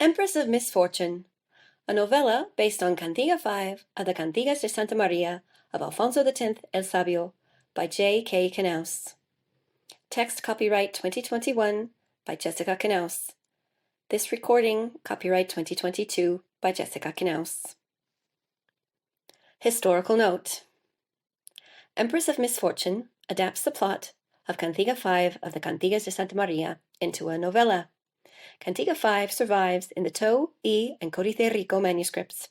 Empress of Misfortune, a novella based on Cantiga 5 of the Cantigas de Santa Maria of Alfonso X el Sabio by J.K. Knauss. Text copyright 2021 by Jessica Knauss. This recording copyright 2022 by Jessica Knauss. Historical note: Empress of Misfortune adapts the plot of Cantiga 5 of the Cantigas de Santa Maria into a novella. Cantiga 5 survives in the Tau, I, and Códice Rico manuscripts.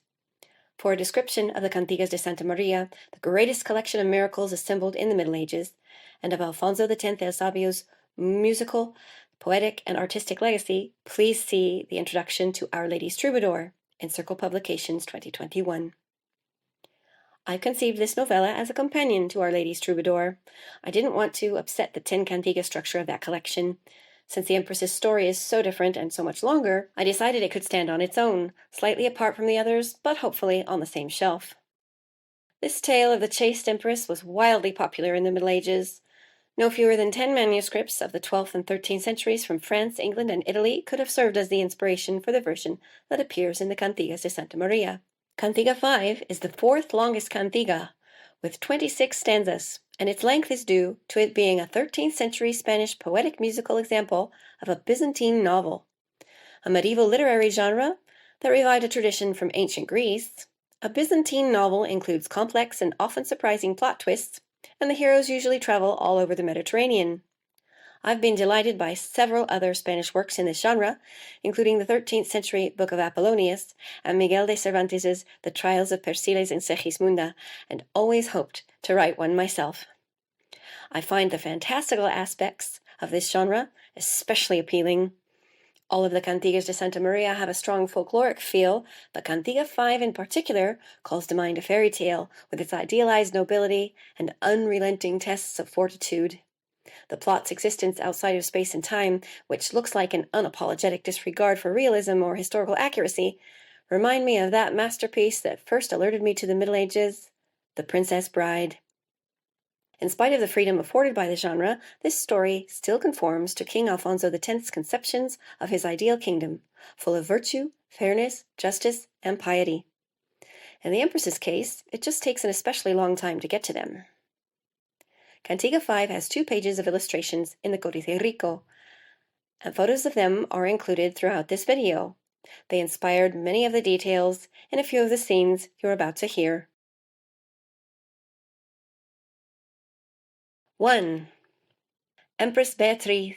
For a description of the Cantigas de Santa Maria, the greatest collection of miracles assembled in the Middle Ages, and of Alfonso X el Sabio's musical, poetic, and artistic legacy, please see the introduction to Our Lady's Troubadour, Encircle Publications 2021. I conceived this novella as a companion to Our Lady's Troubadour. I didn't want to upset the 10 Cantiga structure of that collection. Since the Empress's story is so different and so much longer, I decided it could stand on its own, slightly apart from the others, but hopefully on the same shelf. This tale of the chaste Empress was wildly popular in the Middle Ages. No fewer than 10 manuscripts of the 12th and 13th centuries from France, England, and Italy could have served as the inspiration for the version that appears in the Cantigas de Santa Maria. Cantiga 5 is the fourth longest cantiga, with 26 stanzas, and its length is due to it being a 13th century Spanish poetic musical example of a Byzantine novel, a medieval literary genre that revived a tradition from ancient Greece. A Byzantine novel includes complex and often surprising plot twists, and the heroes usually travel all over the Mediterranean. I've been delighted by several other Spanish works in this genre, including the 13th century Book of Apollonius and Miguel de Cervantes's The Trials of Persiles and Segismunda, and always hoped to write one myself. I find the fantastical aspects of this genre especially appealing. All of the Cantigas de Santa Maria have a strong folkloric feel, but Cantiga 5 in particular calls to mind a fairy tale with its idealized nobility and unrelenting tests of fortitude. The plot's existence outside of space and time, which looks like an unapologetic disregard for realism or historical accuracy, remind me of that masterpiece that first alerted me to the Middle Ages, The Princess Bride. In spite of the freedom afforded by the genre, this story still conforms to King Alfonso X's conceptions of his ideal kingdom, full of virtue, fairness, justice, and piety. In the Empress's case, it just takes an especially long time to get to them. Cantiga 5 has 2 pages of illustrations in the Códice Rico, and photos of them are included throughout this video. They inspired many of the details in a few of the scenes you're about to hear. 1. Empress Beatriz,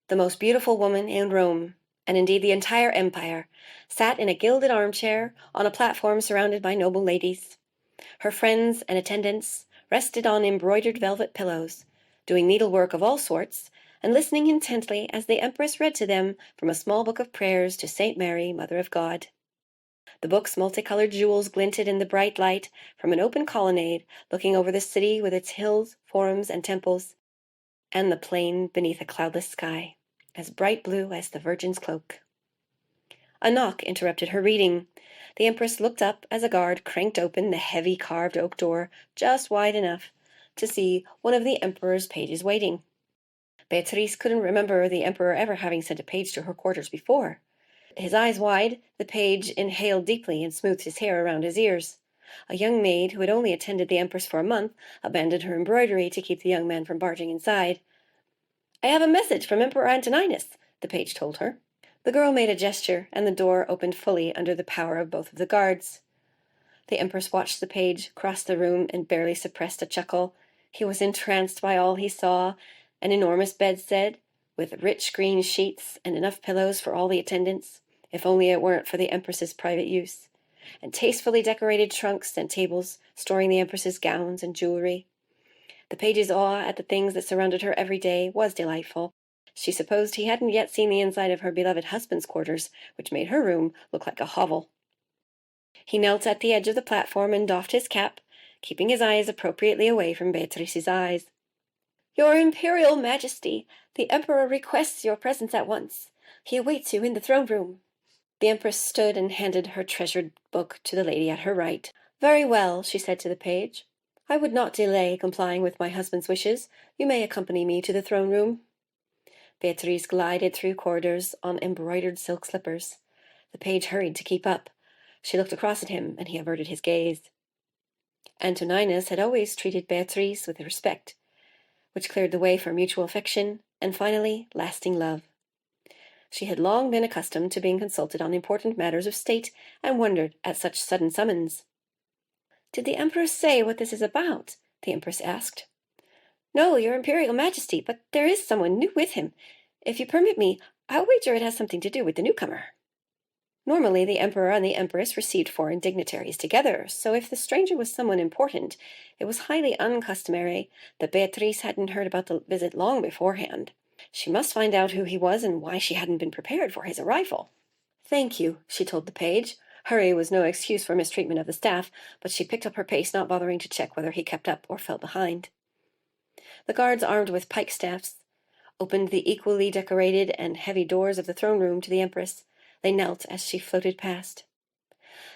the most beautiful woman in Rome, and indeed the entire empire, sat in a gilded armchair on a platform surrounded by noble ladies. Her friends and attendants rested on embroidered velvet pillows, doing needlework of all sorts, and listening intently as the Empress read to them from a small book of prayers to Saint Mary, Mother of God. The book's multicolored jewels glinted in the bright light from an open colonnade looking over the city with its hills, forums, and temples, and the plain beneath a cloudless sky, as bright blue as the Virgin's cloak. A knock interrupted her reading. The Empress looked up as a guard cranked open the heavy carved oak door just wide enough to see one of the Emperor's pages waiting. Beatriz couldn't remember the Emperor ever having sent a page to her quarters before. His eyes wide, the page inhaled deeply and smoothed his hair around his ears. A young maid who had only attended the Empress for a month abandoned her embroidery to keep the young man from barging inside. "I have a message from Emperor Antoninus," the page told her. The girl made a gesture, and the door opened fully under the power of both of the guards. The Empress watched the page cross the room and barely suppressed a chuckle. He was entranced by all he saw: an enormous bedstead, with rich green sheets and enough pillows for all the attendants, if only it weren't for the Empress's private use, and tastefully decorated trunks and tables storing the Empress's gowns and jewelry. The page's awe at the things that surrounded her every day was delightful. She supposed he hadn't yet seen the inside of her beloved husband's quarters, which made her room look like a hovel. He knelt at the edge of the platform and doffed his cap, keeping his eyes appropriately away from Beatriz's eyes. "Your Imperial Majesty, the Emperor requests your presence at once. He awaits you in the throne room." The Empress stood and handed her treasured book to the lady at her right. "Very well," she said to the page. "I would not delay complying with my husband's wishes. You may accompany me to the throne room." Beatriz glided through corridors on embroidered silk slippers. The page hurried to keep up. She looked across at him, and he averted his gaze. Antoninus had always treated Beatriz with respect, which cleared the way for mutual affection and finally lasting love. She had long been accustomed to being consulted on important matters of state and wondered at such sudden summons. "Did the Emperor say what this is about?" the Empress asked. "No, your Imperial Majesty, but there is someone new with him. If you permit me, I'll wager it has something to do with the newcomer." Normally, the Emperor and the Empress received foreign dignitaries together, so if the stranger was someone important, it was highly uncustomary that Beatriz hadn't heard about the visit long beforehand. She must find out who he was and why she hadn't been prepared for his arrival. "Thank you," she told the page. Hurry was no excuse for mistreatment of the staff, but she picked up her pace, not bothering to check whether he kept up or fell behind. The guards, armed with pike staffs, opened the equally decorated and heavy doors of the throne room to the Empress. They knelt as she floated past.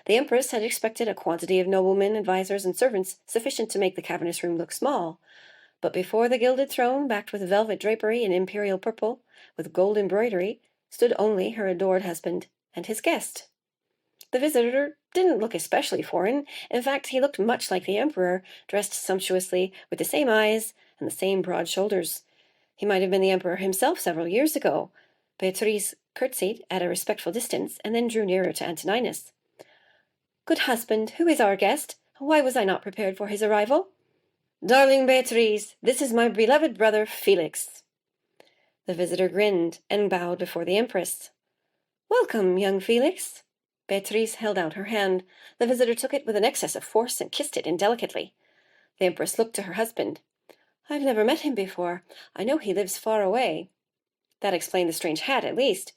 The Empress had expected a quantity of noblemen, advisers, and servants sufficient to make the cavernous room look small, but before the gilded throne, backed with velvet drapery and imperial purple, with gold embroidery, stood only her adored husband and his guest. The visitor didn't look especially foreign. In fact, he looked much like the Emperor, dressed sumptuously, with the same eyes and the same broad shoulders. He might have been the Emperor himself several years ago. Beatriz curtsied at a respectful distance, and then drew nearer to Antoninus. "Good husband, who is our guest? Why was I not prepared for his arrival?" "Darling Beatriz, this is my beloved brother Felix." The visitor grinned and bowed before the Empress. "Welcome, young Felix." Beatriz held out her hand. The visitor took it with an excess of force and kissed it indelicately. The Empress looked to her husband. "I've never met him before. I know he lives far away." That explained the strange hat, at least.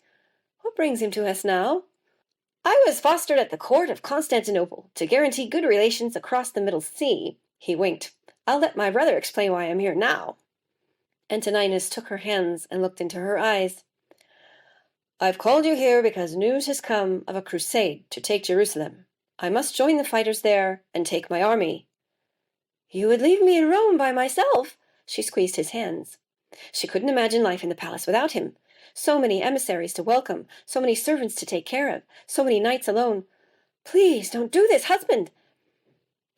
"What brings him to us now?" "I was fostered at the court of Constantinople to guarantee good relations across the Middle Sea." He winked. "I'll let my brother explain why I'm here now." Antoninus took her hands and looked into her eyes. "I've called you here because news has come of a crusade to take Jerusalem. I must join the fighters there and take my army." "You would leave me in Rome by myself?" She squeezed his hands. She couldn't imagine life in the palace without him. So many emissaries to welcome, so many servants to take care of, so many nights alone. "Please don't do this, husband."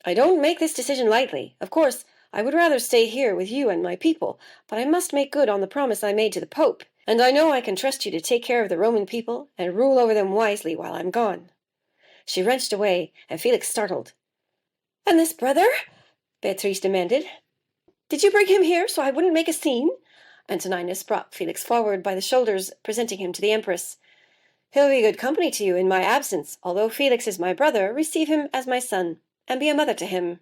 "I don't make this decision lightly. Of course, I would rather stay here with you and my people, but I must make good on the promise I made to the Pope, and I know I can trust you to take care of the Roman people and rule over them wisely while I'm gone." She wrenched away, and Felix startled. "And this brother?" Beatrice demanded. "Did you bring him here so I wouldn't make a scene?" Antoninus brought Felix forward by the shoulders, presenting him to the Empress. "He'll be good company to you in my absence. Although Felix is my brother, receive him as my son, and be a mother to him."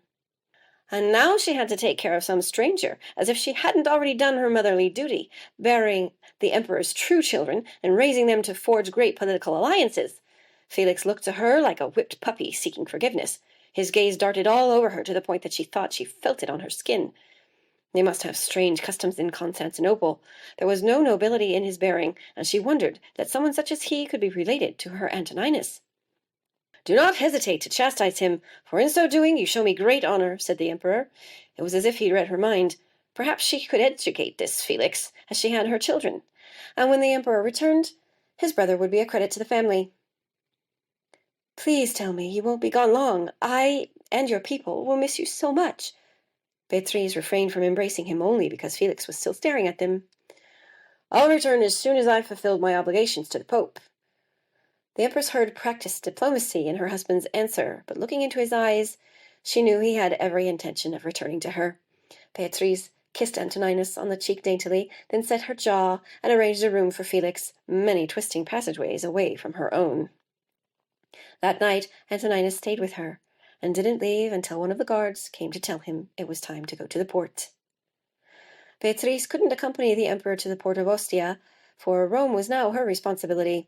And now she had to take care of some stranger, as if she hadn't already done her motherly duty, bearing the Emperor's true children and raising them to forge great political alliances. Felix looked to her like a whipped puppy seeking forgiveness. His gaze darted all over her to the point that she thought she felt it on her skin. They must have strange customs in Constantinople. There was no nobility in his bearing, and she wondered that someone such as he could be related to her Antoninus. "Do not hesitate to chastise him, for in so doing you show me great honor," said the Emperor. It was as if he read her mind. Perhaps she could educate this Felix, as she had her children, and when the Emperor returned, his brother would be a credit to the family. "Please tell me you won't be gone long. I, and your people, will miss you so much." Beatrice refrained from embracing him only because Felix was still staring at them. "I'll return as soon as I've fulfilled my obligations to the Pope." The Empress heard practiced diplomacy in her husband's answer, but looking into his eyes, she knew he had every intention of returning to her. Beatrice kissed Antoninus on the cheek daintily, then set her jaw and arranged a room for Felix, many twisting passageways away from her own. That night Antoninus stayed with her, and didn't leave until one of the guards came to tell him it was time to go to the port. Beatrice couldn't accompany the Emperor to the port of Ostia, for Rome was now her responsibility,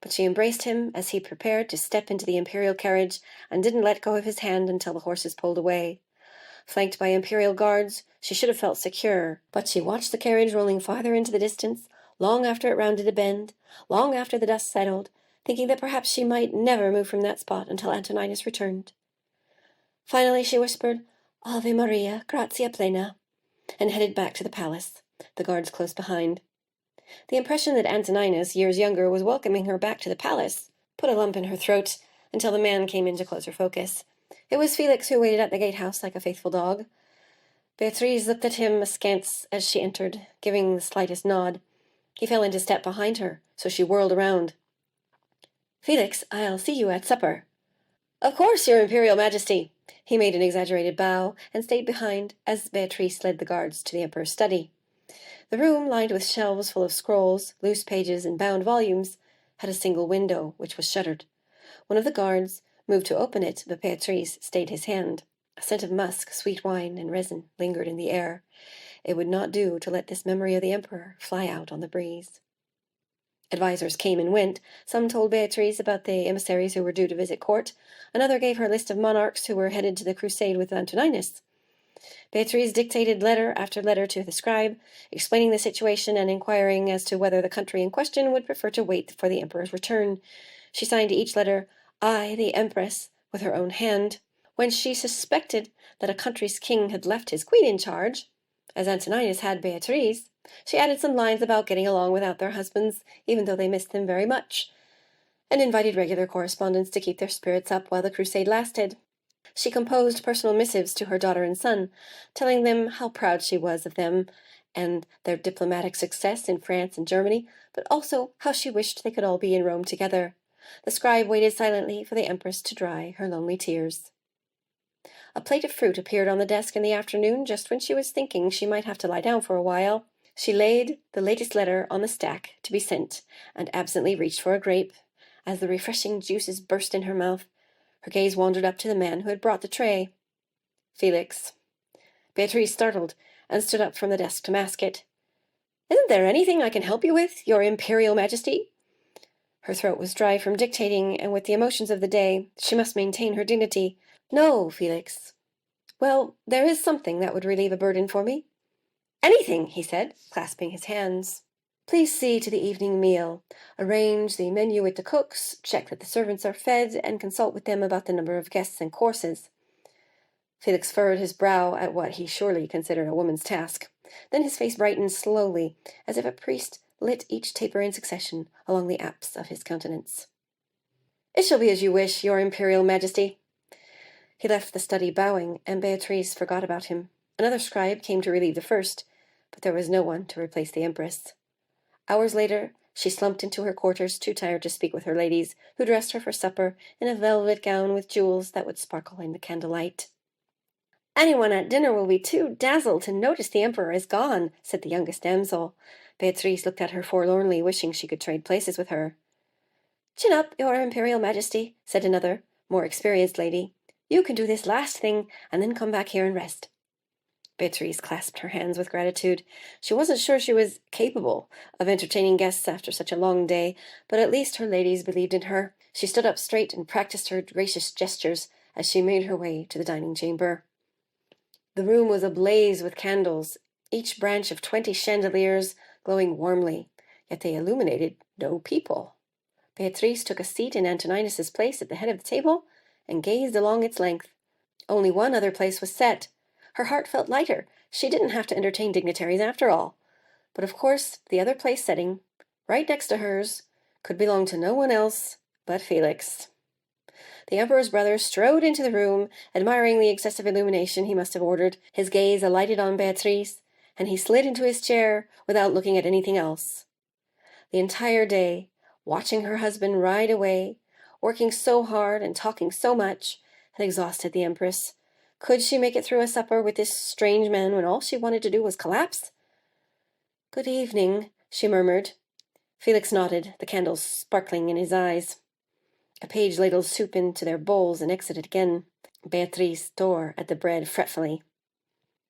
but she embraced him as he prepared to step into the imperial carriage and didn't let go of his hand until the horses pulled away. Flanked by imperial guards, she should have felt secure, but she watched the carriage rolling farther into the distance, long after it rounded a bend, long after the dust settled, thinking that perhaps she might never move from that spot until Antoninus returned. Finally she whispered, "Ave Maria, gratia plena," and headed back to the palace, the guards close behind. The impression that Antoninus, years younger, was welcoming her back to the palace put a lump in her throat until the man came in to closer focus. It was Felix who waited at the gatehouse like a faithful dog. Beatriz looked at him askance as she entered, giving the slightest nod. He fell into step behind her, so she whirled around. "Felix, I'll see you at supper." "Of course, Your Imperial Majesty." He made an exaggerated bow and stayed behind as Beatriz led the guards to the Emperor's study. The room, lined with shelves full of scrolls, loose pages, and bound volumes, had a single window, which was shuttered. One of the guards moved to open it, but Beatriz stayed his hand. A scent of musk, sweet wine, and resin lingered in the air. It would not do to let this memory of the Emperor fly out on the breeze. Advisers came and went. Some told Beatriz about the emissaries who were due to visit court. Another gave her a list of monarchs who were headed to the crusade with Antoninus. Beatriz dictated letter after letter to the scribe, explaining the situation and inquiring as to whether the country in question would prefer to wait for the Emperor's return. She signed to each letter, "I, the Empress," with her own hand. When she suspected that a country's king had left his queen in charge, as Antoninus had Beatriz, she added some lines about getting along without their husbands, even though they missed them very much, and invited regular correspondence to keep their spirits up while the crusade lasted. She composed personal missives to her daughter and son, telling them how proud she was of them and their diplomatic success in France and Germany, but also how she wished they could all be in Rome together. The scribe waited silently for the Empress to dry her lonely tears. A plate of fruit appeared on the desk in the afternoon, just when she was thinking she might have to lie down for a while. She laid the latest letter on the stack to be sent, and absently reached for a grape. As the refreshing juices burst in her mouth, her gaze wandered up to the man who had brought the tray. "Felix." Beatriz startled, and stood up from the desk to mask it. "Isn't there anything I can help you with, Your Imperial Majesty?" Her throat was dry from dictating, and with the emotions of the day, she must maintain her dignity. "No, Felix." "Well, there is something that would relieve a burden for me." "Anything," he said, clasping his hands. "Please see to the evening meal. Arrange the menu with the cooks, check that the servants are fed, and consult with them about the number of guests and courses." Felix furrowed his brow at what he surely considered a woman's task. Then his face brightened slowly, as if a priest lit each taper in succession along the apse of his countenance. "It shall be as you wish, Your Imperial Majesty." He left the study bowing, and Beatriz forgot about him. Another scribe came to relieve the first, but there was no one to replace the Empress. Hours later, she slumped into her quarters, too tired to speak with her ladies, who dressed her for supper in a velvet gown with jewels that would sparkle in the candlelight. "Anyone at dinner will be too dazzled to notice the Emperor is gone," said the youngest damsel. Beatriz looked at her forlornly, wishing she could trade places with her. "Chin up, Your Imperial Majesty," said another, more experienced lady. "You can do this last thing, and then come back here and rest." Beatriz clasped her hands with gratitude. She wasn't sure she was capable of entertaining guests after such a long day, but at least her ladies believed in her. She stood up straight and practiced her gracious gestures as she made her way to the dining chamber. The room was ablaze with candles, each branch of 20 chandeliers glowing warmly, yet they illuminated no people. Beatriz took a seat in Antoninus's place at the head of the table and gazed along its length. Only one other place was set. Her heart felt lighter. She didn't have to entertain dignitaries after all. But of course, the other place setting, right next to hers, could belong to no one else but Felix. The Emperor's brother strode into the room, admiring the excessive illumination he must have ordered. His gaze alighted on Beatriz, and he slid into his chair without looking at anything else. The entire day, watching her husband ride away, working so hard and talking so much, had exhausted the Empress. Could she make it through a supper with this strange man when all she wanted to do was collapse? "Good evening," she murmured. Felix nodded, the candles sparkling in his eyes. A page ladled soup into their bowls and exited again. Beatriz tore at the bread fretfully.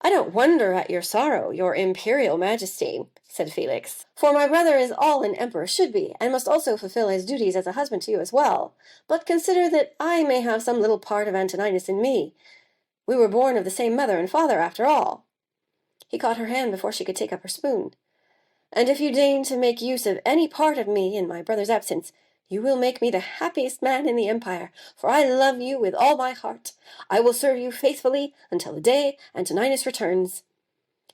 "I don't wonder at your sorrow, Your Imperial Majesty," said Felix, "for my brother is all an emperor should be, and must also fulfill his duties as a husband to you as well. But consider that I may have some little part of Antoninus in me. We were born of the same mother and father, after all." He caught her hand before she could take up her spoon. "And if you deign to make use of any part of me in my brother's absence, you will make me the happiest man in the empire, for I love you with all my heart. I will serve you faithfully until the day Antoninus returns."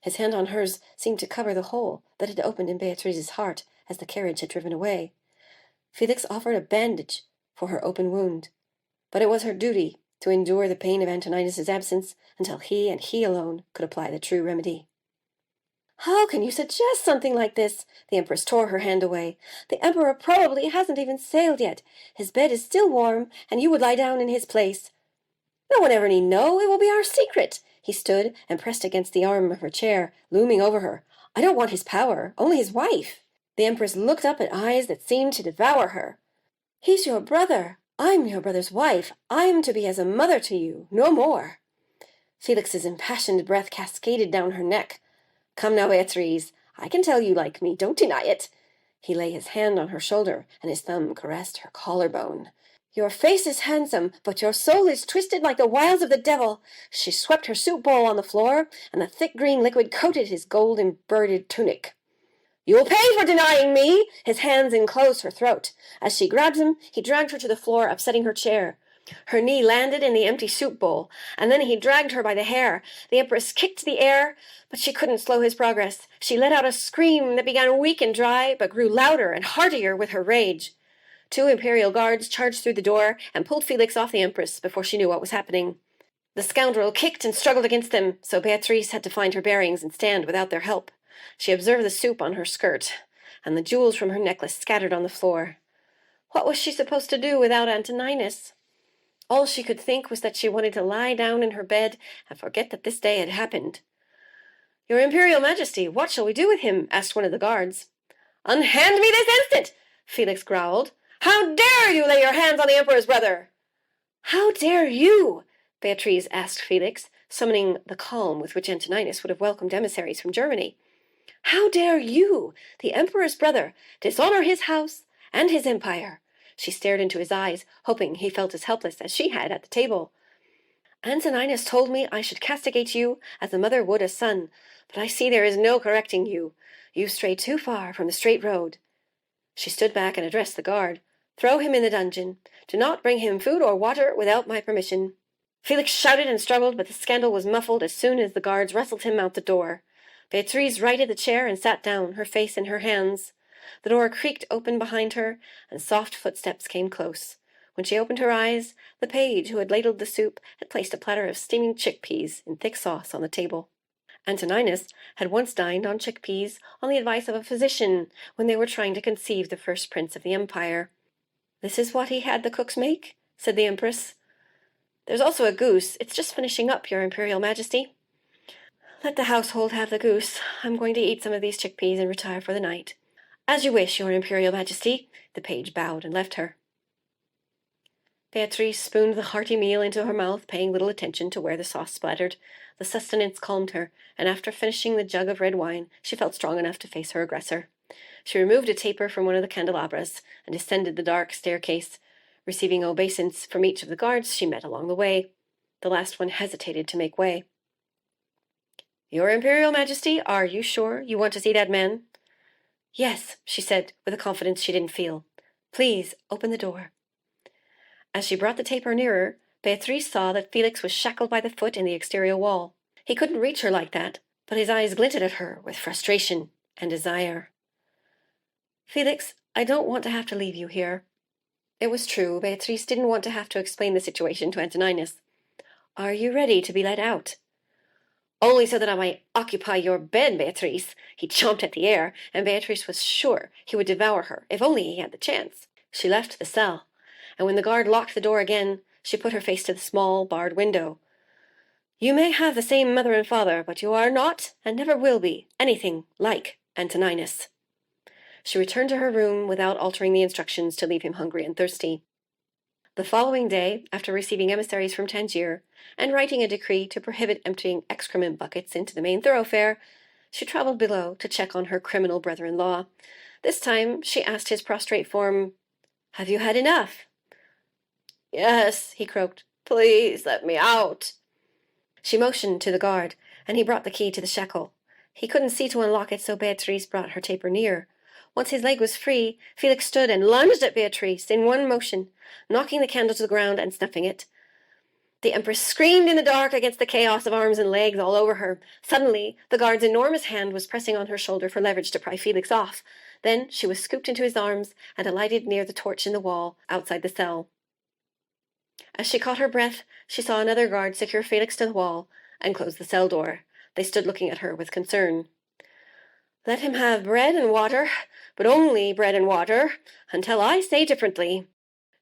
His hand on hers seemed to cover the hole that had opened in Beatriz's heart as the carriage had driven away. Felix offered a bandage, for her open wound, but it was her duty to endure the pain of Antoninus's absence until he and he alone could apply the true remedy. "How can you suggest something like this?" The Empress tore her hand away. "The Emperor probably hasn't even sailed yet. His bed is still warm, and you would lie down in his place." "No one ever need know. It will be our secret." He stood and pressed against the arm of her chair, looming over her. "I don't want his power, only his wife." The Empress looked up at eyes that seemed to devour her. "He's your brother. I'm your brother's wife. I'm to be as a mother to you, no more." Felix's impassioned breath cascaded down her neck. "Come now, Beatriz, I can tell you like me. Don't deny it." He lay his hand on her shoulder, and his thumb caressed her collarbone. "Your face is handsome, but your soul is twisted like the wiles of the devil." She swept her soup bowl on the floor, and the thick green liquid coated his gold-embroidered tunic. "You'll pay for denying me!" His hands enclosed her throat. As she grabbed him, he dragged her to the floor, upsetting her chair. Her knee landed in the empty soup bowl, and then he dragged her by the hair. The Empress kicked the air, but she couldn't slow his progress. She let out a scream that began weak and dry, but grew louder and heartier with her rage. 2 imperial guards charged through the door and pulled Felix off the Empress before she knew what was happening. The scoundrel kicked and struggled against them, so Beatriz had to find her bearings and stand without their help. She observed the soup on her skirt, and the jewels from her necklace scattered on the floor. What was she supposed to do without Antoninus? All she could think was that she wanted to lie down in her bed and forget that this day had happened. "Your Imperial Majesty, what shall we do with him?" asked one of the guards. "Unhand me this instant!" Felix growled. "How dare you lay your hands on the Emperor's brother?" "How dare you?" Beatriz asked Felix, summoning the calm with which Antoninus would have welcomed emissaries from Germany. "How dare you, the Emperor's brother, dishonor his house and his empire?" She stared into his eyes, hoping he felt as helpless as she had at the table. "Antoninus told me I should castigate you as a mother would a son, but I see there is no correcting you. You stray too far from the straight road." She stood back and addressed the guard. "Throw him in the dungeon. Do not bring him food or water without my permission." Felix shouted and struggled, but the scandal was muffled as soon as the guards wrestled him out the door. Beatriz righted the chair and sat down, her face in her hands. The door creaked open behind her, and soft footsteps came close. When she opened her eyes, the page who had ladled the soup had placed a platter of steaming chickpeas in thick sauce on the table. Antoninus had once dined on chickpeas on the advice of a physician when they were trying to conceive the first prince of the empire. "This is what he had the cooks make?" said the Empress. "There's also a goose. It's just finishing up, Your Imperial Majesty." "Let the household have the goose. I'm going to eat some of these chickpeas and retire for the night." "As you wish, Your Imperial Majesty." The page bowed and left her. Beatriz spooned the hearty meal into her mouth, paying little attention to where the sauce splattered. The sustenance calmed her, and after finishing the jug of red wine, she felt strong enough to face her aggressor. She removed a taper from one of the candelabras and descended the dark staircase, receiving obeisance from each of the guards she met along the way. The last one hesitated to make way. "Your Imperial Majesty, are you sure you want to see that man?" "Yes," she said, with a confidence she didn't feel. "Please, open the door." As she brought the taper nearer, Beatriz saw that Felix was shackled by the foot in the exterior wall. He couldn't reach her like that, but his eyes glinted at her with frustration and desire. "Felix, I don't want to have to leave you here." It was true, Beatriz didn't want to have to explain the situation to Antoninus. "Are you ready to be let out?" "Only so that I might occupy your bed, Beatriz." He chomped at the air, and Beatriz was sure he would devour her, if only he had the chance. She left the cell, and when the guard locked the door again, she put her face to the small, barred window. "You may have the same mother and father, but you are not, and never will be, anything like Antoninus." She returned to her room without altering the instructions to leave him hungry and thirsty. The following day, after receiving emissaries from Tangier, and writing a decree to prohibit emptying excrement buckets into the main thoroughfare, she travelled below to check on her criminal brother-in-law. This time she asked his prostrate form, "Have you had enough?" "Yes," he croaked. "Please let me out." She motioned to the guard, and he brought the key to the shackle. He couldn't see to unlock it, so Beatriz brought her taper near. Once his leg was free, Felix stood and lunged at Beatriz in one motion, knocking the candle to the ground and snuffing it. The Empress screamed in the dark against the chaos of arms and legs all over her. Suddenly, the guard's enormous hand was pressing on her shoulder for leverage to pry Felix off. Then she was scooped into his arms and alighted near the torch in the wall outside the cell. As she caught her breath, she saw another guard secure Felix to the wall and close the cell door. They stood looking at her with concern. "Let him have bread and water, but only bread and water, until I say differently."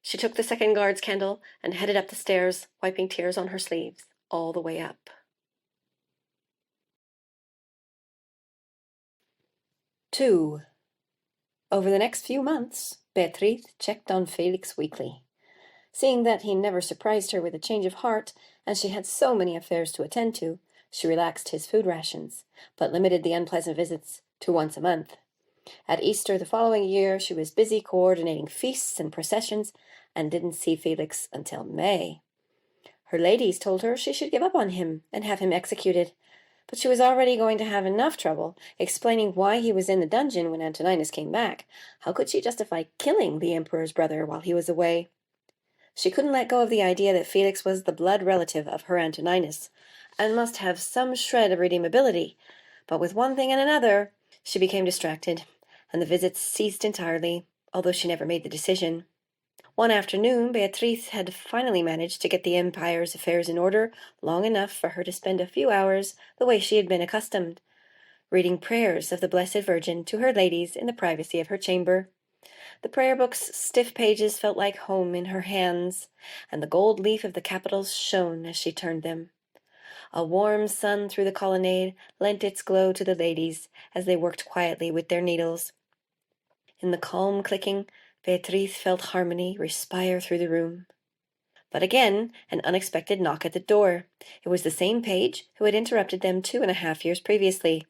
She took the second guard's candle and headed up the stairs, wiping tears on her sleeves all the way up. 2. Over the next few months, Beatriz checked on Felix weekly. Seeing that he never surprised her with a change of heart, and she had so many affairs to attend to, she relaxed his food rations, but limited the unpleasant visits to once a month. At Easter the following year, she was busy coordinating feasts and processions, and didn't see Felix until May. Her ladies told her she should give up on him and have him executed, but she was already going to have enough trouble explaining why he was in the dungeon when Antoninus came back. How could she justify killing the emperor's brother while he was away? She couldn't let go of the idea that Felix was the blood relative of her Antoninus, and must have some shred of redeemability, but with one thing and another, she became distracted, and the visits ceased entirely, although she never made the decision. One afternoon, Beatriz had finally managed to get the empire's affairs in order long enough for her to spend a few hours the way she had been accustomed, reading prayers of the Blessed Virgin to her ladies in the privacy of her chamber. The prayer book's stiff pages felt like home in her hands, and the gold leaf of the capitals shone as she turned them. A warm sun through the colonnade lent its glow to the ladies as they worked quietly with their needles. In the calm clicking, Beatriz felt harmony respire through the room. But again, an unexpected knock at the door. It was the same page who had interrupted them 2.5 years previously.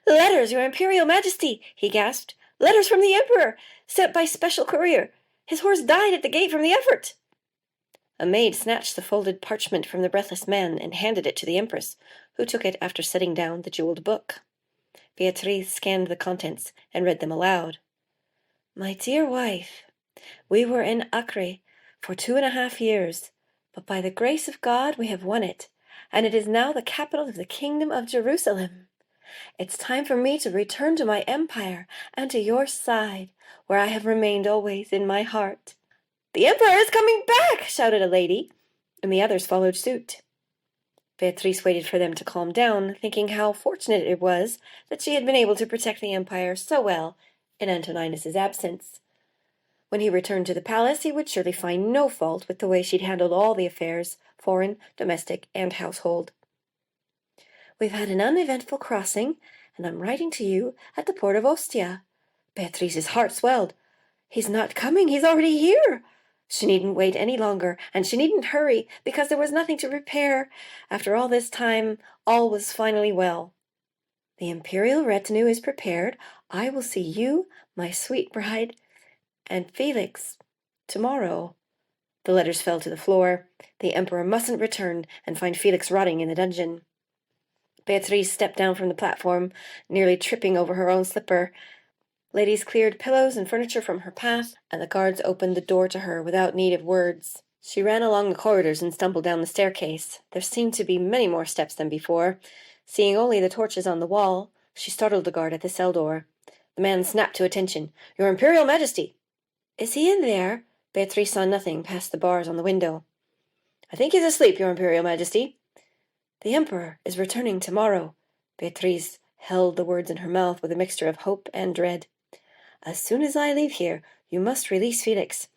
"Letters, Your Imperial Majesty!" he gasped. "Letters from the Emperor, sent by special courier. His horse died at the gate from the effort." A maid snatched the folded parchment from the breathless man and handed it to the Empress, who took it after setting down the jeweled book. Beatriz scanned the contents and read them aloud. "My dear wife, we were in Acre for 2.5 years, but by the grace of God we have won it, and it is now the capital of the Kingdom of Jerusalem. It's time for me to return to my empire and to your side, where I have remained always in my heart." "The Emperor is coming back!" shouted a lady, and the others followed suit. Beatriz waited for them to calm down, thinking how fortunate it was that she had been able to protect the empire so well in Antoninus's absence. When he returned to the palace, he would surely find no fault with the way she'd handled all the affairs, foreign, domestic, and household. "We've had an uneventful crossing, and I'm writing to you at the port of Ostia." Beatriz's heart swelled. "He's not coming, he's already here." She needn't wait any longer, and she needn't hurry, because there was nothing to repair. After all this time, all was finally well. "The imperial retinue is prepared. I will see you, my sweet bride, and Felix tomorrow." The letters fell to the floor. The emperor mustn't return and find Felix rotting in the dungeon. Beatriz stepped down from the platform, nearly tripping over her own slipper. Ladies cleared pillows and furniture from her path, and the guards opened the door to her without need of words. She ran along the corridors and stumbled down the staircase. There seemed to be many more steps than before. Seeing only the torches on the wall, she startled the guard at the cell door. The man snapped to attention. "Your Imperial Majesty!" "Is he in there?" Beatriz saw nothing past the bars on the window. "I think he's asleep, Your Imperial Majesty." "The Emperor is returning tomorrow." Beatriz held the words in her mouth with a mixture of hope and dread. "As soon as I leave here, you must release Felix."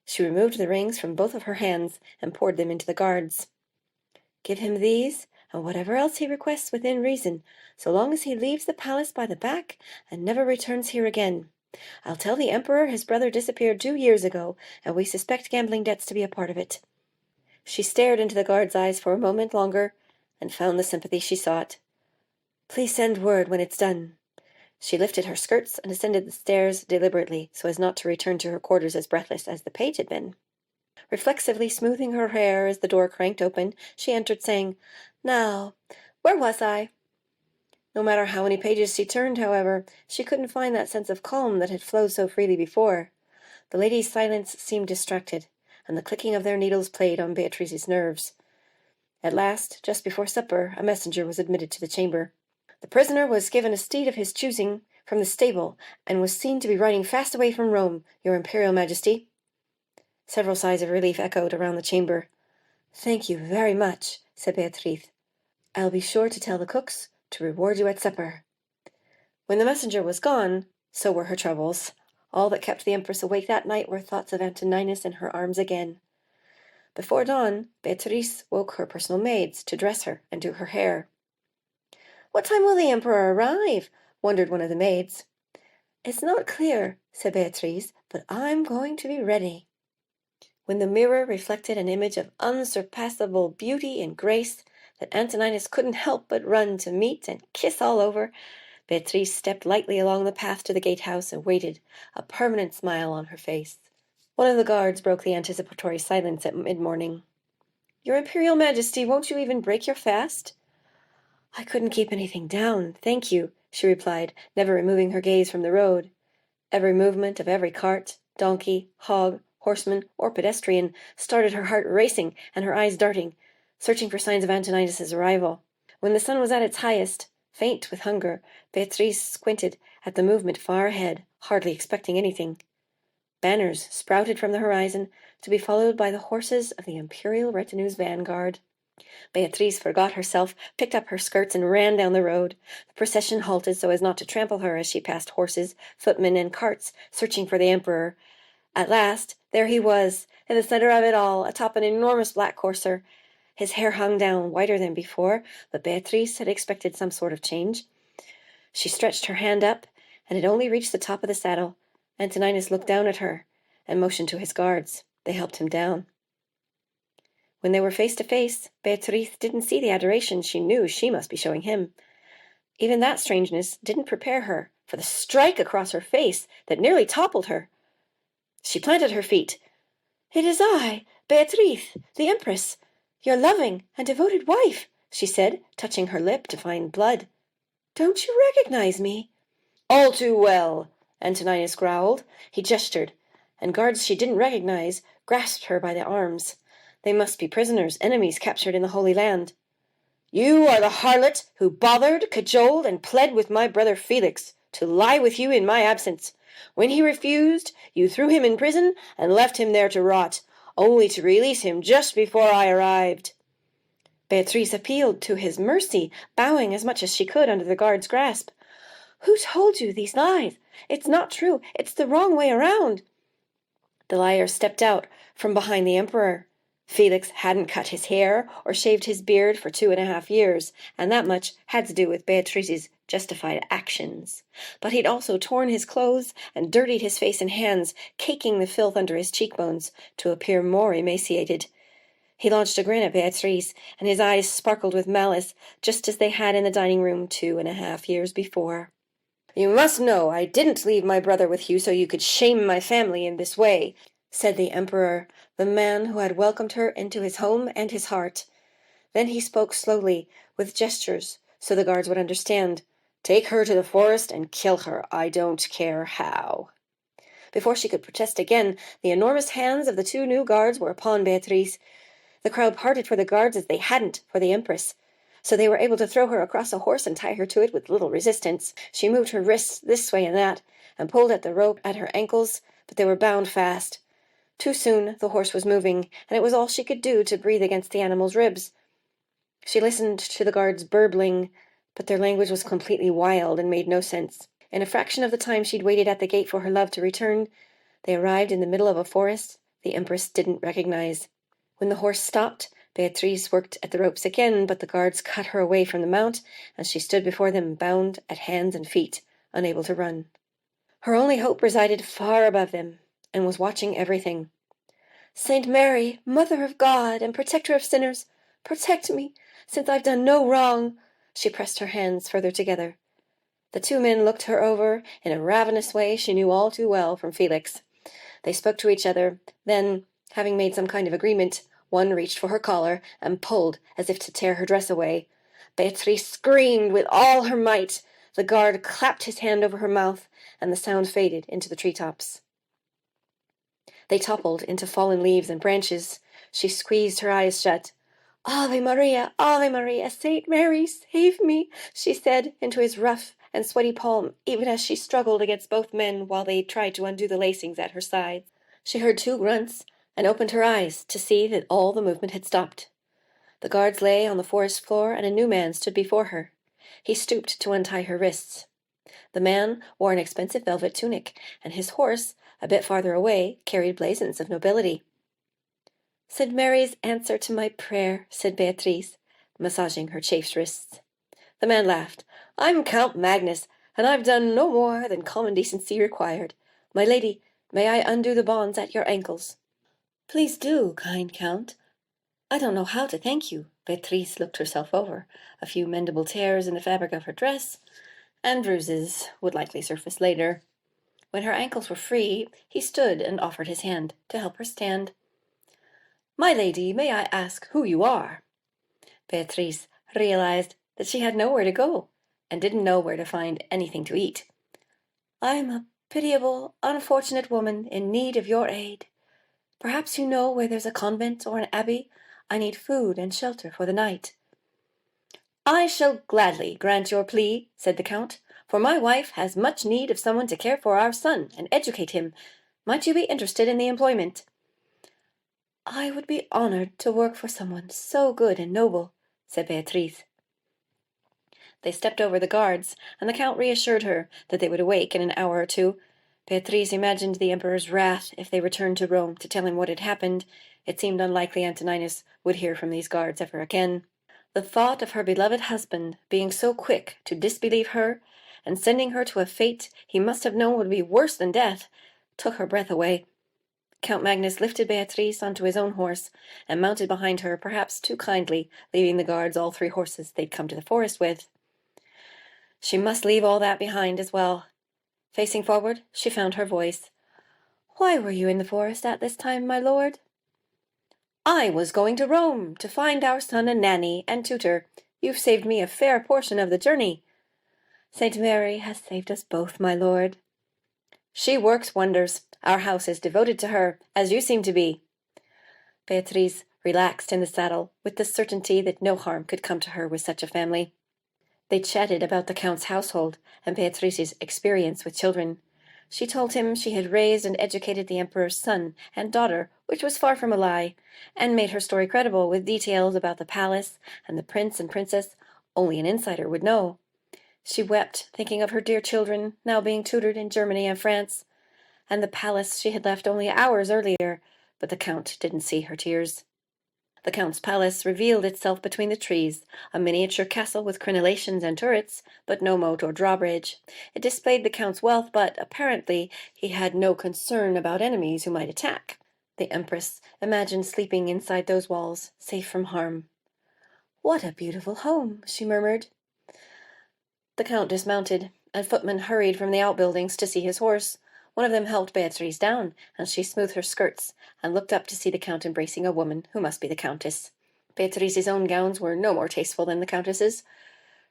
She removed the rings from both of her hands and poured them into the guards. "Give him these, and whatever else he requests within reason, so long as he leaves the palace by the back and never returns here again. I'll tell the Emperor his brother disappeared 2 years ago, and we suspect gambling debts to be a part of it." She stared into the guard's eyes for a moment longer, and found the sympathy she sought. "Please send word when it's done." She lifted her skirts and ascended the stairs deliberately, so as not to return to her quarters as breathless as the page had been. Reflexively smoothing her hair as the door cranked open, she entered, saying, "Now, where was I?" No matter how many pages she turned, however, she couldn't find that sense of calm that had flowed so freely before. The ladies' silence seemed distracted, and the clicking of their needles played on Beatriz's nerves. At last, just before supper, a messenger was admitted to the chamber. The prisoner was given a steed of his choosing from the stable, and was seen to be riding fast away from Rome, your Imperial Majesty." Several sighs of relief echoed around the chamber. "Thank you very much," said Beatriz. "I'll be sure to tell the cooks to reward you at supper." When the messenger was gone, so were her troubles. All that kept the Empress awake that night were thoughts of Antoninus in her arms again. Before dawn, Beatriz woke her personal maids to dress her and do her hair. "What time will the Emperor arrive?" wondered one of the maids. "It's not clear," said Beatriz, "but I'm going to be ready." When the mirror reflected an image of unsurpassable beauty and grace that Antoninus couldn't help but run to meet and kiss all over, Beatriz stepped lightly along the path to the gatehouse and waited, a permanent smile on her face. One of the guards broke the anticipatory silence at mid-morning. "Your Imperial Majesty, won't you even break your fast?" "I couldn't keep anything down, thank you," she replied, never removing her gaze from the road. Every movement of every cart, donkey, hog, horseman, or pedestrian started her heart racing and her eyes darting, searching for signs of Antoninus's arrival. When the sun was at its highest, faint with hunger, Beatriz squinted at the movement far ahead, hardly expecting anything. Banners sprouted from the horizon, to be followed by the horses of the imperial retinue's vanguard. Beatriz forgot herself, picked up her skirts, and ran down the road. The procession halted so as not to trample her as she passed horses, footmen, and carts, searching for the Emperor. At last, there he was, in the center of it all, atop an enormous black courser. His hair hung down, whiter than before, but Beatriz had expected some sort of change. She stretched her hand up, and it only reached the top of the saddle. Antoninus looked down at her, and motioned to his guards. They helped him down. When they were face to face, Beatriz didn't see the adoration she knew she must be showing him. Even that strangeness didn't prepare her for the strike across her face that nearly toppled her. She planted her feet. "It is I, Beatriz, the Empress, your loving and devoted wife," she said, touching her lip to find blood. "Don't you recognize me?" "All too well," Antoninus growled. He gestured, and guards she didn't recognize grasped her by the arms. They must be prisoners, enemies captured in the Holy Land. "You are the harlot who bothered, cajoled, and pled with my brother Felix to lie with you in my absence. When he refused, you threw him in prison and left him there to rot, only to release him just before I arrived." Beatriz appealed to his mercy, bowing as much as she could under the guard's grasp. "Who told you these lies? It's not true. It's the wrong way around." The liar stepped out from behind the Emperor. Felix hadn't cut his hair or shaved his beard for 2.5 years, and that much had to do with Beatriz's justified actions. But he'd also torn his clothes and dirtied his face and hands, caking the filth under his cheekbones to appear more emaciated. He launched a grin at Beatriz, and his eyes sparkled with malice, just as they had in the dining room 2.5 years before. "You must know I didn't leave my brother with you so you could shame my family in this way," said the Emperor, the man who had welcomed her into his home and his heart. Then he spoke slowly, with gestures, so the guards would understand. "Take her to the forest and kill her. I don't care how." Before she could protest again, the enormous hands of the 2 new guards were upon Beatriz. The crowd parted for the guards as they hadn't for the Empress, so they were able to throw her across a horse and tie her to it with little resistance. She moved her wrists this way and that, and pulled at the rope at her ankles, but they were bound fast. Too soon the horse was moving, and it was all she could do to breathe against the animal's ribs. She listened to the guards burbling, but their language was completely wild and made no sense. In a fraction of the time she'd waited at the gate for her love to return, they arrived in the middle of a forest the Empress didn't recognize. When the horse stopped, Beatriz worked at the ropes again, but the guards cut her away from the mount, and she stood before them bound at hands and feet, unable to run. Her only hope resided far above them, and was watching everything. "Saint Mary, Mother of God and Protector of sinners, protect me, since I've done no wrong." She pressed her hands further together. The 2 men looked her over in a ravenous way she knew all too well from Felix. They spoke to each other, then, having made some kind of agreement, one reached for her collar and pulled as if to tear her dress away. Beatriz screamed with all her might. The guard clapped his hand over her mouth, and the sound faded into the treetops. They toppled into fallen leaves and branches. She squeezed her eyes shut. "Ave Maria, Ave Maria, Saint Mary, save me," she said into his rough, and sweaty palm even as she struggled against both men while they tried to undo the lacings at her sides. She heard two grunts and opened her eyes to see that all the movement had stopped. The guards lay on the forest floor, and a new man stood before her. He stooped to untie her wrists. The man wore an expensive velvet tunic, and his horse, a bit farther away, carried blazons of nobility. "St. Mary's answer to my prayer," said Beatriz, massaging her chafed wrists. The man laughed. "I'm Count Magnus, and I've done no more than common decency required. My lady, may I undo the bonds at your ankles?" "Please do, kind Count. I don't know how to thank you." Beatriz looked herself over. A few mendable tears in the fabric of her dress, and bruises would likely surface later. When her ankles were free, he stood and offered his hand to help her stand. "My lady, may I ask who you are?" Beatriz realized that she had nowhere to go, and didn't know where to find anything to eat. "I'm a pitiable, unfortunate woman in need of your aid. Perhaps you know where there's a convent or an abbey. I need food and shelter for the night." "I shall gladly grant your plea," said the Count, "for my wife has much need of someone to care for our son and educate him. Might you be interested in the employment?" "I would be honored to work for someone so good and noble," said Beatriz. They stepped over the guards, and the Count reassured her that they would awake in an hour or two. Beatriz imagined the Emperor's wrath if they returned to Rome to tell him what had happened. It seemed unlikely Antoninus would hear from these guards ever again. The thought of her beloved husband being so quick to disbelieve her, and sending her to a fate he must have known would be worse than death, took her breath away. Count Magnus lifted Beatriz onto his own horse, and mounted behind her, perhaps too kindly, leaving the guards all 3 horses they'd come to the forest with. She must leave all that behind as well. Facing forward, she found her voice. "Why were you in the forest at this time, my lord?" "I was going to Rome to find our son a nanny and tutor. You've saved me a fair portion of the journey." "Saint Mary has saved us both, my lord." "She works wonders. Our house is devoted to her, as you seem to be." Beatriz relaxed in the saddle, with the certainty that no harm could come to her with such a family. They chatted about the Count's household and Beatriz's experience with children. She told him she had raised and educated the Emperor's son and daughter, which was far from a lie, and made her story credible with details about the palace and the prince and princess only an insider would know. She wept, thinking of her dear children, now being tutored in Germany and France, and the palace she had left only hours earlier, but the Count didn't see her tears. The Count's palace revealed itself between the trees, a miniature castle with crenellations and turrets, but no moat or drawbridge. It displayed the Count's wealth, but apparently he had no concern about enemies who might attack. The Empress imagined sleeping inside those walls, safe from harm. "What a beautiful home," she murmured. The Count dismounted, and footmen hurried from the outbuildings to see his horse. One of them helped Beatriz down, and she smoothed her skirts, and looked up to see the Count embracing a woman who must be the Countess. Beatriz's own gowns were no more tasteful than the Countess's.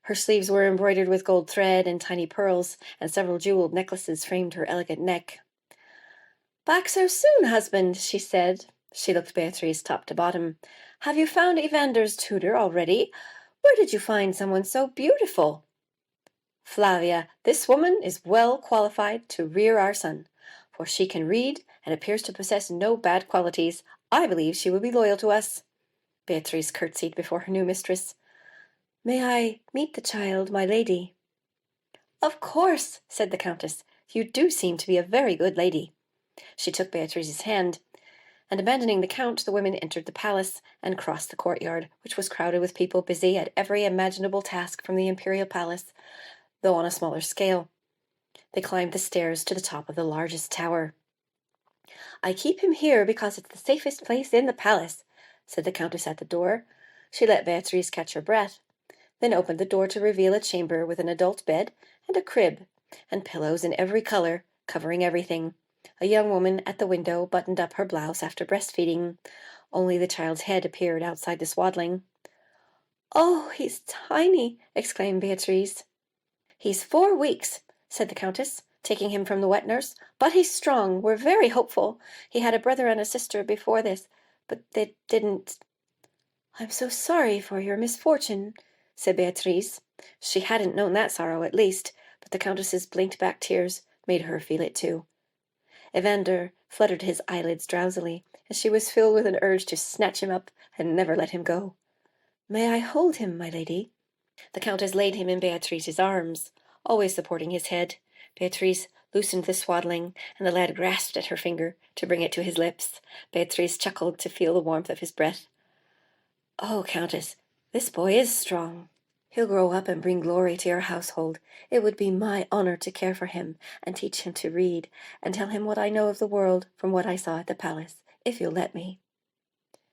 Her sleeves were embroidered with gold thread and tiny pearls, and several jeweled necklaces framed her elegant neck. "Back so soon, husband," she said. She looked Beatriz top to bottom. "Have you found Evander's tutor already? Where did you find someone so beautiful?" "Flavia, this woman is well qualified to rear our son, for she can read and appears to possess no bad qualities. I believe she will be loyal to us." Beatriz curtsied before her new mistress. "May I meet the child, my lady?" "Of course," said the Countess. "You do seem to be a very good lady." She took Beatriz's hand, and abandoning the Count, the women entered the palace and crossed the courtyard, which was crowded with people busy at every imaginable task from the imperial palace, though on a smaller scale. They climbed the stairs to the top of the largest tower. "I keep him here because it's the safest place in the palace," said the Countess at the door. She let Beatriz catch her breath, then opened the door to reveal a chamber with an adult bed and a crib, and pillows in every color, covering everything. A young woman at the window buttoned up her blouse after breastfeeding. Only the child's head appeared outside the swaddling. "Oh, he's tiny!" exclaimed Beatriz. "He's 4 weeks," said the Countess, taking him from the wet nurse. "But he's strong. We're very hopeful. He had a brother and a sister before this, but they didn't—" "I'm so sorry for your misfortune," said Beatriz. She hadn't known that sorrow, at least, but the Countess's blinked-back tears made her feel it too. Evander fluttered his eyelids drowsily, and she was filled with an urge to snatch him up and never let him go. "May I hold him, my lady?" The Countess laid him in Beatrice's arms, always supporting his head. Beatrice loosened the swaddling, and the lad grasped at her finger to bring it to his lips. Beatrice chuckled to feel the warmth of his breath. "Oh, Countess, this boy is strong. He'll grow up and bring glory to your household. It would be my honor to care for him and teach him to read and tell him what I know of the world from what I saw at the palace, if you'll let me."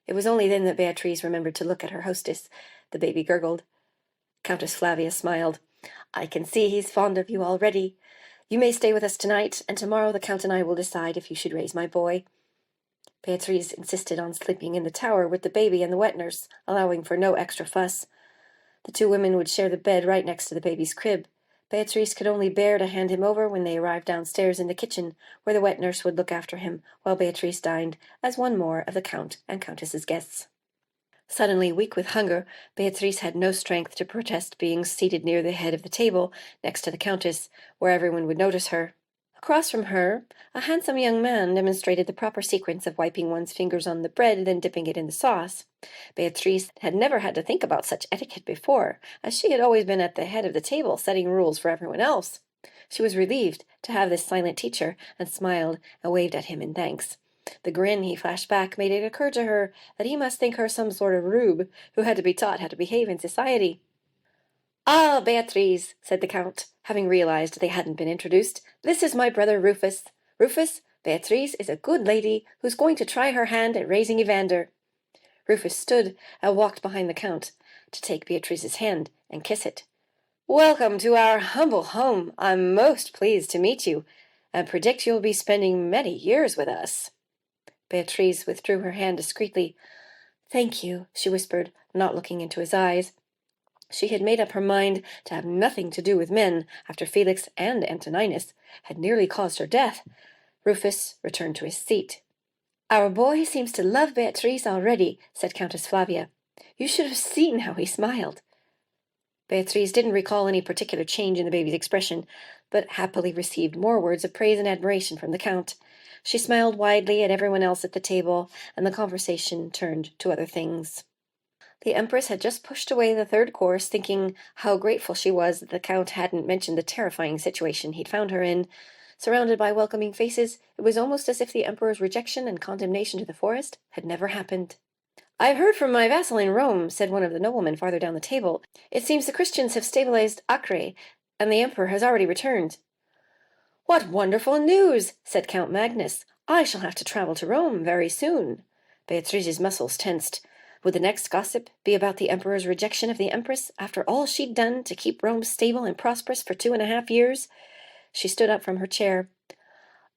It was only then that Beatrice remembered to look at her hostess. The baby gurgled. Countess Flavia smiled. "I can see he's fond of you already. You may stay with us tonight, and tomorrow the Count and I will decide if you should raise my boy." Beatrice insisted on sleeping in the tower with the baby and the wet nurse, allowing for no extra fuss. The two women would share the bed right next to the baby's crib. Beatrice could only bear to hand him over when they arrived downstairs in the kitchen, where the wet nurse would look after him, while Beatrice dined as one more of the Count and Countess's guests. Suddenly weak with hunger, Beatrice had no strength to protest being seated near the head of the table, next to the Countess, where everyone would notice her. Across from her, a handsome young man demonstrated the proper sequence of wiping one's fingers on the bread, then dipping it in the sauce. Beatrice had never had to think about such etiquette before, as she had always been at the head of the table, setting rules for everyone else. She was relieved to have this silent teacher, and smiled and waved at him in thanks. The grin he flashed back made it occur to her that he must think her some sort of rube who had to be taught how to behave in society. "Ah, Beatrice," said the Count, having realized they hadn't been introduced. "This is my brother Rufus. Rufus, Beatrice is a good lady who's going to try her hand at raising Evander." Rufus stood and walked behind the Count to take Beatrice's hand and kiss it. "Welcome to our humble home. I'm most pleased to meet you, and predict you'll be spending many years with us." Beatrice withdrew her hand discreetly. "Thank you," she whispered, not looking into his eyes. She had made up her mind to have nothing to do with men after Felix and Antoninus had nearly caused her death. Rufus returned to his seat. "Our boy seems to love Beatrice already," said Countess Flavia. "You should have seen how he smiled." Beatrice didn't recall any particular change in the baby's expression, but happily received more words of praise and admiration from the Count. She smiled widely at everyone else at the table, and the conversation turned to other things. The Empress had just pushed away the third course, thinking how grateful she was that the Count hadn't mentioned the terrifying situation he'd found her in. Surrounded by welcoming faces, it was almost as if the Emperor's rejection and condemnation to the forest had never happened. "I've heard from my vassal in Rome," said one of the noblemen farther down the table. "It seems the Christians have stabilized Acre, and the Emperor has already returned." "What wonderful news!" said Count Magnus. "I shall have to travel to Rome very soon." Beatrice's muscles tensed. Would the next gossip be about the Emperor's rejection of the Empress after all she'd done to keep Rome stable and prosperous for 2.5 years? She stood up from her chair.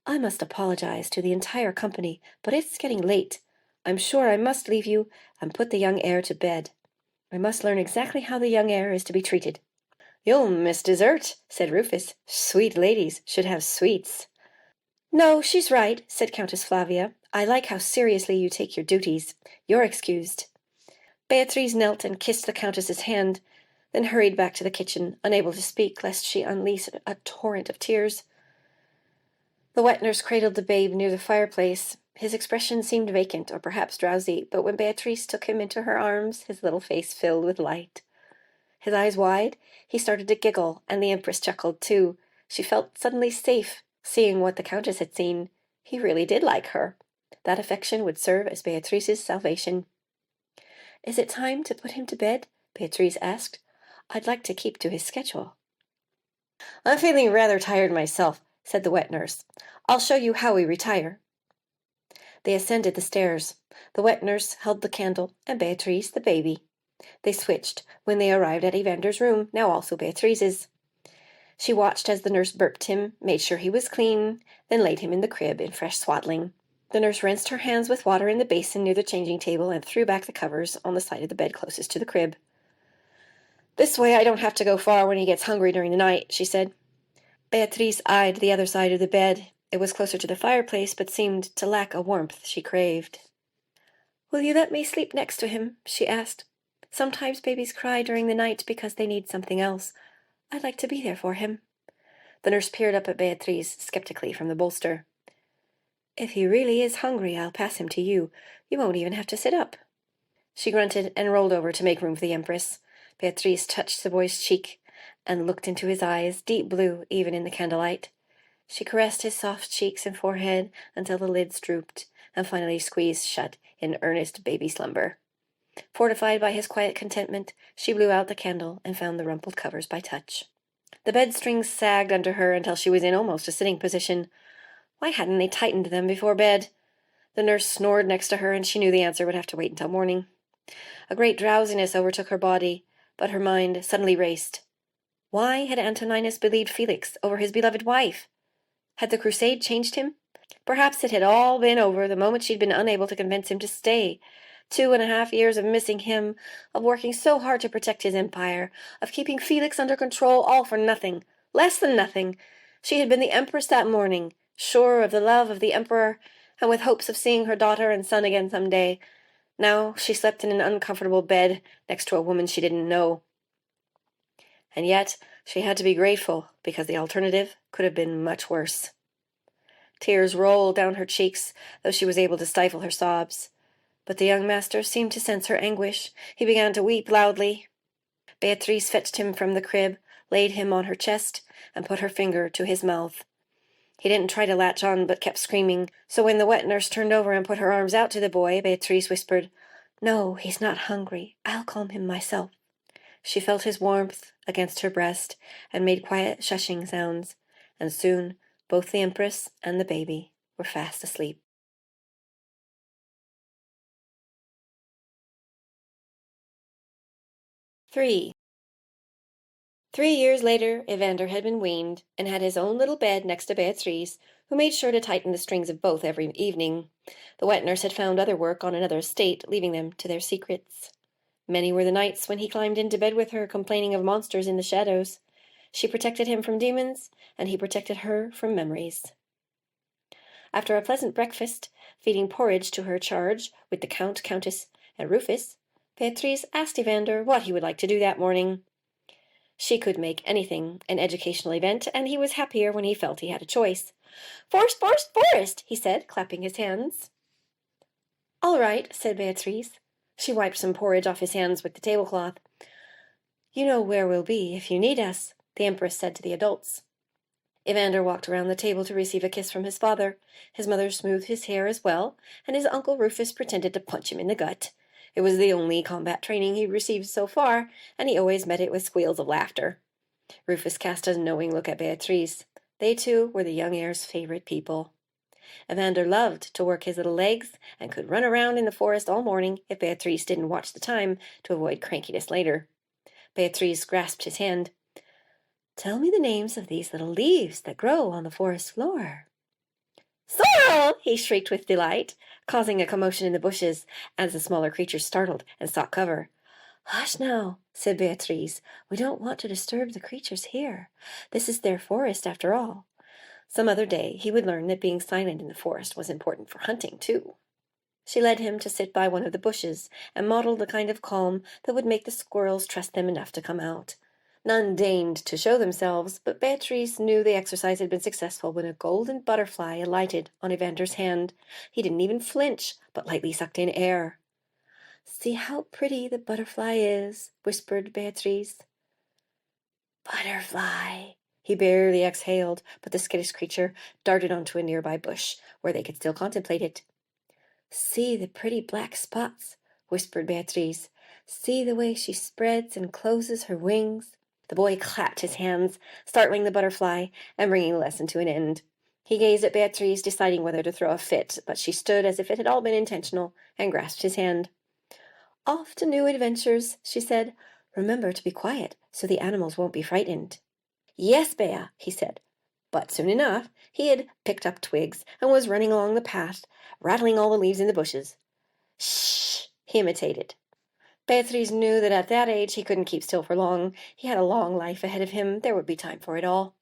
"I must apologize to the entire company, but it's getting late. I'm sure I must leave you and put the young heir to bed. I must learn exactly how the young heir is to be treated." "You'll miss dessert," said Rufus. "Sweet ladies should have sweets." "No, she's right," said Countess Flavia. "I like how seriously you take your duties. You're excused." Beatrice knelt and kissed the Countess's hand, then hurried back to the kitchen, unable to speak lest she unleash a torrent of tears. The wet nurse cradled the babe near the fireplace. His expression seemed vacant or perhaps drowsy, but when Beatrice took him into her arms, his little face filled with light. His eyes wide, he started to giggle, and the Empress chuckled too. She felt suddenly safe, seeing what the Countess had seen. He really did like her. That affection would serve as Beatrice's salvation. "Is it time to put him to bed?" Beatrice asked. "I'd like to keep to his schedule." "I'm feeling rather tired myself," said the wet nurse. "I'll show you how we retire." They ascended the stairs. The wet nurse held the candle, and Beatrice the baby. They switched when they arrived at Evander's room, now also Beatrice's. She watched as the nurse burped him, made sure he was clean, then laid him in the crib in fresh swaddling. The nurse rinsed her hands with water in the basin near the changing table and threw back the covers on the side of the bed closest to the crib. "This way I don't have to go far when he gets hungry during the night," she said. Beatrice eyed the other side of the bed. It was closer to the fireplace, but seemed to lack a warmth she craved. "Will you let me sleep next to him?" she asked. "Sometimes babies cry during the night because they need something else. I'd like to be there for him." The nurse peered up at Beatriz skeptically from the bolster. "If he really is hungry, I'll pass him to you. You won't even have to sit up." She grunted and rolled over to make room for the Empress. Beatriz touched the boy's cheek and looked into his eyes, deep blue even in the candlelight. She caressed his soft cheeks and forehead until the lids drooped, and finally squeezed shut in earnest baby slumber. Fortified by his quiet contentment, she blew out the candle and found the rumpled covers by touch. The bed strings sagged under her until she was in almost a sitting position. Why hadn't they tightened them before bed? The nurse snored next to her, and she knew the answer would have to wait until morning. A great drowsiness overtook her body, but her mind suddenly raced. Why had Antoninus believed Felix over his beloved wife? Had the crusade changed him? Perhaps it had all been over the moment she'd been unable to convince him to stay. 2.5 years of missing him, of working so hard to protect his empire, of keeping Felix under control, all for nothing, less than nothing. She had been the empress that morning, sure of the love of the emperor, and with hopes of seeing her daughter and son again some day. Now she slept in an uncomfortable bed next to a woman she didn't know. And yet she had to be grateful, because the alternative could have been much worse. Tears rolled down her cheeks, though she was able to stifle her sobs. But the young master seemed to sense her anguish. He began to weep loudly. Beatriz fetched him from the crib, laid him on her chest, and put her finger to his mouth. He didn't try to latch on, but kept screaming, so when the wet nurse turned over and put her arms out to the boy, Beatriz whispered, "No, he's not hungry. I'll calm him myself." She felt his warmth against her breast and made quiet shushing sounds, and soon both the Empress and the baby were fast asleep. 3. 3 years later, Evander had been weaned and had his own little bed next to Beatriz, who made sure to tighten the strings of both every evening. The wet nurse had found other work on another estate, leaving them to their secrets. Many were the nights when he climbed into bed with her, complaining of monsters in the shadows. She protected him from demons, and he protected her from memories. After a pleasant breakfast, feeding porridge to her charge with the Count, Countess, and Rufus, Beatriz asked Evander what he would like to do that morning. She could make anything an educational event, and he was happier when he felt he had a choice. "Forest, forest, forest," he said, clapping his hands. "All right," said Beatriz. She wiped some porridge off his hands with the tablecloth. "You know where we'll be if you need us," the Empress said to the adults. Evander walked around the table to receive a kiss from his father. His mother smoothed his hair as well, and his uncle Rufus pretended to punch him in the gut. It was the only combat training he'd received so far, and he always met it with squeals of laughter. Rufus cast a knowing look at Beatriz. They two were the young heir's favorite people. Evander loved to work his little legs, and could run around in the forest all morning if Beatriz didn't watch the time to avoid crankiness later. Beatriz grasped his hand. "Tell me the names of these little leaves that grow on the forest floor." "Sorrel!" he shrieked with delight, causing a commotion in the bushes as the smaller creatures startled and sought cover. "Hush now," said Beatriz. "We don't want to disturb the creatures here. This is their forest, after all." Some other day he would learn that being silent in the forest was important for hunting, too. She led him to sit by one of the bushes and modeled the kind of calm that would make the squirrels trust them enough to come out. None deigned to show themselves, but Beatriz knew the exercise had been successful when a golden butterfly alighted on Evander's hand. He didn't even flinch, but lightly sucked in air. "See how pretty the butterfly is," whispered Beatriz. "Butterfly," he barely exhaled, but the skittish creature darted onto a nearby bush, where they could still contemplate it. "See the pretty black spots," whispered Beatriz. "See the way she spreads and closes her wings." The boy clapped his hands, startling the butterfly and bringing the lesson to an end. He gazed at Beatriz, deciding whether to throw a fit, but she stood as if it had all been intentional and grasped his hand. "Off to new adventures," she said. "Remember to be quiet so the animals won't be frightened." "Yes, Bea," he said. But soon enough he had picked up twigs and was running along the path, rattling all the leaves in the bushes. "Shh!" he imitated. Beatriz knew that at that age he couldn't keep still for long. He had a long life ahead of him. There would be time for it all.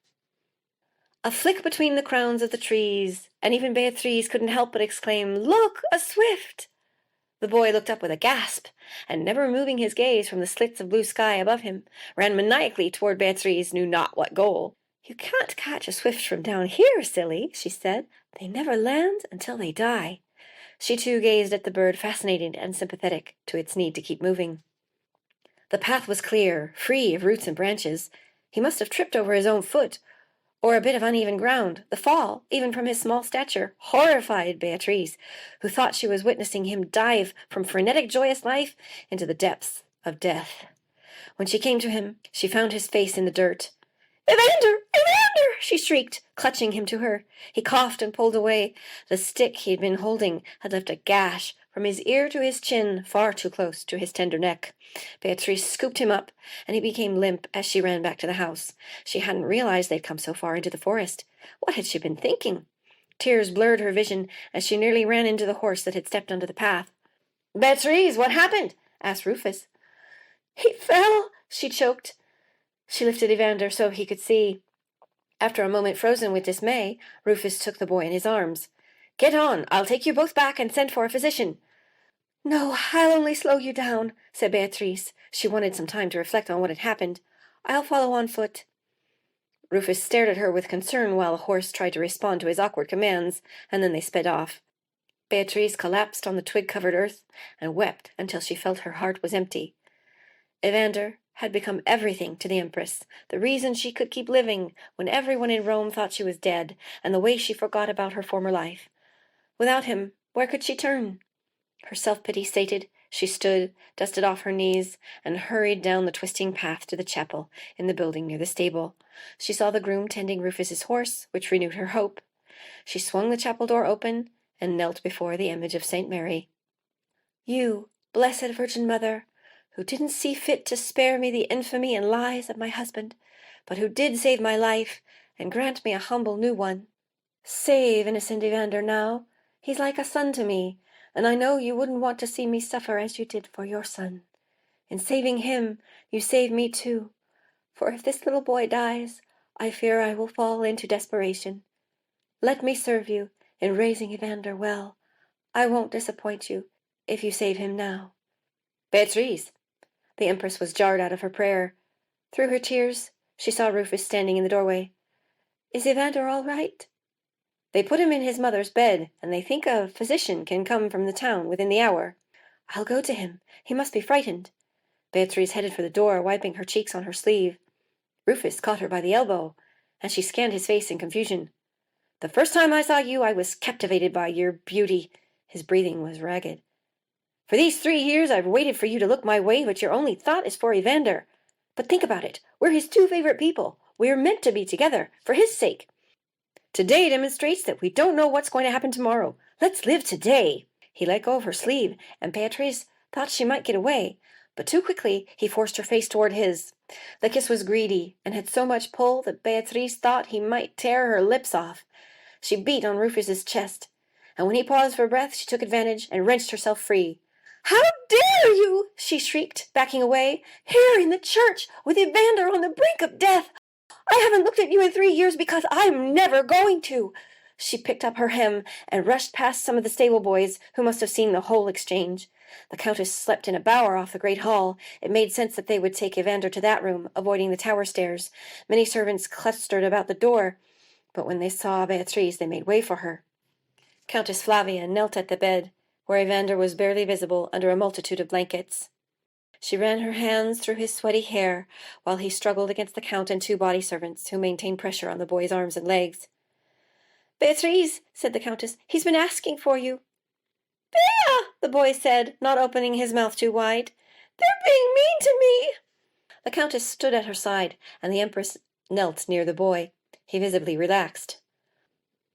A flick between the crowns of the trees, and even Beatriz couldn't help but exclaim, "Look, a swift!" The boy looked up with a gasp, and never removing his gaze from the slits of blue sky above him, ran maniacally toward Beatriz, knew not what goal. "You can't catch a swift from down here, silly," she said. "They never land until they die." She too gazed at the bird, fascinated and sympathetic to its need to keep moving. The path was clear, free of roots and branches. He must have tripped over his own foot, or a bit of uneven ground. The fall, even from his small stature, horrified Beatriz, who thought she was witnessing him dive from frenetic, joyous life into the depths of death. When she came to him, she found his face in the dirt. "Evander! Evander!" she shrieked, clutching him to her. He coughed and pulled away. The stick he had been holding had left a gash from his ear to his chin, far too close to his tender neck. Beatrice scooped him up, and he became limp as she ran back to the house. She hadn't realized they'd come so far into the forest. What had she been thinking? Tears blurred her vision as she nearly ran into the horse that had stepped onto the path. "Beatrice, what happened?" asked Rufus. "He fell," she choked. She lifted Evander so he could see. After a moment frozen with dismay, Rufus took the boy in his arms. "Get on. I'll take you both back and send for a physician." "No, I'll only slow you down," said Beatrice. She wanted some time to reflect on what had happened. "I'll follow on foot." Rufus stared at her with concern while the horse tried to respond to his awkward commands, and then they sped off. Beatrice collapsed on the twig-covered earth and wept until she felt her heart was empty. Evander had become everything to the Empress, the reason she could keep living when everyone in Rome thought she was dead, and the way she forgot about her former life. Without him, where could she turn? Her self-pity sated, she stood, dusted off her knees, and hurried down the twisting path to the chapel in the building near the stable. She saw the groom tending Rufus's horse, which renewed her hope. She swung the chapel door open and knelt before the image of St. Mary. "You, Blessed Virgin Mother, who didn't see fit to spare me the infamy and lies of my husband, but who did save my life and grant me a humble new one. Save innocent Evander now. He's like a son to me, and I know you wouldn't want to see me suffer as you did for your son. In saving him, you save me too, for if this little boy dies, I fear I will fall into desperation. Let me serve you in raising Evander well. I won't disappoint you if you save him now." "Beatrice!" The Empress was jarred out of her prayer. Through her tears, she saw Rufus standing in the doorway. "Is Evander all right?" "They put him in his mother's bed, and they think a physician can come from the town within the hour." "I'll go to him. He must be frightened." Beatrice headed for the door, wiping her cheeks on her sleeve. Rufus caught her by the elbow, and she scanned his face in confusion. "The first time I saw you, I was captivated by your beauty." His breathing was ragged. "For these 3 years I've waited for you to look my way, but your only thought is for Evander. But think about it. We're his 2 favorite people. We're meant to be together, for his sake. Today demonstrates that we don't know what's going to happen tomorrow. Let's live today." He let go of her sleeve, and Beatrice thought she might get away, but too quickly he forced her face toward his. The kiss was greedy, and had so much pull that Beatrice thought he might tear her lips off. She beat on Rufus's chest, and when he paused for breath, she took advantage and wrenched herself free. "How dare you!" she shrieked, backing away. "Here in the church, with Evander on the brink of death! I haven't looked at you in 3 years because I'm never going to." She picked up her hem and rushed past some of the stable boys, who must have seen the whole exchange. The Countess slept in a bower off the great hall. It made sense that they would take Evander to that room, avoiding the tower stairs. Many servants clustered about the door, but when they saw Beatrice, they made way for her. Countess Flavia knelt at the bed, where Evander was barely visible under a multitude of blankets. She ran her hands through his sweaty hair while he struggled against the Count and 2 body servants who maintained pressure on the boy's arms and legs. "Beatrice," said the Countess, "he's been asking for you." "Bea!" the boy said, not opening his mouth too wide. "They're being mean to me." The Countess stood at her side, and the Empress knelt near the boy. He visibly relaxed.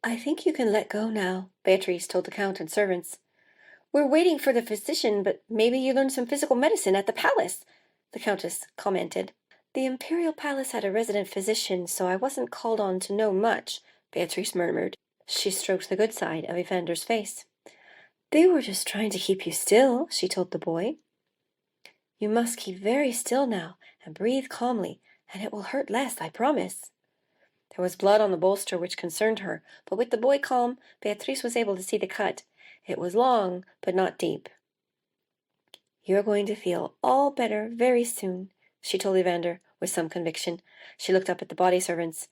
"I think you can let go now," Beatrice told the Count and servants. "We're waiting for the physician, but maybe you learned some physical medicine at the palace," the Countess commented. "The Imperial Palace had a resident physician, so I wasn't called on to know much," Beatrice murmured. She stroked the good side of Evander's face. "They were just trying to keep you still," she told the boy. "You must keep very still now and breathe calmly, and it will hurt less, I promise." There was blood on the bolster, which concerned her, but with the boy calm, Beatrice was able to see the cut. It was long, but not deep. "You're going to feel all better very soon," she told Evander with some conviction. She looked up at the body servants.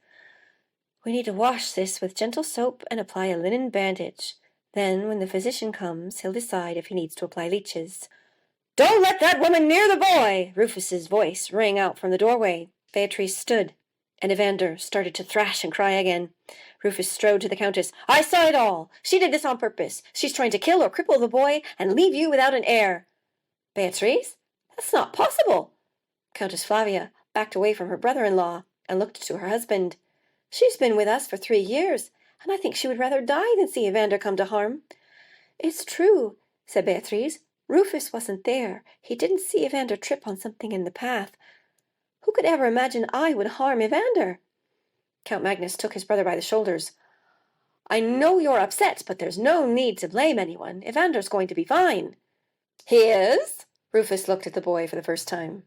We need to wash this with gentle soap and apply a linen bandage. Then, when the physician comes, he'll decide if he needs to apply leeches." "Don't let that woman near the boy!" Rufus's voice rang out from the doorway. Beatriz stood, and Evander started to thrash and cry again. Rufus strode to the Countess. "I saw it all. She did this on purpose. She's trying to kill or cripple the boy and leave you without an heir." "Beatriz? That's not possible." Countess Flavia backed away from her brother-in-law and looked to her husband. "She's been with us for 3 years, and I think she would rather die than see Evander come to harm." "It's true," said Beatriz. "Rufus wasn't there. He didn't see Evander trip on something in the path. Who could ever imagine I would harm Evander?" Count Magnus took his brother by the shoulders. "I know you're upset, but there's no need to blame anyone. Evander's going to be fine." "He is?" Rufus looked at the boy for the first time.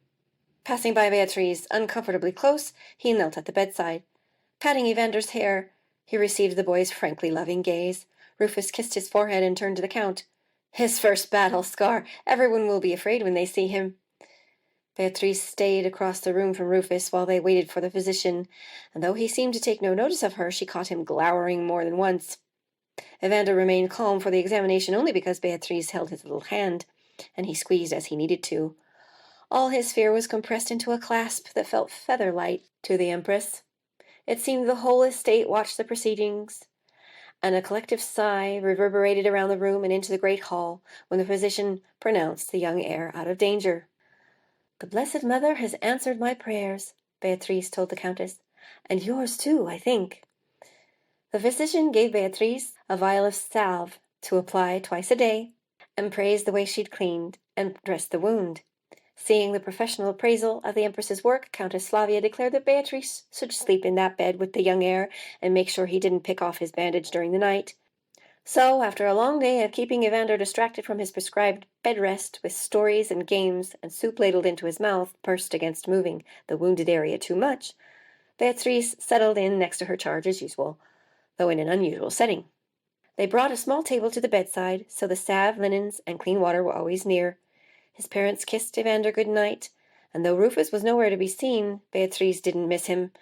Passing by Beatriz uncomfortably close, he knelt at the bedside. Patting Evander's hair, he received the boy's frankly loving gaze. Rufus kissed his forehead and turned to the Count. "His first battle scar. Everyone will be afraid when they see him." Beatriz stayed across the room from Rufus while they waited for the physician, and though he seemed to take no notice of her, she caught him glowering more than once. Evander remained calm for the examination only because Beatriz held his little hand, and he squeezed as he needed to. All his fear was compressed into a clasp that felt feather-light to the Empress. It seemed the whole estate watched the proceedings, and a collective sigh reverberated around the room and into the great hall when the physician pronounced the young heir out of danger. "The Blessed Mother has answered my prayers," Beatriz told the Countess, "and yours too, I think." The physician gave Beatriz a vial of salve to apply twice a day, and praised the way she'd cleaned and dressed the wound. Seeing the professional appraisal of the Empress's work, Countess Flavia declared that Beatriz should sleep in that bed with the young heir and make sure he didn't pick off his bandage during the night. So, after a long day of keeping Evander distracted from his prescribed bed rest with stories and games and soup ladled into his mouth, pursed against moving the wounded area too much, Beatriz settled in next to her charge as usual, though in an unusual setting. They brought a small table to the bedside, so the salve, linens, and clean water were always near. His parents kissed Evander good night, and though Rufus was nowhere to be seen, Beatriz didn't miss him.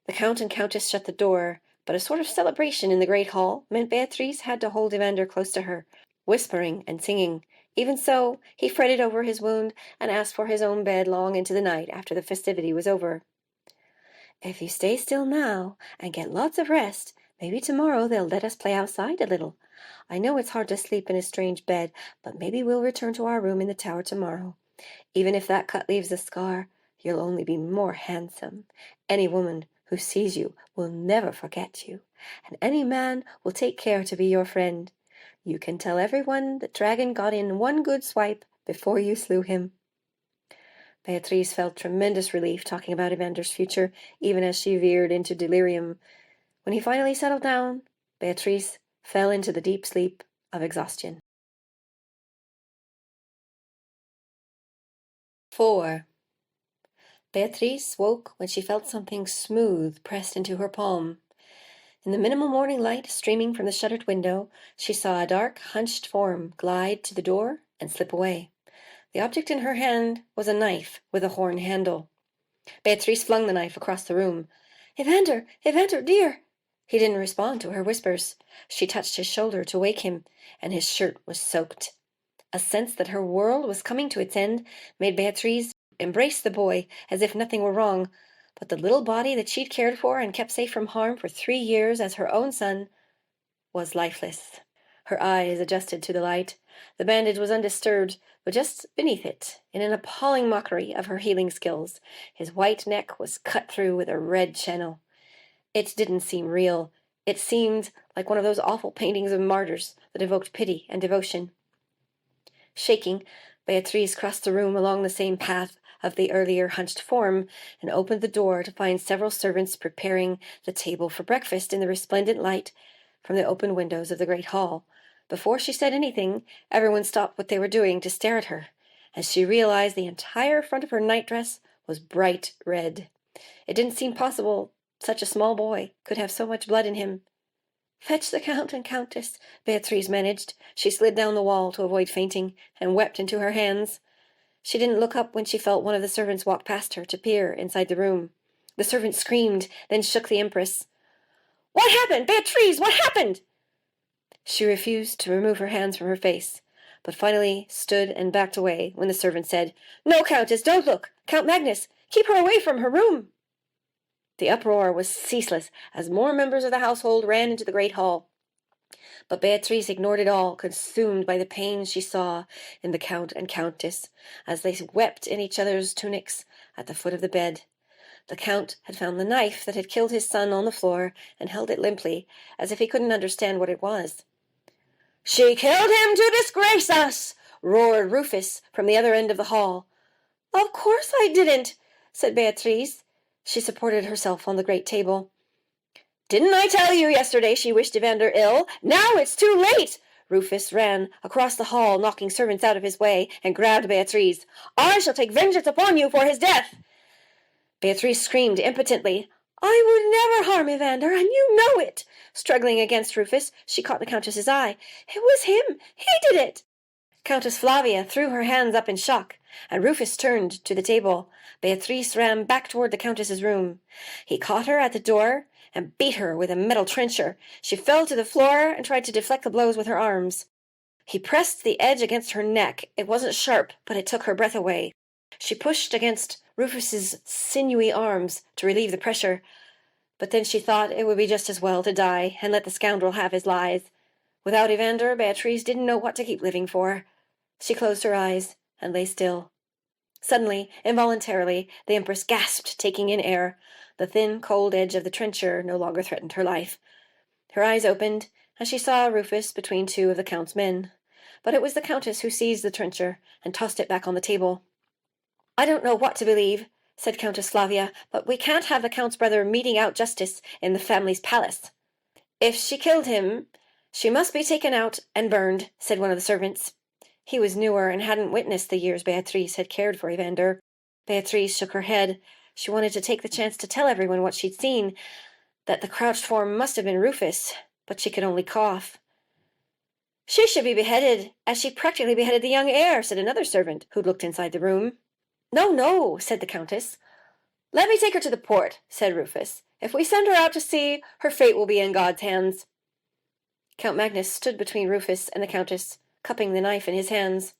The Count and Countess shut the door, but a sort of celebration in the great hall meant Beatriz had to hold Evander close to her, whispering and singing. Even so, he fretted over his wound and asked for his own bed long into the night after the festivity was over. "If you stay still now and get lots of rest, maybe tomorrow they'll let us play outside a little. I know it's hard to sleep in a strange bed, but maybe we'll return to our room in the tower tomorrow. Even if that cut leaves a scar, you'll only be more handsome. Any woman who sees you will never forget you, and any man will take care to be your friend. You can tell everyone the dragon got in one good swipe before you slew him." Beatriz felt tremendous relief talking about Evander's future, even as she veered into delirium. When he finally settled down, Beatriz fell into the deep sleep of exhaustion. 4. Beatriz woke when she felt something smooth pressed into her palm. In the minimal morning light streaming from the shuttered window, she saw a dark, hunched form glide to the door and slip away. The object in her hand was a knife with a horn handle. Beatriz flung the knife across the room. "Evander! Evander, dear!" He didn't respond to her whispers. She touched his shoulder to wake him, and his shirt was soaked. A sense that her world was coming to its end made Beatriz embrace the boy as if nothing were wrong, but the little body that she'd cared for and kept safe from harm for 3 years as her own son was lifeless. Her eyes adjusted to the light. The bandage was undisturbed, but just beneath it, in an appalling mockery of her healing skills, his white neck was cut through with a red channel. It didn't seem real. It seemed like one of those awful paintings of martyrs that evoked pity and devotion. Shaking, Beatriz crossed the room along the same path of the earlier hunched form and opened the door to find several servants preparing the table for breakfast in the resplendent light from the open windows of the great hall. Before she said anything, everyone stopped what they were doing to stare at her, as she realized the entire front of her nightdress was bright red. It didn't seem possible such a small boy could have so much blood in him. "Fetch the Count and Countess," Beatriz managed. She slid down the wall to avoid fainting and wept into her hands. She didn't look up when she felt one of the servants walk past her to peer inside the room. The servant screamed, then shook the Empress. What happened? Beatriz, what happened? She refused to remove her hands from her face, but finally stood and backed away when the servant said, No, Countess, don't look! Count Magnus, keep her away from her room! The uproar was ceaseless as more members of the household ran into the great hall. But Beatriz ignored it all, consumed by the pain she saw in the Count and Countess as they wept in each other's tunics at the foot of the bed. The Count had found the knife that had killed his son on the floor and held it limply, as if he couldn't understand what it was. She killed him to disgrace us, roared Rufus from the other end of the hall. Of course I didn't, said Beatriz. She supported herself on the great table. Didn't I tell you yesterday she wished Evander ill? Now it's too late! Rufus ran across the hall, knocking servants out of his way, and grabbed Beatriz. I shall take vengeance upon you for his death! Beatriz screamed impotently. I would never harm Evander, and you know it! Struggling against Rufus, she caught the Countess's eye. It was him! He did it! Countess Flavia threw her hands up in shock, and Rufus turned to the table. Beatriz ran back toward the Countess's room. He caught her at the door and beat her with a metal trencher. She fell to the floor and tried to deflect the blows with her arms. He pressed the edge against her neck. It wasn't sharp, but it took her breath away. She pushed against Rufus's sinewy arms to relieve the pressure, but then she thought it would be just as well to die and let the scoundrel have his lies. Without Evander, Beatriz didn't know what to keep living for. She closed her eyes and lay still. Suddenly, involuntarily, the Empress gasped, taking in air. The thin, cold edge of the trencher no longer threatened her life. Her eyes opened, and she saw Rufus between two of the Count's men. But it was the Countess who seized the trencher and tossed it back on the table. I don't know what to believe, said Countess Flavia, but we can't have the Count's brother meting out justice in the family's palace. If she killed him, she must be taken out and burned, said one of the servants. He was newer and hadn't witnessed the years Beatriz had cared for Evander. Beatriz shook her head. She wanted to take the chance to tell everyone what she'd seen, that the crouched form must have been Rufus, but she could only cough. She should be beheaded, as she practically beheaded the young heir, said another servant, who'd looked inside the room. No, no, said the Countess. Let me take her to the port, said Rufus. If we send her out to sea, her fate will be in God's hands. Count Magnus stood between Rufus and the Countess, cupping the knife in his hands.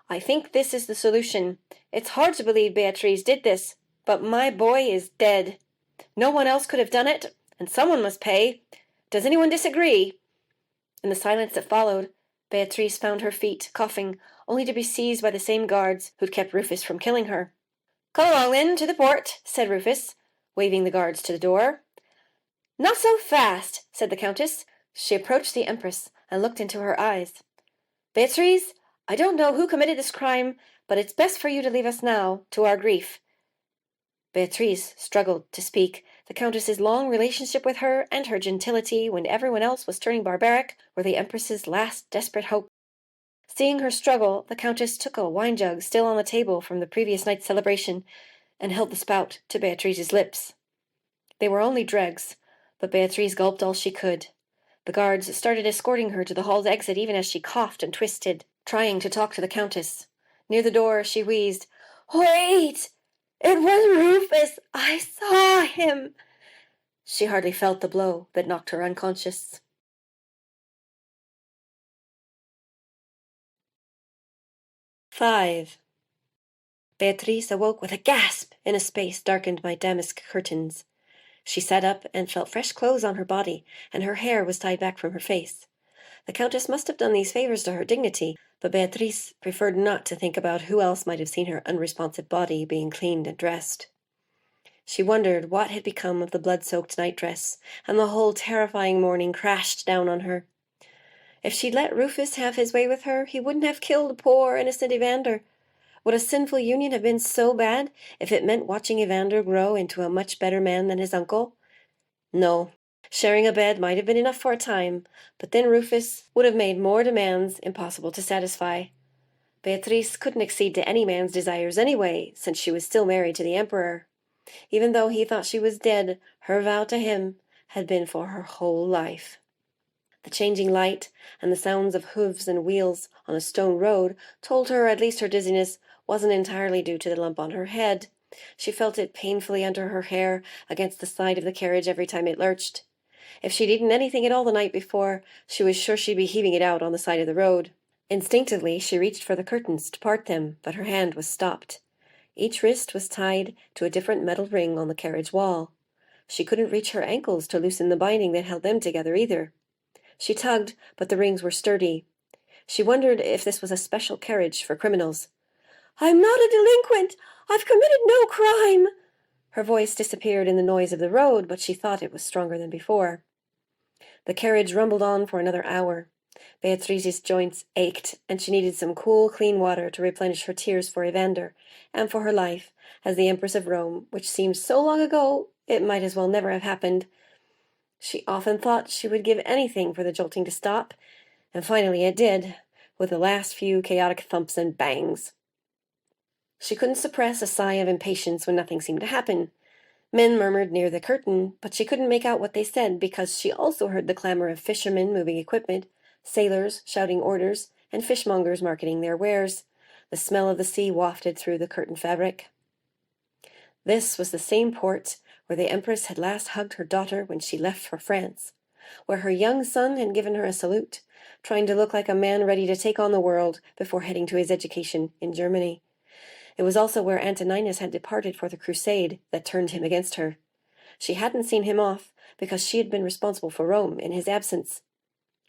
I think this is the solution. It's hard to believe Beatriz did this, but my boy is dead. No one else could have done it, and someone must pay. Does anyone disagree? In the silence that followed, Beatriz found her feet, coughing, only to be seized by the same guards who'd kept Rufus from killing her. Come along, then, to the port, said Rufus, waving the guards to the door. Not so fast, said the Countess. She approached the Empress and looked into her eyes. Beatriz, I don't know who committed this crime, but it's best for you to leave us now, to our grief. Beatriz struggled to speak. The Countess's long relationship with her and her gentility when everyone else was turning barbaric were the Empress's last desperate hope. Seeing her struggle, the Countess took a wine jug still on the table from the previous night's celebration and held the spout to Beatriz's lips. They were only dregs, but Beatriz gulped all she could. The guards started escorting her to the hall's exit even as she coughed and twisted, trying to talk to the Countess. Near the door, she wheezed, Wait! It was Rufus! I saw him! She hardly felt the blow that knocked her unconscious. "5. Beatriz awoke with a gasp in a space darkened by damask curtains. She sat up and felt fresh clothes on her body, and her hair was tied back from her face. The Countess must have done these favors to her dignity, but Beatriz preferred not to think about who else might have seen her unresponsive body being cleaned and dressed. She wondered what had become of the blood-soaked nightdress, and the whole terrifying morning crashed down on her. If she'd let Rufus have his way with her, he wouldn't have killed poor innocent Evander. Would a sinful union have been so bad if it meant watching Evander grow into a much better man than his uncle? No. Sharing a bed might have been enough for a time, but then Rufus would have made more demands impossible to satisfy. Beatriz couldn't accede to any man's desires anyway, since she was still married to the Emperor. Even though he thought she was dead, her vow to him had been for her whole life. The changing light and the sounds of hooves and wheels on a stone road told her at least her dizziness wasn't entirely due to the lump on her head. She felt it painfully under her hair against the side of the carriage every time it lurched. If she'd eaten anything at all the night before, she was sure she'd be heaving it out on the side of the road. Instinctively, she reached for the curtains to part them, but her hand was stopped. Each wrist was tied to a different metal ring on the carriage wall. She couldn't reach her ankles to loosen the binding that held them together either. She tugged, but the rings were sturdy. She wondered if this was a special carriage for criminals. "I'm not a delinquent! I've committed no crime!" Her voice disappeared in the noise of the road, but she thought it was stronger than before. The carriage rumbled on for another hour. Beatriz's joints ached, and she needed some cool, clean water to replenish her tears for Evander, and for her life, as the Empress of Rome, which seemed so long ago it might as well never have happened. She often thought she would give anything for the jolting to stop, and finally it did, with the last few chaotic thumps and bangs. She couldn't suppress a sigh of impatience when nothing seemed to happen. Men murmured near the curtain, but she couldn't make out what they said because she also heard the clamor of fishermen moving equipment, sailors shouting orders, and fishmongers marketing their wares. The smell of the sea wafted through the curtain fabric. This was the same port where the Empress had last hugged her daughter when she left for France, where her young son had given her a salute, trying to look like a man ready to take on the world before heading to his education in Germany. It was also where Antoninus had departed for the crusade that turned him against her. She hadn't seen him off because she had been responsible for Rome in his absence.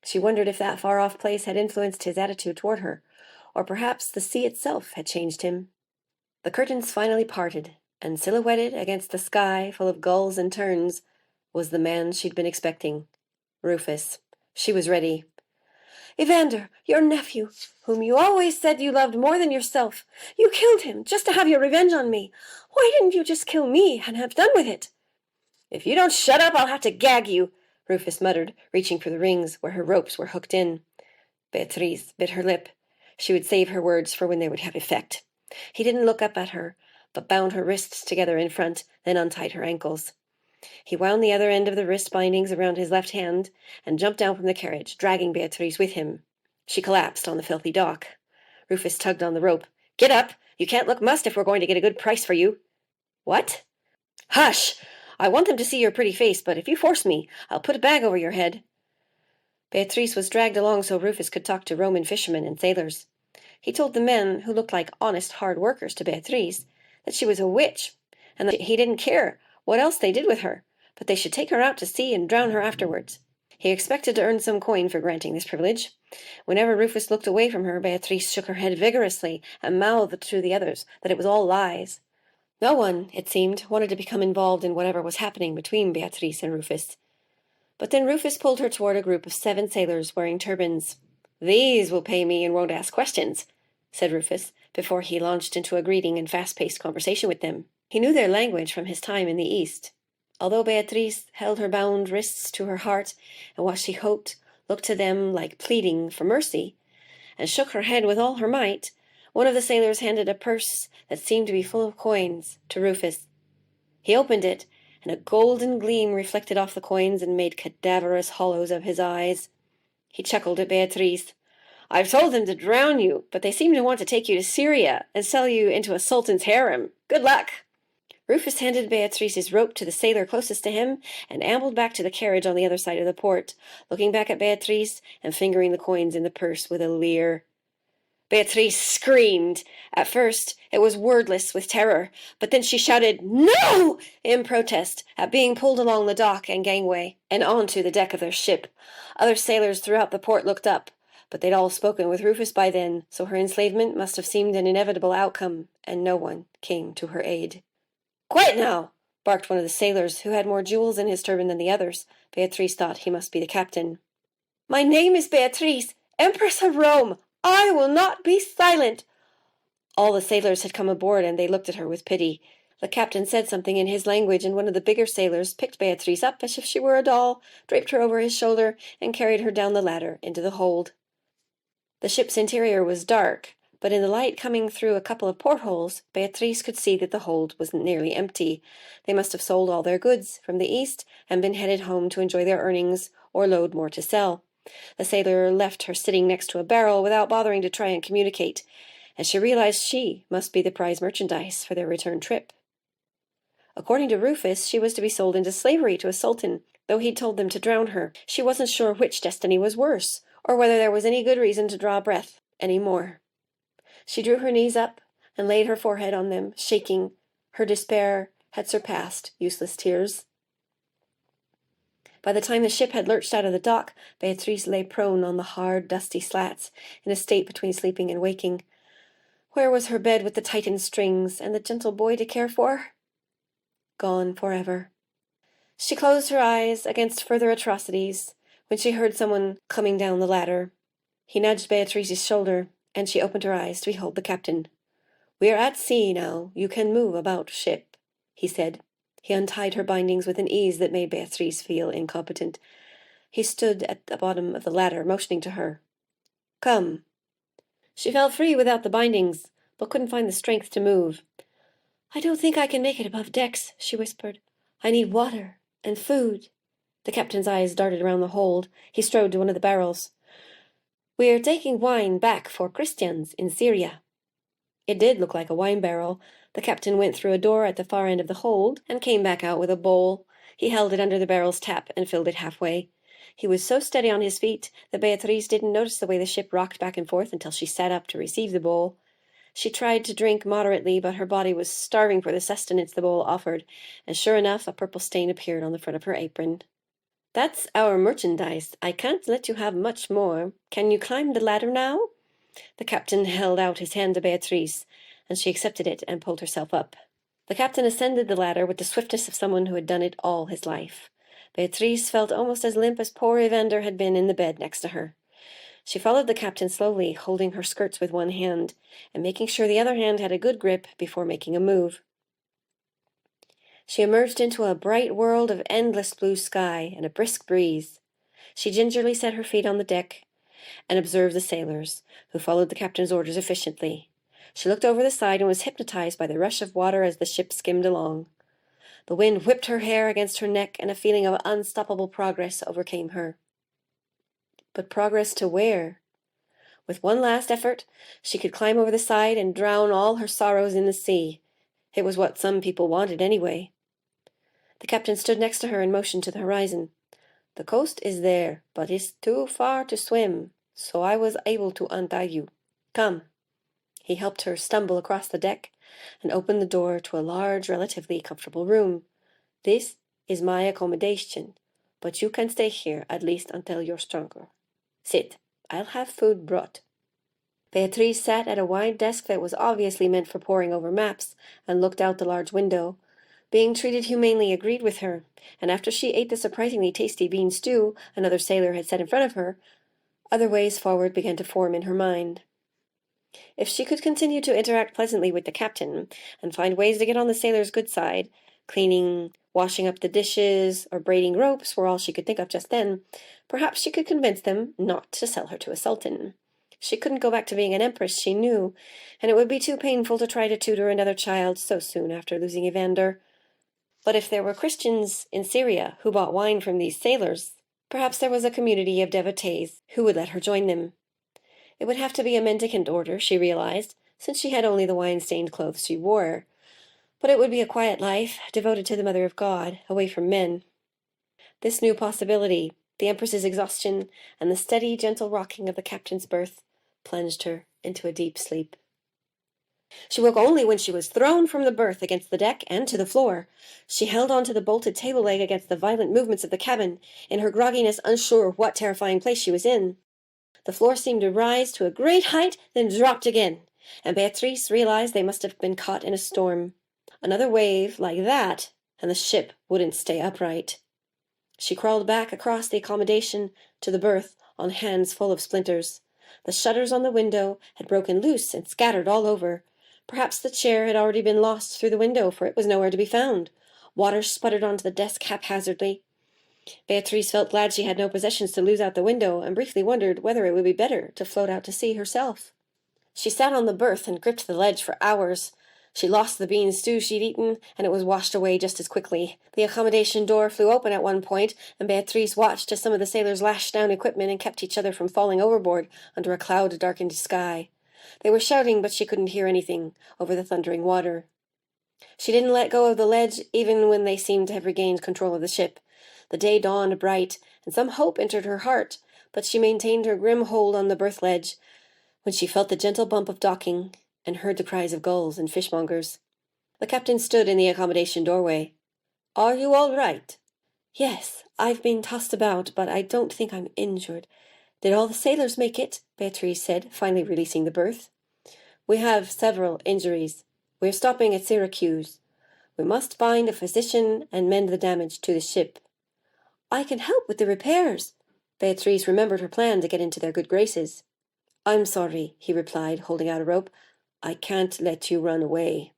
She wondered if that far-off place had influenced his attitude toward her, or perhaps the sea itself had changed him. The curtains finally parted, and silhouetted against the sky full of gulls and terns was the man she'd been expecting, Rufus. She was ready. "Evander, your nephew, whom you always said you loved more than yourself. You killed him just to have your revenge on me. Why didn't you just kill me and have done with it?" "If you don't shut up, I'll have to gag you," Rufus muttered, reaching for the rings where her ropes were hooked in. Beatriz bit her lip. She would save her words for when they would have effect. He didn't look up at her, but bound her wrists together in front, then untied her ankles. He wound the other end of the wrist bindings around his left hand and jumped down from the carriage, dragging Beatriz with him. She collapsed on the filthy dock. Rufus tugged on the rope. "Get up! You can't look mussed if we're going to get a good price for you." "What?" "Hush! I want them to see your pretty face, but if you force me, I'll put a bag over your head." Beatriz was dragged along so Rufus could talk to Roman fishermen and sailors. He told the men, who looked like honest, hard workers to Beatriz, that she was a witch, and that he didn't care what else they did with her, but they should take her out to sea and drown her afterwards. He expected to earn some coin for granting this privilege. Whenever Rufus looked away from her, Beatriz shook her head vigorously and mouthed to the others that it was all lies. No one, it seemed, wanted to become involved in whatever was happening between Beatriz and Rufus. But then Rufus pulled her toward a group of 7 sailors wearing turbans. "These will pay me and won't ask questions," said Rufus, before he launched into a greeting and fast-paced conversation with them. He knew their language from his time in the East. Although Beatriz held her bound wrists to her heart, and what she hoped looked to them like pleading for mercy, and shook her head with all her might, one of the sailors handed a purse that seemed to be full of coins to Rufus. He opened it, and a golden gleam reflected off the coins and made cadaverous hollows of his eyes. He chuckled at Beatriz. "I've told them to drown you, but they seem to want to take you to Syria and sell you into a sultan's harem. Good luck!" Rufus handed Beatriz's rope to the sailor closest to him and ambled back to the carriage on the other side of the port, looking back at Beatriz and fingering the coins in the purse with a leer. Beatriz screamed. At first, it was wordless with terror, but then she shouted, "No!" in protest at being pulled along the dock and gangway and onto the deck of their ship. Other sailors throughout the port looked up, but they'd all spoken with Rufus by then, so her enslavement must have seemed an inevitable outcome, and no one came to her aid. "Quiet now!" barked one of the sailors, who had more jewels in his turban than the others. Beatriz thought he must be the captain. "My name is Beatriz, Empress of Rome. I will not be silent." All the sailors had come aboard, and they looked at her with pity. The captain said something in his language, and one of the bigger sailors picked Beatriz up as if she were a doll, draped her over his shoulder, and carried her down the ladder into the hold. The ship's interior was dark, but in the light coming through a couple of portholes, Beatriz could see that the hold was nearly empty. They must have sold all their goods from the east and been headed home to enjoy their earnings or load more to sell. The sailor left her sitting next to a barrel without bothering to try and communicate, and she realized she must be the prize merchandise for their return trip. According to Rufus, she was to be sold into slavery to a sultan, though he'd told them to drown her. She wasn't sure which destiny was worse, or whether there was any good reason to draw breath any more. She drew her knees up and laid her forehead on them, shaking. Her despair had surpassed useless tears. By the time the ship had lurched out of the dock, Beatriz lay prone on the hard, dusty slats, in a state between sleeping and waking. Where was her bed with the tightened strings and the gentle boy to care for? Gone forever. She closed her eyes against further atrocities when she heard someone coming down the ladder. He nudged Beatriz's shoulder, and she opened her eyes to behold the captain. "We're at sea now. You can move about ship," he said. He untied her bindings with an ease that made Beatriz feel incompetent. He stood at the bottom of the ladder, motioning to her. "Come." She felt free without the bindings, but couldn't find the strength to move. "I don't think I can make it above decks," she whispered. "I need water and food." The captain's eyes darted around the hold. He strode to one of the barrels. "We're taking wine back for Christians in Syria." It did look like a wine barrel. The captain went through a door at the far end of the hold and came back out with a bowl. He held it under the barrel's tap and filled it halfway. He was so steady on his feet that Beatriz didn't notice the way the ship rocked back and forth until she sat up to receive the bowl. She tried to drink moderately, but her body was starving for the sustenance the bowl offered, and sure enough, a purple stain appeared on the front of her apron. "That's our merchandise. I can't let you have much more. Can you climb the ladder now?" The captain held out his hand to Beatriz, and she accepted it and pulled herself up. The captain ascended the ladder with the swiftness of someone who had done it all his life. Beatriz felt almost as limp as poor Evander had been in the bed next to her. She followed the captain slowly, holding her skirts with one hand, and making sure the other hand had a good grip before making a move. She emerged into a bright world of endless blue sky and a brisk breeze. She gingerly set her feet on the deck and observed the sailors, who followed the captain's orders efficiently. She looked over the side and was hypnotized by the rush of water as the ship skimmed along. The wind whipped her hair against her neck, and a feeling of unstoppable progress overcame her. But progress to where? With one last effort, she could climb over the side and drown all her sorrows in the sea. It was what some people wanted anyway. The captain stood next to her and motioned to the horizon. "The coast is there, but it's too far to swim, so I was able to untie you. Come." He helped her stumble across the deck and opened the door to a large, relatively comfortable room. "This is my accommodation, but you can stay here at least until you're stronger. Sit. I'll have food brought." Beatriz sat at a wide desk that was obviously meant for poring over maps and looked out the large window. Being treated humanely agreed with her, and after she ate the surprisingly tasty bean stew another sailor had set in front of her, other ways forward began to form in her mind. If she could continue to interact pleasantly with the captain and find ways to get on the sailors' good side, cleaning, washing up the dishes, or braiding ropes were all she could think of just then, perhaps she could convince them not to sell her to a sultan. She couldn't go back to being an empress, she knew, and it would be too painful to try to tutor another child so soon after losing Evander. But if there were Christians in Syria who bought wine from these sailors, perhaps there was a community of devotees who would let her join them. It would have to be a mendicant order, she realized, since she had only the wine-stained clothes she wore. But it would be a quiet life, devoted to the Mother of God, away from men. This new possibility, the Empress's exhaustion, and the steady, gentle rocking of the captain's berth, plunged her into a deep sleep. She woke only when she was thrown from the berth against the deck and to the floor. She held on to the bolted table leg against the violent movements of the cabin, in her grogginess unsure what terrifying place she was in. The floor seemed to rise to a great height, then dropped again, and Beatriz realized they must have been caught in a storm. Another wave like that, and the ship wouldn't stay upright. She crawled back across the accommodation to the berth on hands full of splinters. The shutters on the window had broken loose and scattered all over. Perhaps the chair had already been lost through the window, for it was nowhere to be found. Water sputtered onto the desk haphazardly. Beatriz felt glad she had no possessions to lose out the window, and briefly wondered whether it would be better to float out to sea herself. She sat on the berth and gripped the ledge for hours. She lost the bean stew she'd eaten, and it was washed away just as quickly. The accommodation door flew open at one point, and Beatriz watched as some of the sailors lashed down equipment and kept each other from falling overboard under a cloud-darkened sky. They were shouting, but she couldn't hear anything over the thundering water. She didn't let go of the ledge even when they seemed to have regained control of the ship. The day dawned bright, and some hope entered her heart, but she maintained her grim hold on the berth ledge when she felt the gentle bump of docking and heard the cries of gulls and fishmongers. The captain stood in the accommodation doorway. "Are you all right?" "Yes, I've been tossed about, but I don't think I'm injured. Did all the sailors make it?" Beatriz said, finally releasing the berth. "We have several injuries. We're stopping at Syracuse. We must find a physician and mend the damage to the ship." "I can help with the repairs." Beatriz remembered her plan to get into their good graces. "I'm sorry," he replied, holding out a rope. "I can't let you run away."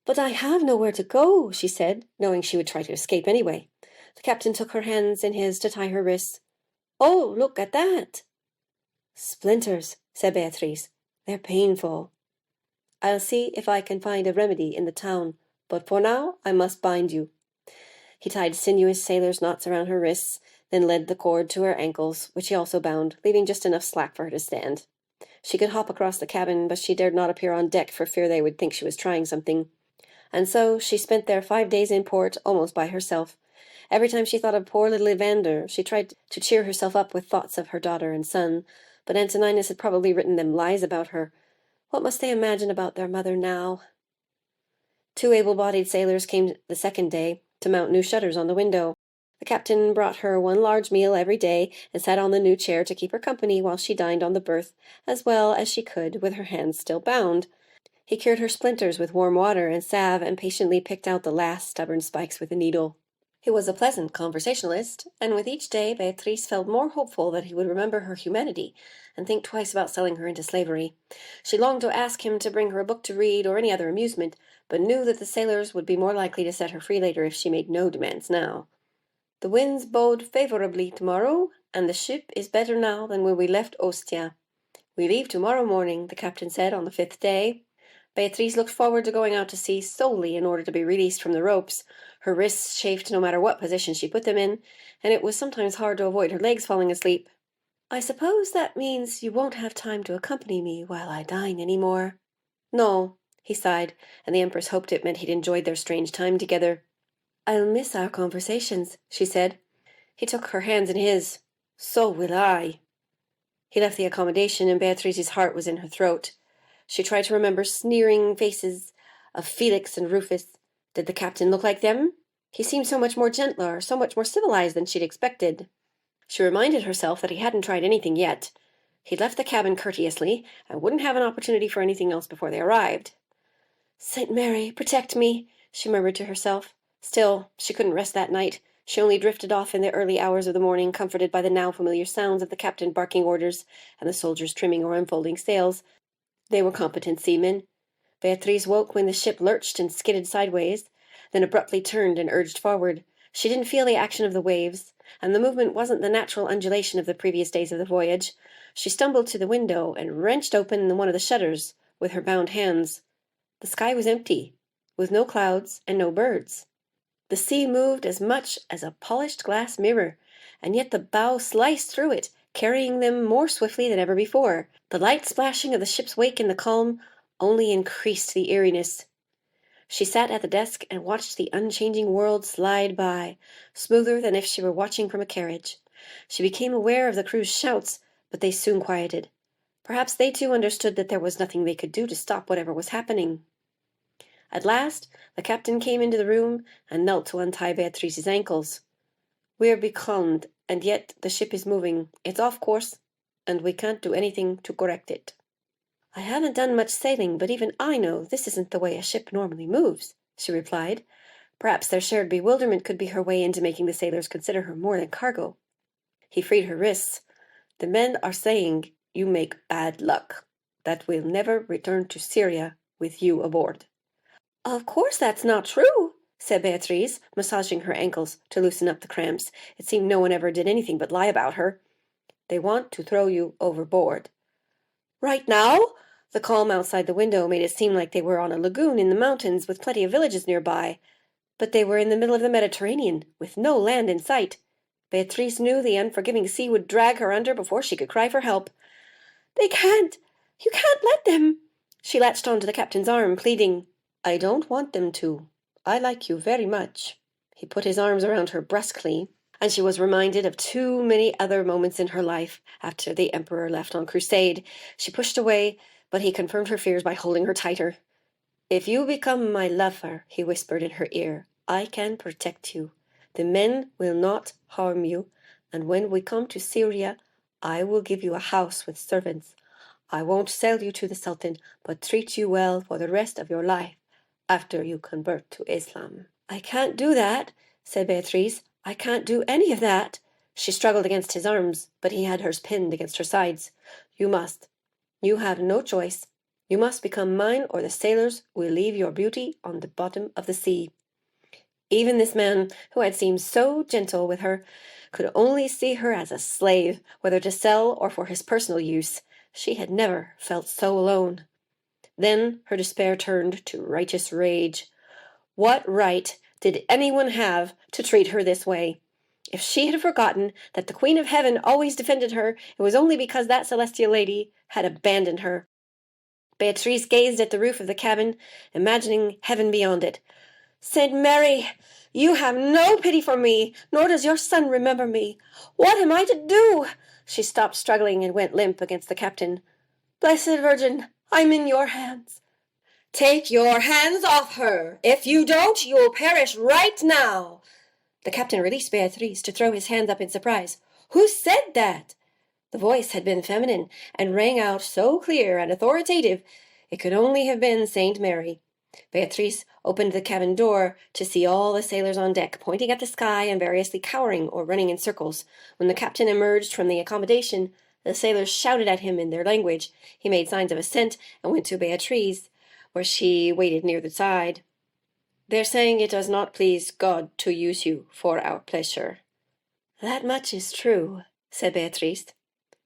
"But I have nowhere to go," she said, knowing she would try to escape anyway. The captain took her hands in his to tie her wrists. "Oh, look at that!" "Splinters," said Beatriz. "They're painful." "I'll see if I can find a remedy in the town, but for now I must bind you." He tied sinuous sailor's knots around her wrists, then led the cord to her ankles, which he also bound, leaving just enough slack for her to stand. She could hop across the cabin, but she dared not appear on deck for fear they would think she was trying something. And so she spent their 5 days in port almost by herself. Every time she thought of poor little Evander, she tried to cheer herself up with thoughts of her daughter and son, but Antoninus had probably written them lies about her. What must they imagine about their mother now? 2 able-bodied sailors came the second day to mount new shutters on the window. The captain brought her 1 large meal every day and sat on the new chair to keep her company while she dined on the berth as well as she could with her hands still bound. He cured her splinters with warm water and salve and patiently picked out the last stubborn spikes with a needle. He was a pleasant conversationalist, and with each day Beatriz felt more hopeful that he would remember her humanity and think twice about selling her into slavery. She longed to ask him to bring her a book to read or any other amusement, but knew that the sailors would be more likely to set her free later if she made no demands now. "The winds bode favorably tomorrow, and the ship is better now than when we left Ostia. We leave tomorrow morning," the captain said on the 5th day. Beatriz looked forward to going out to sea solely in order to be released from the ropes. Her wrists chafed no matter what position she put them in, and it was sometimes hard to avoid her legs falling asleep. "I suppose that means you won't have time to accompany me while I dine any more." "No," he sighed, and the Empress hoped it meant he'd enjoyed their strange time together. "I'll miss our conversations," she said. He took her hands in his. "So will I." He left the accommodation, and Beatriz's heart was in her throat. She tried to remember sneering faces of Felix and Rufus. Did the captain look like them? He seemed so much more gentler, so much more civilized than she'd expected. She reminded herself that he hadn't tried anything yet. He'd left the cabin courteously, and wouldn't have an opportunity for anything else before they arrived. "Saint Mary, protect me," she murmured to herself. Still, she couldn't rest that night. She only drifted off in the early hours of the morning, comforted by the now familiar sounds of the captain barking orders and the soldiers trimming or unfolding sails. They were competent seamen. Beatriz woke when the ship lurched and skidded sideways, then abruptly turned and urged forward. She didn't feel the action of the waves, and the movement wasn't the natural undulation of the previous days of the voyage. She stumbled to the window and wrenched open one of the shutters with her bound hands. The sky was empty, with no clouds and no birds. The sea moved as much as a polished glass mirror, and yet the bow sliced through it, carrying them more swiftly than ever before. The light splashing of the ship's wake in the calm only increased the eeriness. She sat at the desk and watched the unchanging world slide by, smoother than if she were watching from a carriage. She became aware of the crew's shouts, but they soon quieted. Perhaps they too understood that there was nothing they could do to stop whatever was happening. At last, the captain came into the room and knelt to untie Beatriz's ankles. "We're becalmed, and yet the ship is moving. It's off course, and we can't do anything to correct it." "I haven't done much sailing, but even I know this isn't the way a ship normally moves," she replied. Perhaps their shared bewilderment could be her way into making the sailors consider her more than cargo. He freed her wrists. "The men are saying you make bad luck, that we'll never return to Syria with you aboard." "Of course that's not true," said Beatriz, massaging her ankles to loosen up the cramps. It seemed no one ever did anything but lie about her. "They want to throw you overboard." "Right now?" The calm outside the window made it seem like they were on a lagoon in the mountains with plenty of villages nearby. But they were in the middle of the Mediterranean, with no land in sight. Beatriz knew the unforgiving sea would drag her under before she could cry for help. "They can't! You can't let them!" She latched onto the captain's arm, pleading. "I don't want them to. I like you very much." He put his arms around her brusquely. and she was reminded of too many other moments in her life after the emperor left on crusade. She pushed away, but he confirmed her fears by holding her tighter. "If you become my lover," he whispered in her ear, "I can protect you. The men will not harm you, and when we come to Syria, I will give you a house with servants. I won't sell you to the Sultan, but treat you well for the rest of your life after you convert to Islam." "I can't do that," said Beatriz. "I can't do any of that." She struggled against his arms, but he had hers pinned against her sides. "You must. You have no choice. You must become mine, or the sailors will leave your beauty on the bottom of the sea." Even this man, who had seemed so gentle with her, could only see her as a slave, whether to sell or for his personal use. She had never felt so alone. Then her despair turned to righteous rage. What right did anyone have to treat her this way? If she had forgotten that the Queen of Heaven always defended her, it was only because that celestial lady had abandoned her. Beatrice gazed at the roof of the cabin, imagining heaven beyond it. "Saint Mary, you have no pity for me, nor does your son remember me. What am I to do?" She stopped struggling and went limp against the captain. "Blessed Virgin, I'm in your hands." "Take your hands off her. If you don't, you'll perish right now." The captain released Beatrice to throw his hands up in surprise. "Who said that?" The voice had been feminine and rang out so clear and authoritative it could only have been Saint Mary. Beatrice opened the cabin door to see all the sailors on deck, pointing at the sky and variously cowering or running in circles. When the captain emerged from the accommodation, the sailors shouted at him in their language. He made signs of assent and went to Beatrice, where she waited near the side. "They're saying it does not please God to use you for our pleasure." "That much is true," said Beatrice.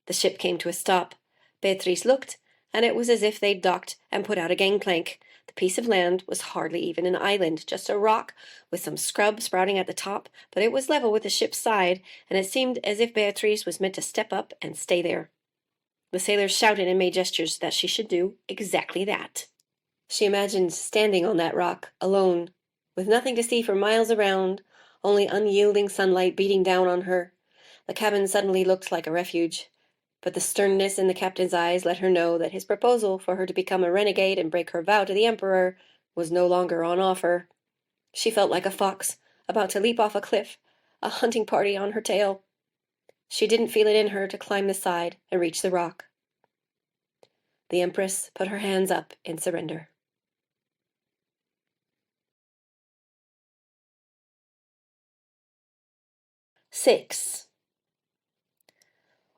The ship came to a stop. Beatrice looked, and it was as if they'd docked and put out a gangplank. The piece of land was hardly even an island, just a rock with some scrub sprouting at the top, but it was level with the ship's side, and it seemed as if Beatrice was meant to step up and stay there. The sailors shouted and made gestures that she should do exactly that. She imagined standing on that rock, alone, with nothing to see for miles around, only unyielding sunlight beating down on her. The cabin suddenly looked like a refuge, but the sternness in the captain's eyes let her know that his proposal for her to become a renegade and break her vow to the emperor was no longer on offer. She felt like a fox about to leap off a cliff, a hunting party on her tail. She didn't feel it in her to climb the side and reach the rock. The Empress put her hands up in surrender. "6.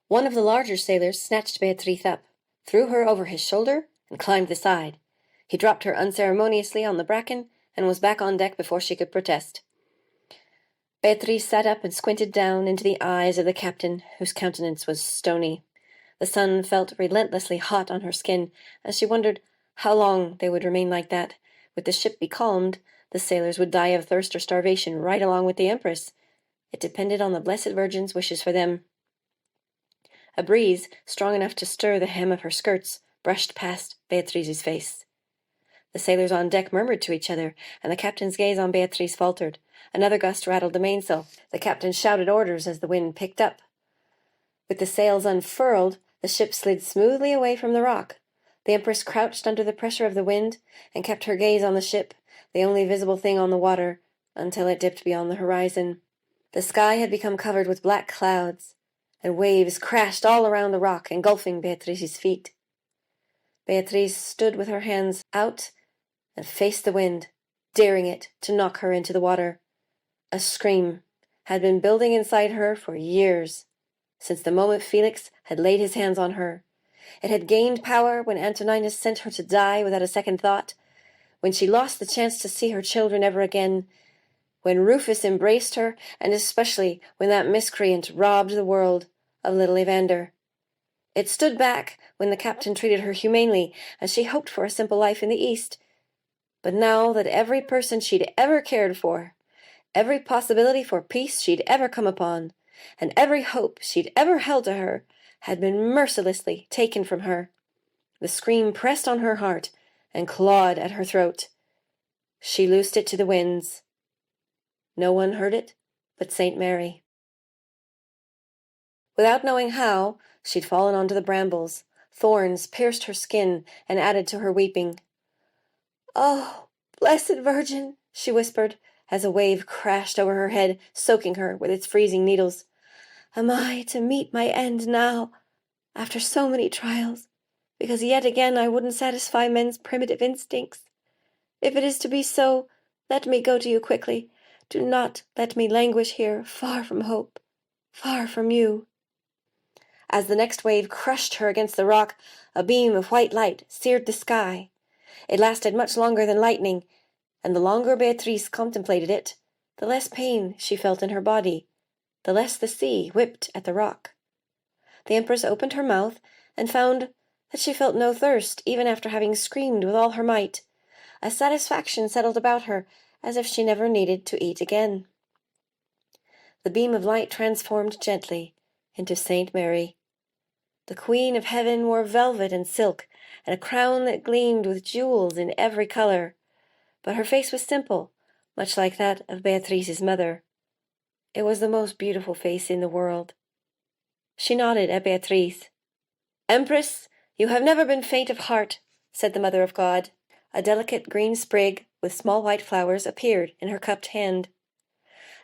One of the larger sailors snatched Beatrice up, threw her over his shoulder, and climbed the side. He dropped her unceremoniously on the bracken and was back on deck before she could protest. Beatrice sat up and squinted down into the eyes of the captain, whose countenance was stony. The sun felt relentlessly hot on her skin, and she wondered how long they would remain like that. Would the ship be calmed, the sailors would die of thirst or starvation right along with the Empress. It depended on the Blessed Virgin's wishes for them. A breeze, strong enough to stir the hem of her skirts, brushed past Beatrice's face. The sailors on deck murmured to each other, and the captain's gaze on Beatrice faltered. Another gust rattled the mainsail. The captain shouted orders as the wind picked up. With the sails unfurled, the ship slid smoothly away from the rock. The Empress crouched under the pressure of the wind and kept her gaze on the ship, the only visible thing on the water, until it dipped beyond the horizon. The sky had become covered with black clouds, and waves crashed all around the rock, engulfing Beatrice's feet. Beatrice stood with her hands out and faced the wind, daring it to knock her into the water. A scream had been building inside her for years, since the moment Felix had laid his hands on her. It had gained power when Antoninus sent her to die without a second thought, when she lost the chance to see her children ever again, when Rufus embraced her, and especially when that miscreant robbed the world of little Evander. It stood back when the captain treated her humanely, and she hoped for a simple life in the East. But now that every person she'd ever cared for, every possibility for peace she'd ever come upon, and every hope she'd ever held to her, had been mercilessly taken from her, the scream pressed on her heart and clawed at her throat. She loosed it to the winds. No one heard it but Saint Mary. Without knowing how, she'd fallen onto the brambles. Thorns pierced her skin and added to her weeping. "Oh, Blessed Virgin," she whispered, as a wave crashed over her head, soaking her with its freezing needles. "Am I to meet my end now, after so many trials, because yet again I wouldn't satisfy men's primitive instincts? If it is to be so, let me go to you quickly. Do not let me languish here, far from hope, far from you." As the next wave crushed her against the rock, a beam of white light seared the sky. It lasted much longer than lightning, and the longer Beatriz contemplated it, the less pain she felt in her body, the less the sea whipped at the rock. The Empress opened her mouth and found that she felt no thirst, even after having screamed with all her might. A satisfaction settled about her, as if she never needed to eat again. The beam of light transformed gently into Saint Mary. The Queen of Heaven wore velvet and silk, and a crown that gleamed with jewels in every color. But her face was simple, much like that of Beatriz's mother. It was the most beautiful face in the world. She nodded at Beatriz. "Empress, you have never been faint of heart," said the Mother of God. A delicate green sprig with small white flowers appeared in her cupped hand.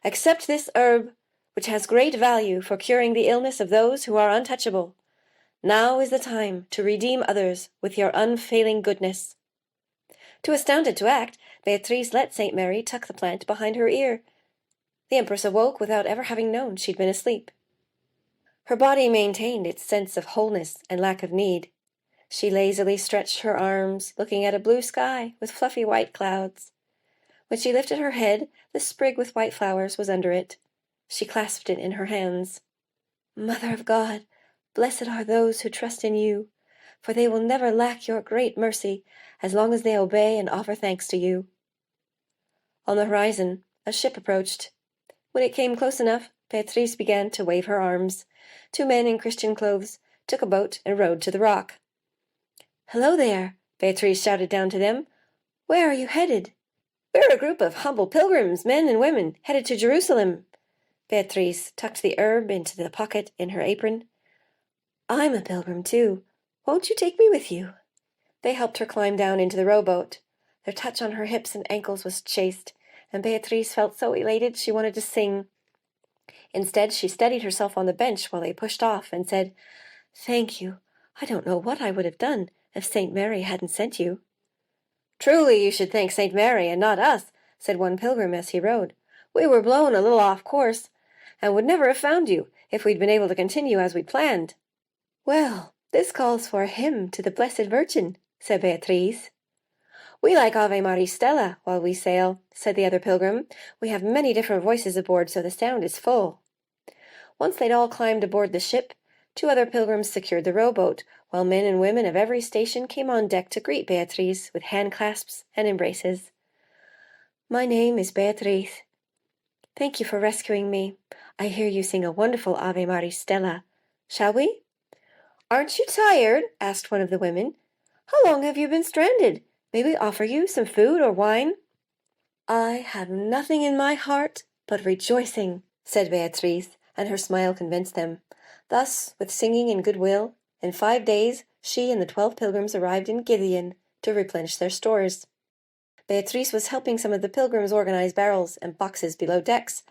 "Accept this herb, which has great value for curing the illness of those who are untouchable. Now is the time to redeem others with your unfailing goodness." Too astounded to act, Beatriz let Saint Mary tuck the plant behind her ear. The Empress awoke without ever having known she'd been asleep. Her body maintained its sense of wholeness and lack of need. She lazily stretched her arms, looking at a blue sky with fluffy white clouds. When she lifted her head, the sprig with white flowers was under it. She clasped it in her hands. "Mother of God, blessed are those who trust in you, for they will never lack your great mercy as long as they obey and offer thanks to you." On the horizon, a ship approached. When it came close enough, Beatriz began to wave her arms. Two men in Christian clothes took a boat and rowed to the rock. "Hello there," Beatriz shouted down to them. "Where are you headed?" "We're a group of humble pilgrims, men and women, headed to Jerusalem." Beatriz tucked the herb into the pocket in her apron. "I'm a pilgrim, too. Won't you take me with you?" They helped her climb down into the rowboat. Their touch on her hips and ankles was chaste, and Beatriz felt so elated she wanted to sing. Instead, she steadied herself on the bench while they pushed off and said, "Thank you. I don't know what I would have done if Saint Mary hadn't sent you." "Truly you should thank Saint Mary and not us," said one pilgrim as he rowed. "We were blown a little off course, and would never have found you if we'd been able to continue as we'd planned." "Well, this calls for a hymn to the Blessed Virgin," said Beatriz. "We like Ave Maristella while we sail," said the other pilgrim. "We have many different voices aboard, so the sound is full." Once they'd all climbed aboard the ship, two other pilgrims secured the rowboat, while men and women of every station came on deck to greet Beatriz with hand-clasps and embraces. "My name is Beatriz. Thank you for rescuing me. I hear you sing a wonderful Ave Maristella. Shall we?" "Aren't you tired?" asked one of the women. "How long have you been stranded? May we offer you some food or wine?" "I have nothing in my heart but rejoicing," said Beatriz, and her smile convinced them. Thus, with singing and goodwill, in 5 days she and the 12 pilgrims arrived in Gideon to replenish their stores. Beatriz was helping some of the pilgrims organize barrels and boxes below decks,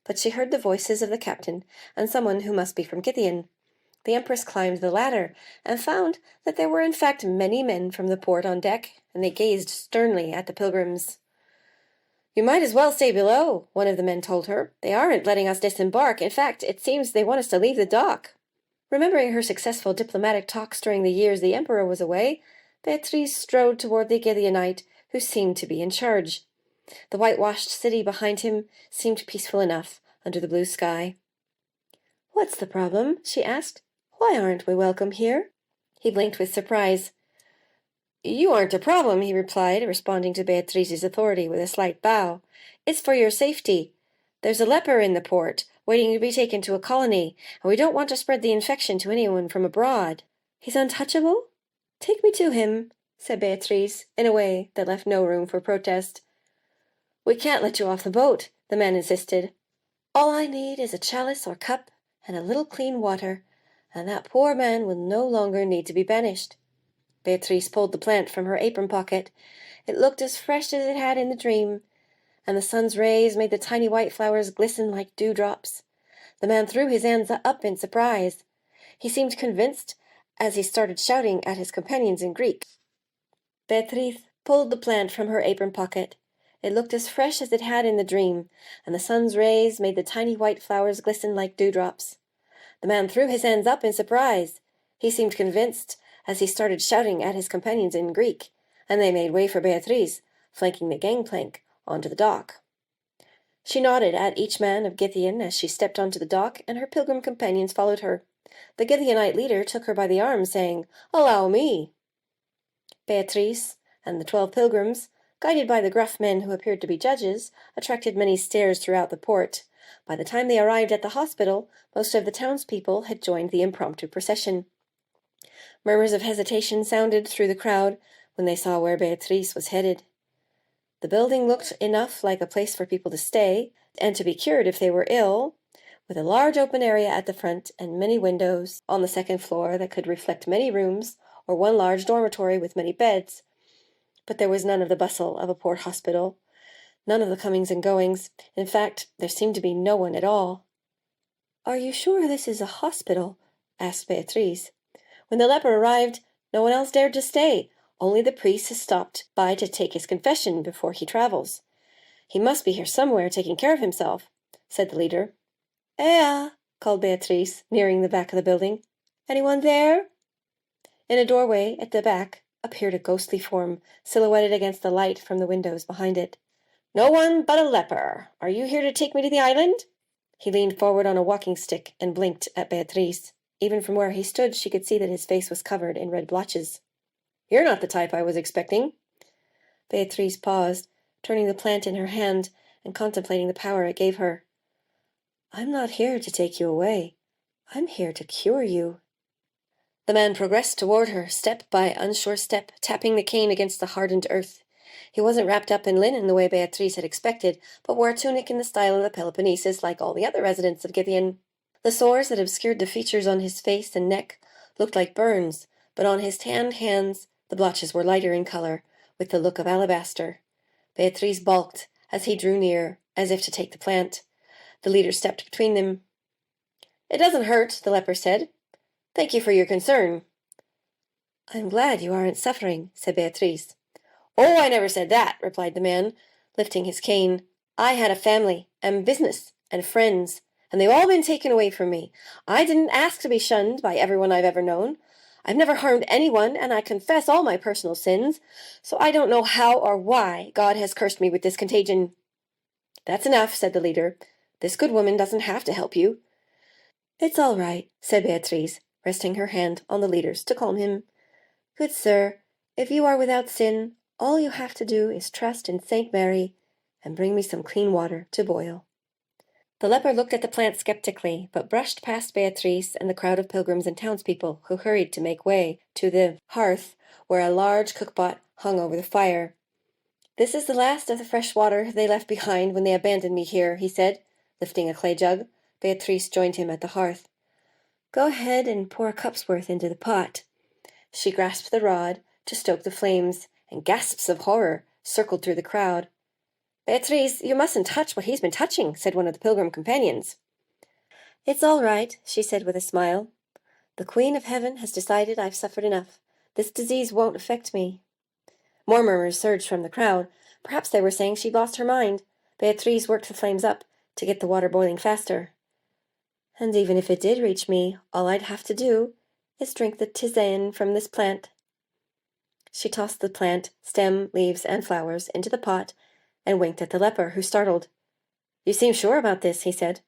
but she heard the voices of the captain and someone who must be from Gideon. The Empress climbed the ladder and found that there were in fact many men from the port on deck, and they gazed sternly at the pilgrims. "You might as well stay below," one of the men told her. "They aren't letting us disembark. In fact, it seems they want us to leave the dock." Remembering her successful diplomatic talks during the years the Emperor was away, Beatriz strode toward the Gideonite, who seemed to be in charge. The whitewashed city behind him seemed peaceful enough under the blue sky. "What's the problem?" she asked. "Why aren't we welcome here?" He blinked with surprise. "You aren't a problem," he replied, responding to Beatriz's authority with a slight bow. "It's for your safety. There's a leper in the port, waiting to be taken to a colony, and we don't want to spread the infection to anyone from abroad." "He's untouchable? Take me to him," said Beatriz, in a way that left no room for protest. "We can't let you off the boat," the man insisted. "All I need is a chalice or cup, and a little clean water, and that poor man will no longer need to be banished. Beatriz pulled the plant from her apron pocket. It looked as fresh as it had in the dream, and the sun's rays made the tiny white flowers glisten like dewdrops. The man threw his hands up in surprise. He seemed convinced as he started shouting at his companions in Greek. Beatriz pulled the plant from her apron pocket. It looked as fresh as it had in the dream, and the sun's rays made the tiny white flowers glisten like dewdrops. The man threw his hands up in surprise. He seemed convinced as he started shouting at his companions in Greek, and they made way for Beatriz, flanking the gangplank onto the dock. She nodded at each man of Githyan as she stepped onto the dock, and her pilgrim companions followed her. The Githyanite leader took her by the arm, saying, "Allow me." Beatriz and the 12 pilgrims, guided by the gruff men who appeared to be judges, attracted many stares throughout the port. By the time they arrived at the hospital, most of the townspeople had joined the impromptu procession. Murmurs of hesitation sounded through the crowd when they saw where Beatriz was headed. The building looked enough like a place for people to stay and to be cured if they were ill, with a large open area at the front and many windows on the second floor that could reflect many rooms, or one large dormitory with many beds. But there was none of the bustle of a port hospital, none of the comings and goings. In fact, there seemed to be no one at all. "Are you sure this is a hospital?" asked Beatriz. "When the leper arrived, no one else dared to stay. Only the priest has stopped by to take his confession before he travels. He must be here somewhere, taking care of himself," said the leader. "Ea!" called Beatriz, nearing the back of the building. "Anyone there?" In a doorway at the back appeared a ghostly form, silhouetted against the light from the windows behind it. "No one but a leper. Are you here to take me to the island?" He leaned forward on a walking stick and blinked at Beatriz. Even from where he stood, she could see that his face was covered in red blotches. "You're not the type I was expecting." Beatriz paused, turning the plant in her hand and contemplating the power it gave her. "I'm not here to take you away. I'm here to cure you." The man progressed toward her, step by unsure step, tapping the cane against the hardened earth. He wasn't wrapped up in linen the way Beatriz had expected, but wore a tunic in the style of the Peloponnesus like all the other residents of Githyan. The sores that obscured the features on his face and neck looked like burns, but on his tanned hands the blotches were lighter in color, with the look of alabaster. Beatriz balked as he drew near, as if to take the plant. The leader stepped between them. "It doesn't hurt," the leper said. "Thank you for your concern." "I'm glad you aren't suffering," said Beatriz. "Oh, I never said that," replied the man, lifting his cane. "I had a family, and business, and friends, and they've all been taken away from me. I didn't ask to be shunned by everyone I've ever known. I've never harmed anyone, and I confess all my personal sins, so I don't know how or why God has cursed me with this contagion." "That's enough," said the leader. "This good woman doesn't have to help you." "It's all right," said Beatriz, resting her hand on the leader's to calm him. "Good sir, if you are without sin, all you have to do is trust in Saint Mary and bring me some clean water to boil." The leper looked at the plant skeptically, but brushed past Beatriz and the crowd of pilgrims and townspeople who hurried to make way to the hearth where a large cookpot hung over the fire. "This is the last of the fresh water they left behind when they abandoned me here," he said, lifting a clay jug. Beatriz joined him at the hearth. "Go ahead and pour a cup's worth into the pot." She grasped the rod to stoke the flames, and gasps of horror circled through the crowd. "Beatriz, you mustn't touch what he's been touching," said one of the pilgrim companions. "It's all right," she said with a smile. "The Queen of Heaven has decided I've suffered enough. This disease won't affect me." More murmurs surged from the crowd. Perhaps they were saying she'd lost her mind. Beatriz worked the flames up to get the water boiling faster. "And even if it did reach me, all I'd have to do is drink the tisane from this plant." She tossed the plant, stem, leaves, and flowers into the pot and winked at the leper, who startled. "You seem sure about this," he said.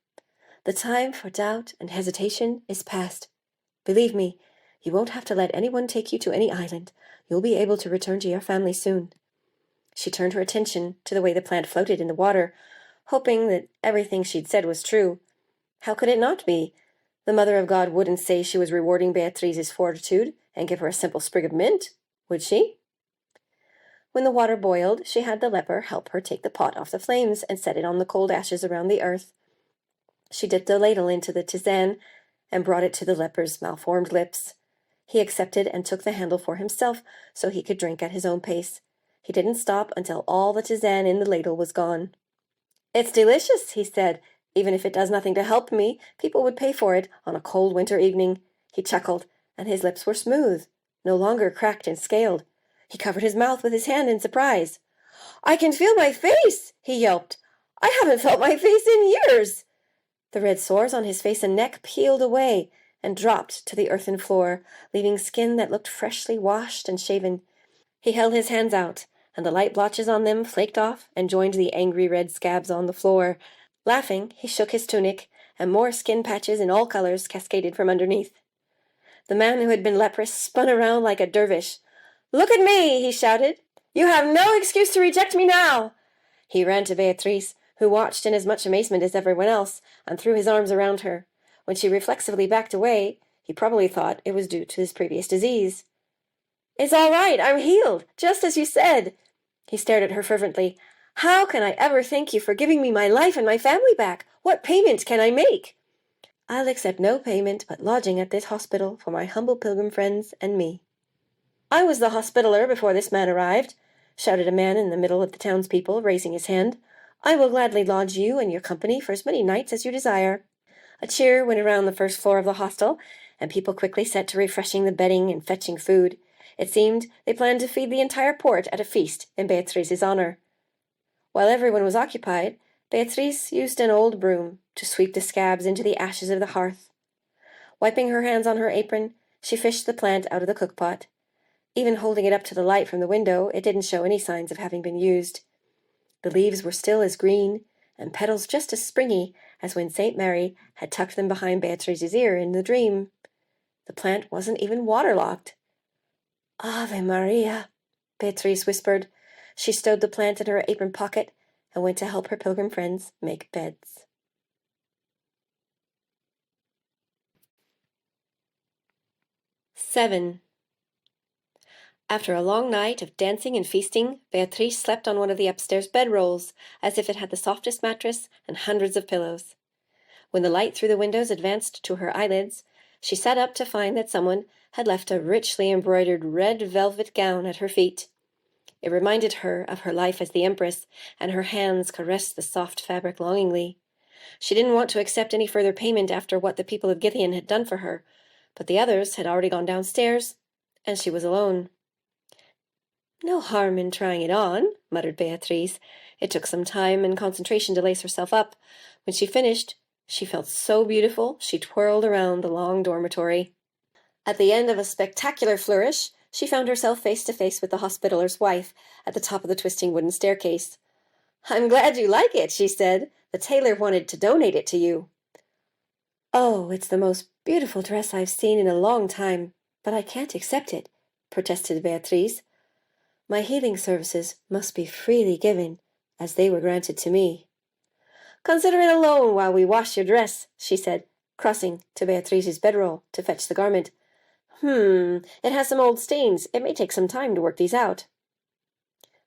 "The time for doubt and hesitation is past. Believe me, you won't have to let anyone take you to any island. You'll be able to return to your family soon." She turned her attention to the way the plant floated in the water, hoping that everything she'd said was true. How could it not be? The Mother of God wouldn't say she was rewarding Beatriz's fortitude and give her a simple sprig of mint, would she? When the water boiled, she had the leper help her take the pot off the flames and set it on the cold ashes around the earth. She dipped a ladle into the tisane and brought it to the leper's malformed lips. He accepted and took the handle for himself so he could drink at his own pace. He didn't stop until all the tisane in the ladle was gone. "It's delicious," he said. "Even if it does nothing to help me, people would pay for it on a cold winter evening." He chuckled, and his lips were smooth, no longer cracked and scaled. He covered his mouth with his hand in surprise. "I can feel my face," he yelped. "I haven't felt my face in years." The red sores on his face and neck peeled away and dropped to the earthen floor, leaving skin that looked freshly washed and shaven. He held his hands out, and the light blotches on them flaked off and joined the angry red scabs on the floor. Laughing, he shook his tunic, and more skin patches in all colors cascaded from underneath. The man who had been leprous spun around like a dervish. "Look at me!" he shouted. "You have no excuse to reject me now!" He ran to Beatriz, who watched in as much amazement as everyone else, and threw his arms around her. When she reflexively backed away, he probably thought it was due to his previous disease. "It's all right, I'm healed, just as you said." He stared at her fervently. "How can I ever thank you for giving me my life and my family back? What payment can I make?" "I'll accept no payment but lodging at this hospital for my humble pilgrim friends and me." "I was the hospitaller before this man arrived," shouted a man in the middle of the townspeople, raising his hand. "I will gladly lodge you and your company for as many nights as you desire." A cheer went around the first floor of the hostel, and people quickly set to refreshing the bedding and fetching food. It seemed they planned to feed the entire port at a feast in Beatriz's honor. While everyone was occupied, Beatriz used an old broom to sweep the scabs into the ashes of the hearth. Wiping her hands on her apron, she fished the plant out of the cookpot. Even holding it up to the light from the window, it didn't show any signs of having been used. The leaves were still as green, and petals just as springy as when St. Mary had tucked them behind Beatriz's ear in the dream. The plant wasn't even waterlogged. "Ave Maria," Beatriz whispered. She stowed the plant in her apron pocket and went to help her pilgrim friends make beds. Seven. After a long night of dancing and feasting, Beatriz slept on one of the upstairs bedrolls, as if it had the softest mattress and hundreds of pillows. When the light through the windows advanced to her eyelids, she sat up to find that someone had left a richly embroidered red velvet gown at her feet. It reminded her of her life as the Empress, and her hands caressed the soft fabric longingly. She didn't want to accept any further payment after what the people of Githian had done for her, but the others had already gone downstairs, and she was alone. "No harm in trying it on," muttered Beatriz. It took some time and concentration to lace herself up. When she finished, she felt so beautiful she twirled around the long dormitory. At the end of a spectacular flourish, she found herself face to face with the hospitaler's wife at the top of the twisting wooden staircase. "I'm glad you like it," she said. "The tailor wanted to donate it to you." "Oh, it's the most beautiful dress I've seen in a long time, but I can't accept it," protested Beatriz. "My healing services must be freely given, as they were granted to me." "Consider it a loan while we wash your dress," she said, crossing to Beatriz's bedroll to fetch the garment. It has some old stains. It may take some time to work these out."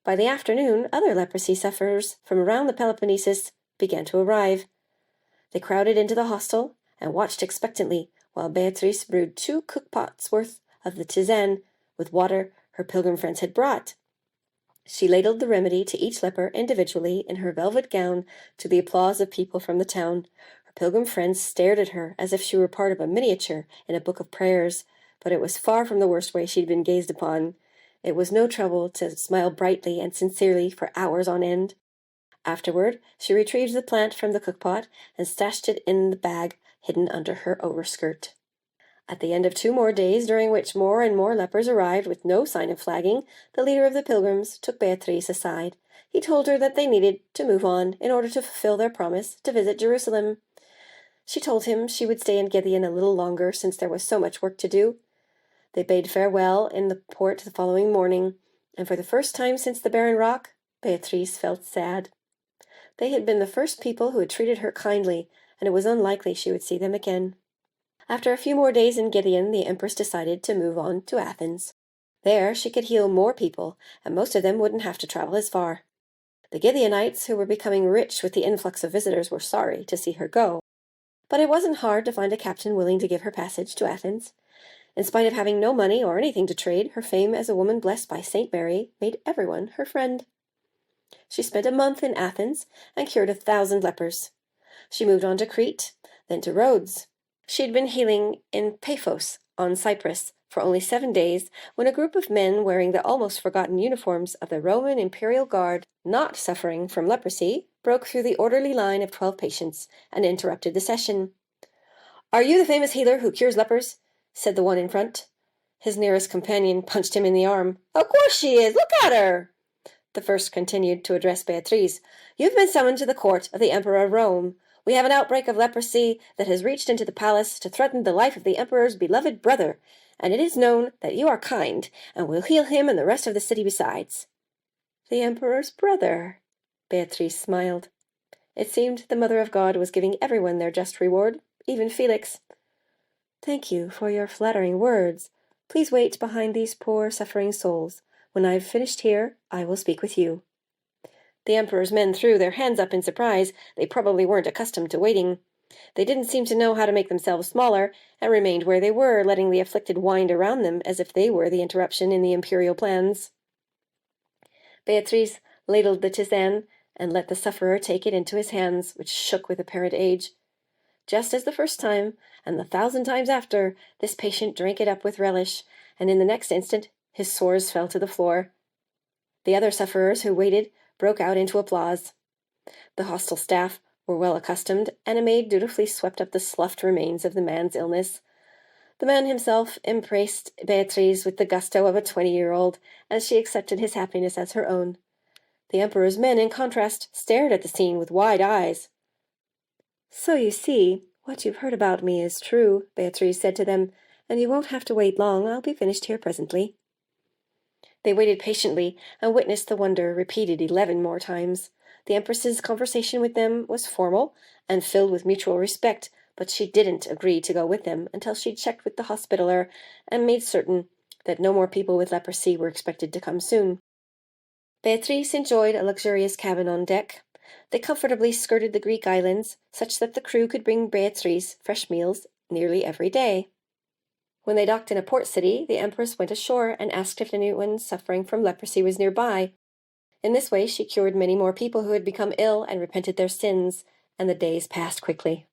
By the afternoon, other leprosy sufferers from around the Peloponnesus began to arrive. They crowded into the hostel and watched expectantly while Beatriz brewed 2 cookpots worth of the tisane with water her pilgrim friends had brought. She ladled the remedy to each leper individually in her velvet gown to the applause of people from the town. Her pilgrim friends stared at her as if she were part of a miniature in a book of prayers, but it was far from the worst way she'd been gazed upon. It was no trouble to smile brightly and sincerely for hours on end. Afterward, she retrieved the plant from the cookpot and stashed it in the bag hidden under her overskirt. At the end of 2 more days, during which more and more lepers arrived with no sign of flagging, the leader of the pilgrims took Beatriz aside. He told her that they needed to move on in order to fulfill their promise to visit Jerusalem. She told him she would stay in Githian a little longer since there was so much work to do. They bade farewell in the port the following morning, and for the first time since the barren rock, Beatriz felt sad. They had been the first people who had treated her kindly, and it was unlikely she would see them again. After a few more days in Githian, the Empress decided to move on to Athens. There she could heal more people, and most of them wouldn't have to travel as far. The Githianites, who were becoming rich with the influx of visitors, were sorry to see her go. but it wasn't hard to find a captain willing to give her passage to Athens. In spite of having no money or anything to trade, her fame as a woman blessed by Saint Mary made everyone her friend. She spent a month in Athens and cured 1,000 lepers. She moved on to Crete, then to Rhodes. She had been healing in Paphos on Cyprus for only 7 days when a group of men wearing the almost forgotten uniforms of the Roman Imperial Guard, not suffering from leprosy, broke through the orderly line of 12 patients and interrupted the session. "Are you the famous healer who cures lepers?" said the one in front. His nearest companion punched him in the arm. "Of course she is! Look at her!" The first continued to address Beatriz. "You've been summoned to the court of the Emperor of Rome. We have an outbreak of leprosy that has reached into the palace to threaten the life of the Emperor's beloved brother, and it is known that you are kind, and will heal him and the rest of the city besides." "The Emperor's brother?" Beatriz smiled. It seemed the Mother of God was giving everyone their just reward, even Felix. "Thank you for your flattering words. Please wait behind these poor suffering souls. When I've finished here, I will speak with you." The Emperor's men threw their hands up in surprise. They probably weren't accustomed to waiting. They didn't seem to know how to make themselves smaller, and remained where they were, letting the afflicted wind around them as if they were the interruption in the imperial plans. Beatriz ladled the tisane and let the sufferer take it into his hands, which shook with apparent age. Just as the first time, and the 1,000 times after, this patient drank it up with relish, and in the next instant his sores fell to the floor. The other sufferers who waited broke out into applause. The hostile staff were well accustomed, and a maid dutifully swept up the sloughed remains of the man's illness. The man himself embraced Beatriz with the gusto of a 20-year-old, as she accepted his happiness as her own. The Emperor's men, in contrast, stared at the scene with wide eyes. "So you see, what you've heard about me is true," Beatriz said to them, "and you won't have to wait long. I'll be finished here presently." They waited patiently and witnessed the wonder repeated 11 more times. The Empress's conversation with them was formal and filled with mutual respect, but she didn't agree to go with them until she'd checked with the hospitaller and made certain that no more people with leprosy were expected to come soon. Beatriz enjoyed a luxurious cabin on deck. They comfortably skirted the Greek islands, such that the crew could bring Beatriz fresh meals nearly every day. When they docked in a port city, the Empress went ashore and asked if anyone suffering from leprosy was nearby. In this way she cured many more people who had become ill and repented their sins, and the days passed quickly.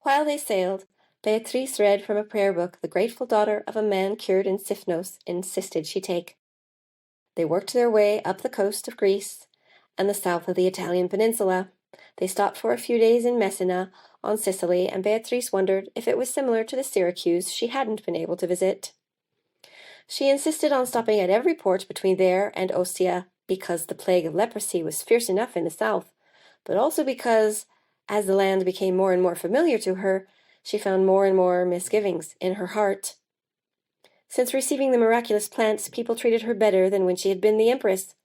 While they sailed, Beatriz read from a prayer book the grateful daughter of a man cured in Sifnos insisted she take. They worked their way up the coast of Greece and the south of the Italian peninsula. They stopped for a few days in Messina, on Sicily, and Beatriz wondered if it was similar to the Syracuse she hadn't been able to visit. She insisted on stopping at every port between there and Ostia, because the plague of leprosy was fierce enough in the south, but also because, as the land became more and more familiar to her, she found more and more misgivings in her heart. Since receiving the miraculous plants, people treated her better than when she had been the Empress.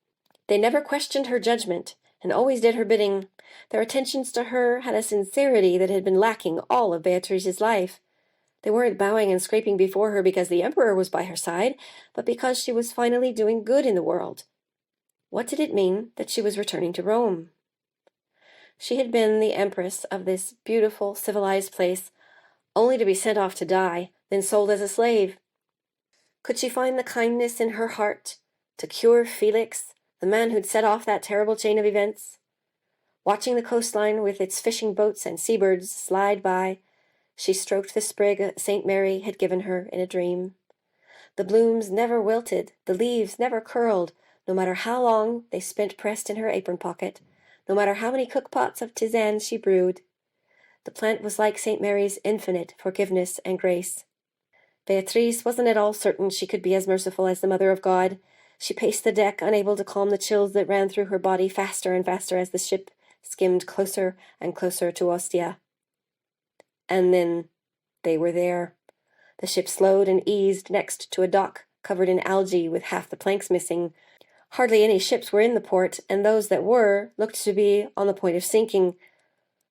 They never questioned her judgment, and always did her bidding. Their attentions to her had a sincerity that had been lacking all of Beatriz's life. They weren't bowing and scraping before her because the Emperor was by her side, but because she was finally doing good in the world. What did it mean that she was returning to Rome? She had been the Empress of this beautiful, civilized place, only to be sent off to die, then sold as a slave. Could she find the kindness in her heart to cure Felix, the man who'd set off that terrible chain of events? Watching the coastline with its fishing boats and seabirds slide by, she stroked the sprig St. Mary had given her in a dream. The blooms never wilted, the leaves never curled, no matter how long they spent pressed in her apron pocket, no matter how many cookpots of tisane she brewed. The plant was like St. Mary's infinite forgiveness and grace. Beatriz wasn't at all certain she could be as merciful as the Mother of God. She paced the deck, unable to calm the chills that ran through her body faster and faster as the ship skimmed closer and closer to Ostia. And then they were there. The ship slowed and eased next to a dock covered in algae with half the planks missing. Hardly any ships were in the port, and those that were looked to be on the point of sinking.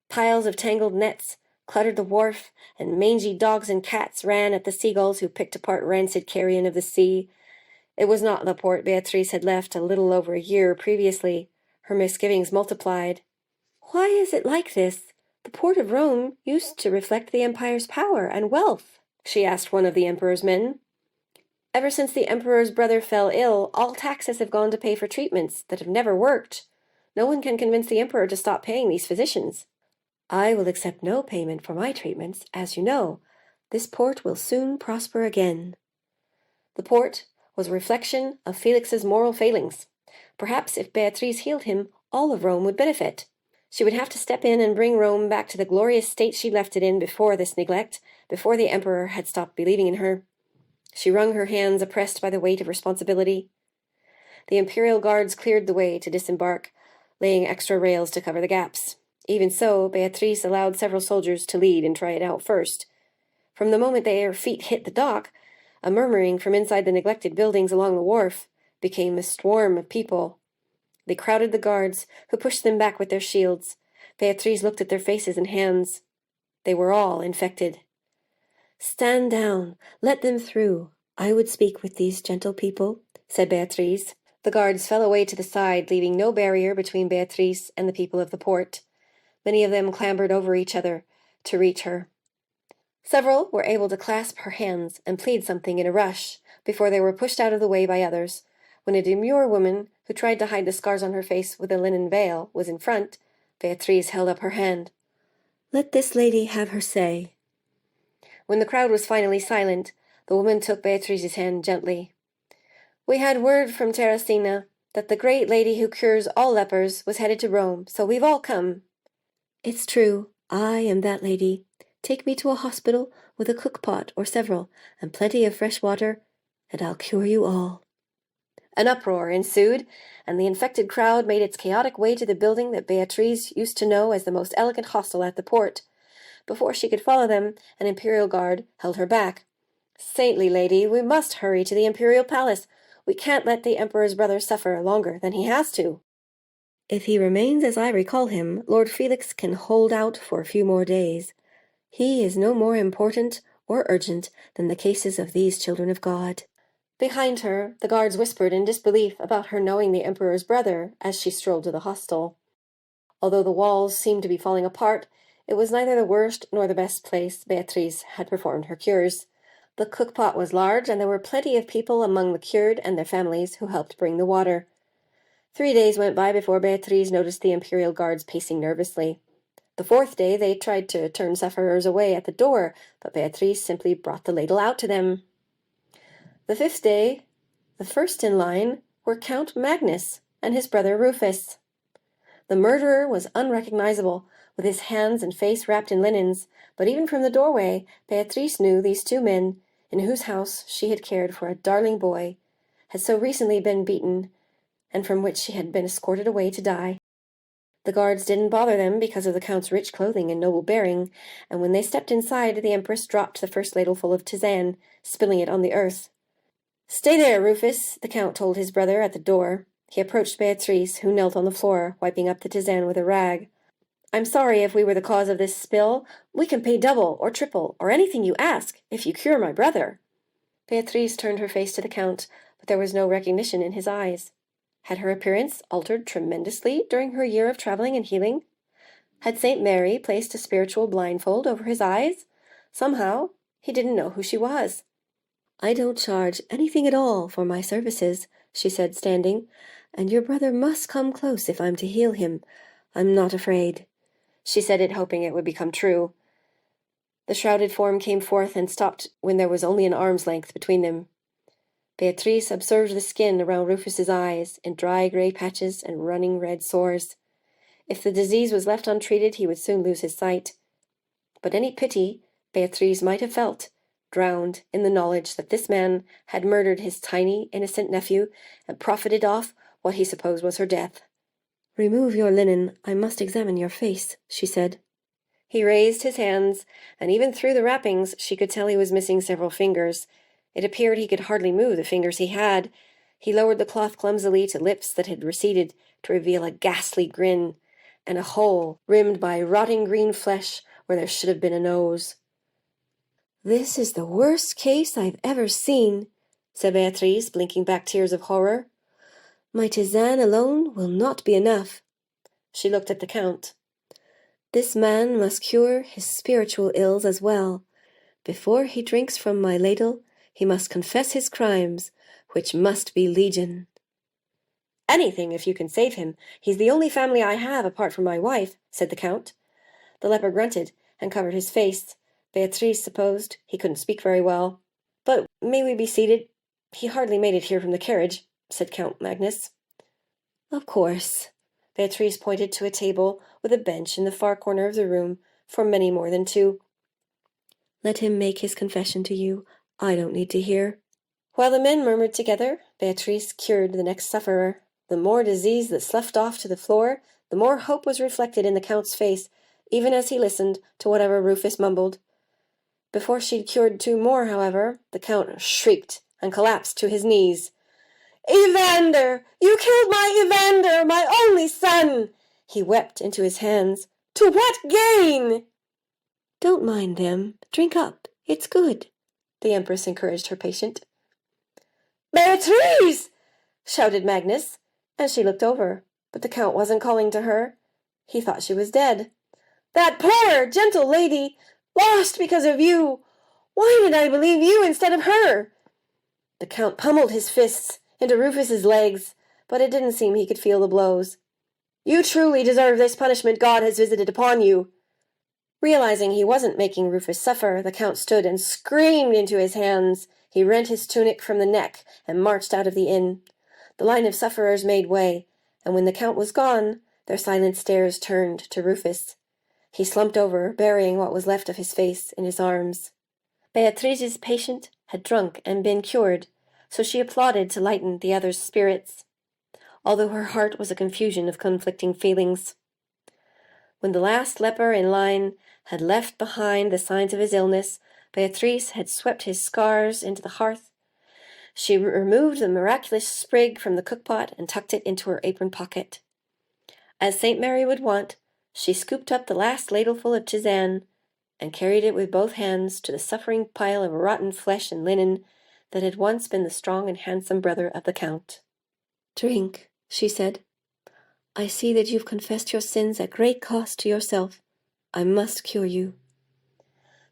Piles of tangled nets cluttered the wharf, and mangy dogs and cats ran at the seagulls who picked apart rancid carrion of the sea. It was not the port Beatriz had left a little over a year previously. Her misgivings multiplied. "Why is it like this?" "The port of Rome used to reflect the empire's power and wealth," she asked one of the emperor's men. "Ever since the emperor's brother fell ill, all taxes have gone to pay for treatments that have never worked. No one can convince the emperor to stop paying these physicians." "I will accept no payment for my treatments, as you know. This port will soon prosper again." The port was a reflection of Felix's moral failings. Perhaps if Beatriz healed him, all of Rome would benefit. She would have to step in and bring Rome back to the glorious state she left it in before this neglect, before the emperor had stopped believing in her. She wrung her hands, oppressed by the weight of responsibility. The imperial guards cleared the way to disembark, laying extra rails to cover the gaps. Even so, Beatriz allowed several soldiers to lead and try it out first. From the moment their feet hit the dock, a murmuring from inside the neglected buildings along the wharf became a swarm of people. They crowded the guards, who pushed them back with their shields. Beatriz looked at their faces and hands. They were all infected. "Stand down. Let them through. I would speak with these gentle people," said Beatriz. The guards fell away to the side, leaving no barrier between Beatriz and the people of the port. Many of them clambered over each other to reach her. Several were able to clasp her hands and plead something in a rush before they were pushed out of the way by others. When a demure woman, who tried to hide the scars on her face with a linen veil, was in front, Beatriz held up her hand. "Let this lady have her say." When the crowd was finally silent, the woman took Beatriz's hand gently. "We had word from Teresina that the great lady who cures all lepers was headed to Rome, so we've all come." "It's true. I am that lady. Take me to a hospital with a cook-pot or several, and plenty of fresh water, and I'll cure you all." An uproar ensued, and the infected crowd made its chaotic way to the building that Beatriz used to know as the most elegant hostel at the port. Before she could follow them, an imperial guard held her back. "Saintly lady, we must hurry to the imperial palace. We can't let the emperor's brother suffer longer than he has to." "If he remains as I recall him, Lord Felix can hold out for a few more days. He is no more important or urgent than the cases of these children of God." Behind her, the guards whispered in disbelief about her knowing the emperor's brother as she strolled to the hostel. Although the walls seemed to be falling apart, it was neither the worst nor the best place Beatriz had performed her cures. The cook-pot was large, and there were plenty of people among the cured and their families who helped bring the water. 3 days went by before Beatriz noticed the imperial guards pacing nervously. The 4th day they tried to turn sufferers away at the door, but Beatriz simply brought the ladle out to them. The 5th day, the first in line were Count Magnus and his brother Rufus. The murderer was unrecognizable, with his hands and face wrapped in linens, but even from the doorway Beatriz knew these 2 men, in whose house she had cared for a darling boy, had so recently been beaten, and from which she had been escorted away to die. The guards didn't bother them because of the Count's rich clothing and noble bearing, and when they stepped inside, the Empress dropped the first ladleful of tisane, spilling it on the earth. "Stay there, Rufus," the Count told his brother at the door. He approached Beatriz, who knelt on the floor, wiping up the tisane with a rag. "I'm sorry if we were the cause of this spill. We can pay double or triple, or anything you ask, if you cure my brother." Beatriz turned her face to the Count, but there was no recognition in his eyes. Had her appearance altered tremendously during her year of traveling and healing? Had St. Mary placed a spiritual blindfold over his eyes? Somehow, he didn't know who she was. "I don't charge anything at all for my services," she said, standing, "and your brother must come close if I'm to heal him. I'm not afraid." She said it, hoping it would become true. The shrouded form came forth and stopped when there was only an arm's length between them. Beatriz observed the skin around Rufus's eyes, in dry grey patches and running red sores. If the disease was left untreated, he would soon lose his sight. But any pity Beatriz might have felt drowned in the knowledge that this man had murdered his tiny, innocent nephew and profited off what he supposed was her death. "Remove your linen. I must examine your face," she said. He raised his hands, and even through the wrappings she could tell he was missing several fingers. It appeared he could hardly move the fingers he had. He lowered the cloth clumsily to lips that had receded to reveal a ghastly grin, and a hole rimmed by rotting green flesh where there should have been a nose. "This is the worst case I've ever seen," said Beatriz, blinking back tears of horror. "My tisane alone will not be enough." She looked at the Count. This man must cure his spiritual ills as well. Before he drinks from my ladle, he must confess his crimes, which must be legion." "Anything, if you can save him. He's the only family I have apart from my wife," said the Count. The leper grunted and covered his face. Beatriz supposed he couldn't speak very well. "But may we be seated? He hardly made it here from the carriage," said Count Magnus. "Of course." Beatriz pointed to a table with a bench in the far corner of the room for many more than two. "Let him make his confession to you. I don't need to hear." While the men murmured together, Beatriz cured the next sufferer. The more disease that sloughed off to the floor, the more hope was reflected in the Count's face, even as he listened to whatever Rufus mumbled. Before she'd cured two more, however, the Count shrieked and collapsed to his knees. "Evander! You killed my Evander, my only son!" He wept into his hands. "To what gain?" "Don't mind them. Drink up. It's good," the Empress encouraged her patient. "Beatriz!" shouted Magnus, and she looked over, but the Count wasn't calling to her. He thought she was dead. "That poor, gentle lady, lost because of you! Why did I believe you instead of her?" The Count pummeled his fists into Rufus's legs, but it didn't seem he could feel the blows. "You truly deserve this punishment God has visited upon you." Realizing he wasn't making Rufus suffer, the Count stood and screamed into his hands. He rent his tunic from the neck and marched out of the inn. The line of sufferers made way, and when the Count was gone, their silent stares turned to Rufus. He slumped over, burying what was left of his face in his arms. Beatriz's patient had drunk and been cured, so she applauded to lighten the other's spirits, although her heart was a confusion of conflicting feelings. When the last leper in line had left behind the signs of his illness, Beatriz had swept his scars into the hearth. She removed the miraculous sprig from the cookpot and tucked it into her apron pocket. As St. Mary would want, she scooped up the last ladleful of tisane and carried it with both hands to the suffering pile of rotten flesh and linen that had once been the strong and handsome brother of the Count. "Drink," she said. "I see that you've confessed your sins at great cost to yourself. I must cure you."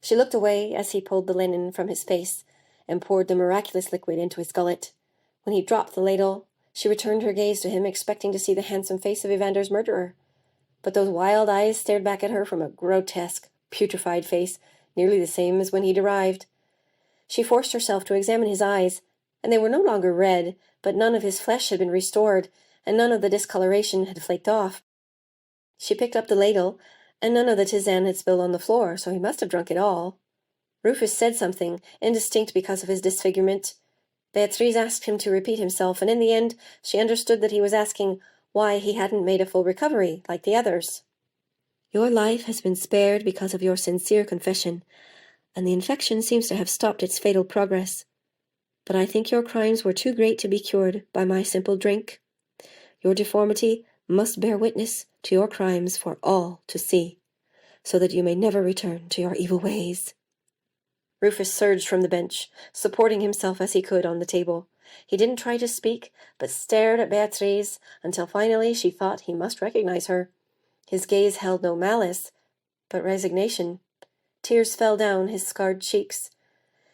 She looked away as he pulled the linen from his face and poured the miraculous liquid into his gullet. When he dropped the ladle, she returned her gaze to him, expecting to see the handsome face of Evander's murderer. But those wild eyes stared back at her from a grotesque, putrefied face, nearly the same as when he'd arrived. She forced herself to examine his eyes, and they were no longer red, but none of his flesh had been restored, and none of the discoloration had flaked off. She picked up the ladle, and none of the tisane had spilled on the floor, so he must have drunk it all. Rufus said something, indistinct because of his disfigurement. Beatriz asked him to repeat himself, and in the end she understood that he was asking why he hadn't made a full recovery, like the others. "Your life has been spared because of your sincere confession, and the infection seems to have stopped its fatal progress. But I think your crimes were too great to be cured by my simple drink. Your deformity must bear witness to your crimes for all to see, so that you may never return to your evil ways." Rufus surged from the bench, supporting himself as he could on the table. He didn't try to speak, but stared at Beatriz until finally she thought he must recognize her. His gaze held no malice, but resignation. Tears fell down his scarred cheeks.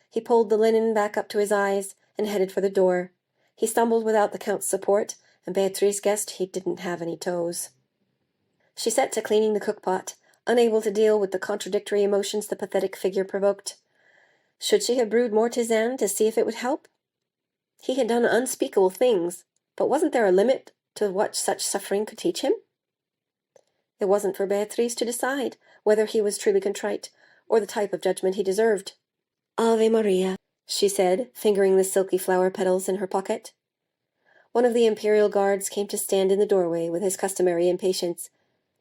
He pulled the linen back up to his eyes and headed for the door. He stumbled without the Count's support, and Beatriz guessed he didn't have any toes. She set to cleaning the cookpot, unable to deal with the contradictory emotions the pathetic figure provoked. Should she have brewed more tisane to see if it would help? He had done unspeakable things, but wasn't there a limit to what such suffering could teach him? It wasn't for Beatriz to decide whether he was truly contrite, or the type of judgment he deserved. "Ave Maria," she said, fingering the silky flower petals in her pocket. One of the imperial guards came to stand in the doorway with his customary impatience.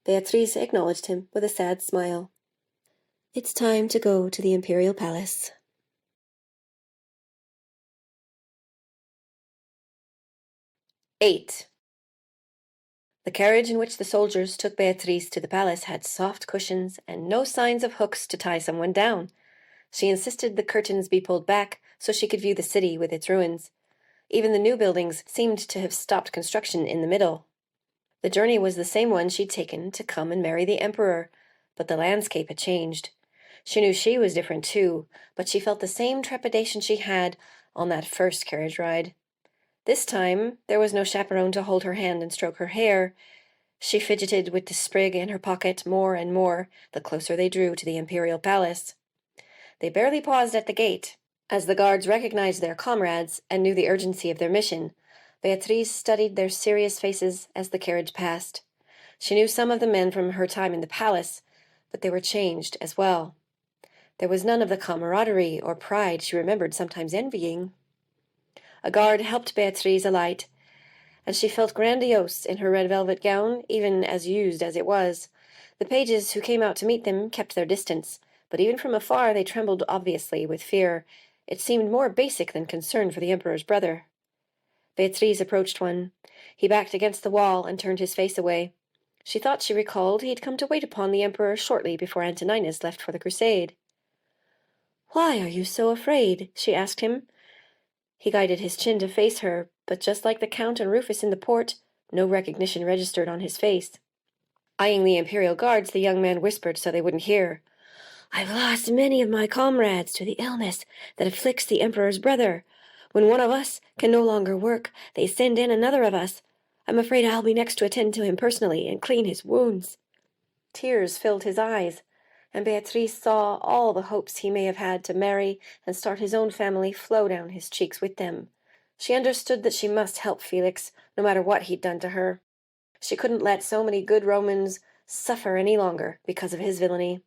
Beatriz acknowledged him with a sad smile. "It's time to go to the imperial palace." 8. The carriage in which the soldiers took Beatriz to the palace had soft cushions and no signs of hooks to tie someone down. She insisted the curtains be pulled back so she could view the city with its ruins. Even the new buildings seemed to have stopped construction in the middle. The journey was the same one she'd taken to come and marry the emperor, But the landscape had changed. She knew she was different too, but she felt the same trepidation she had on that first carriage ride. This time there was no chaperone to hold her hand and stroke her hair. She fidgeted with the sprig in her pocket more and more the closer they drew to the imperial palace. They barely paused at the gate. As the guards recognized their comrades and knew the urgency of their mission, Beatriz studied their serious faces as the carriage passed. She knew some of the men from her time in the palace, but they were changed as well. There was none of the camaraderie or pride she remembered sometimes envying. A guard helped Beatriz alight, and she felt grandiose in her red velvet gown, even as used as it was. The pages who came out to meet them kept their distance, but even from afar they trembled obviously with fear. It seemed more basic than concern for the emperor's brother. Beatriz approached one. He backed against the wall and turned his face away. She thought she recalled he had come to wait upon the emperor shortly before Antoninus left for the crusade. "Why are you so afraid?" she asked him. He guided his chin to face her, but just like the Count and Rufus in the port, no recognition registered on his face. Eyeing the imperial guards, the young man whispered so they wouldn't hear. "I've lost many of my comrades to the illness that afflicts the emperor's brother. When one of us can no longer work, they send in another of us. I'm afraid I'll be next to attend to him personally and clean his wounds." Tears filled his eyes, and Beatriz saw all the hopes he may have had to marry and start his own family flow down his cheeks with them. She understood that she must help Felix, no matter what he'd done to her. She couldn't let so many good Romans suffer any longer because of his villainy.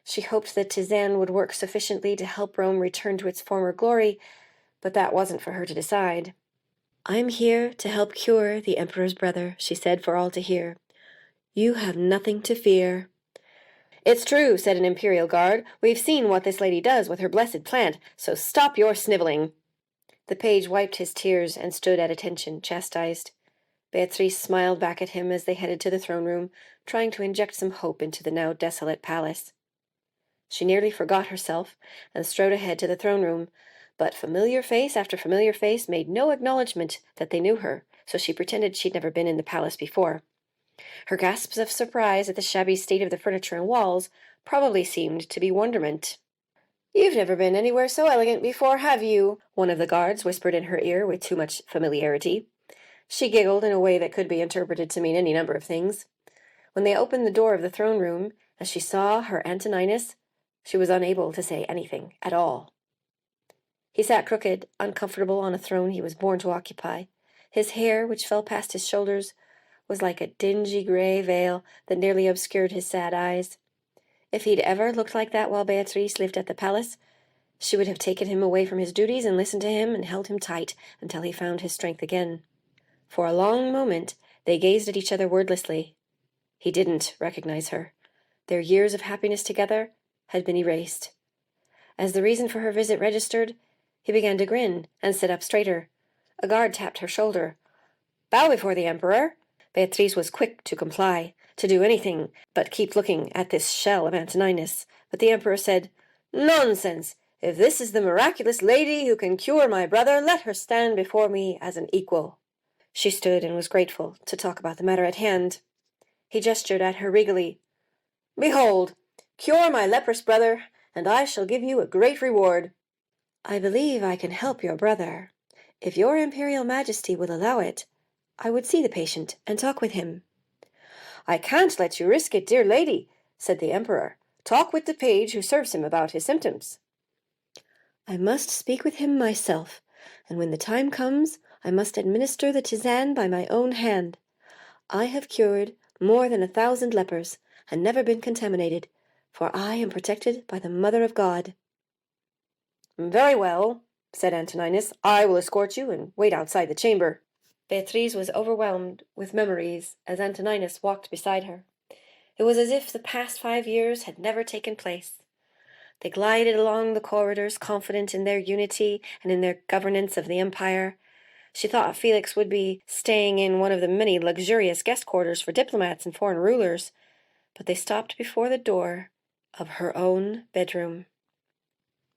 She hoped that Tizanne would work sufficiently to help Rome return to its former glory, but that wasn't for her to decide. "I'm here to help cure the emperor's brother," she said for all to hear. "You have nothing to fear." "It's true," said an imperial guard. "We've seen what this lady does with her blessed plant, so stop your sniveling." The page wiped his tears and stood at attention, chastised. Beatrice smiled back at him as they headed to the throne room, trying to inject some hope into the now desolate palace. She nearly forgot herself and strode ahead to the throne room, but familiar face after familiar face made no acknowledgment that they knew her, so she pretended she'd never been in the palace before. Her gasps of surprise at the shabby state of the furniture and walls probably seemed to be wonderment. "You've never been anywhere so elegant before, have you?" one of the guards whispered in her ear with too much familiarity. She giggled in a way that could be interpreted to mean any number of things. When they opened the door of the throne room, as she saw her Antoninus, she was unable to say anything at all. He sat crooked, uncomfortable on a throne he was born to occupy. His hair, which fell past his shoulders, was like a dingy gray veil that nearly obscured his sad eyes. If he'd ever looked like that while Beatrice lived at the palace, she would have taken him away from his duties and listened to him and held him tight until he found his strength again. For a long moment they gazed at each other wordlessly. He didn't recognize her. Their years of happiness together had been erased. As the reason for her visit registered, he began to grin and sit up straighter. A guard tapped her shoulder. "Bow before the emperor." Beatrice was quick to comply, to do anything but keep looking at this shell of Antoninus. But the emperor said, "Nonsense! If this is the miraculous lady who can cure my brother, let her stand before me as an equal." She stood and was grateful to talk about the matter at hand. He gestured at her regally. "Behold, cure my leprous brother, and I shall give you a great reward." "I believe I can help your brother. If your imperial majesty will allow it, I would see the patient and talk with him." "I can't let you risk it, dear lady," said the emperor. "Talk with the page who serves him about his symptoms." "I must speak with him myself, and when the time comes, I must administer the tisane by my own hand. I have cured more than 1,000 lepers, and never been contaminated, for I am protected by the Mother of God." "Very well," said Antoninus. "I will escort you and wait outside the chamber." Beatrice was overwhelmed with memories as Antoninus walked beside her. It was as if the past 5 years had never taken place. They glided along the corridors, confident in their unity and in their governance of the empire. She thought Felix would be staying in one of the many luxurious guest quarters for diplomats and foreign rulers, but they stopped before the door of her own bedroom.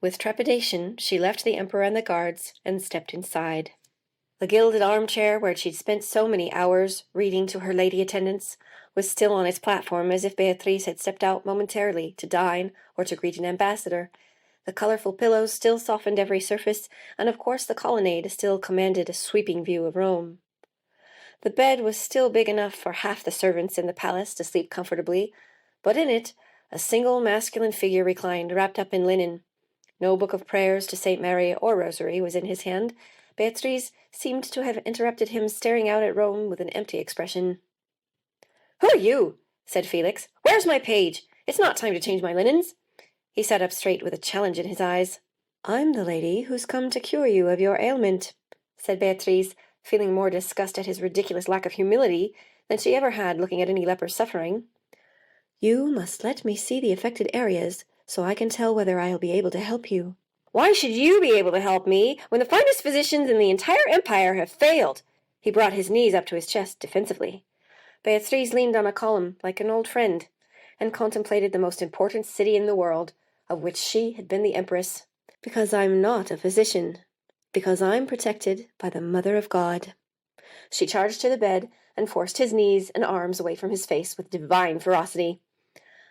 With trepidation, she left the emperor and the guards and stepped inside. The gilded armchair where she'd spent so many hours reading to her lady attendants was still on its platform, as if Beatriz had stepped out momentarily to dine or to greet an ambassador. The colourful pillows still softened every surface, and of course the colonnade still commanded a sweeping view of Rome. The bed was still big enough for half the servants in the palace to sleep comfortably, but in it a single masculine figure reclined, wrapped up in linen. No book of prayers to St. Mary or rosary was in his hand. Beatriz seemed to have interrupted him, staring out at Rome with an empty expression. "Who are you?" said Felix. "Where's my page? It's not time to change my linens." He sat up straight with a challenge in his eyes. "I'm the lady who's come to cure you of your ailment," said Beatriz, feeling more disgust at his ridiculous lack of humility than she ever had looking at any leper suffering. "You must let me see the affected areas, so I can tell whether I'll be able to help you." "Why should you be able to help me when the finest physicians in the entire empire have failed?" He brought his knees up to his chest defensively. Beatriz leaned on a column like an old friend, and contemplated the most important city in the world, of which she had been the empress. "Because I'm not a physician. Because I'm protected by the Mother of God." She charged to the bed and forced his knees and arms away from his face with divine ferocity.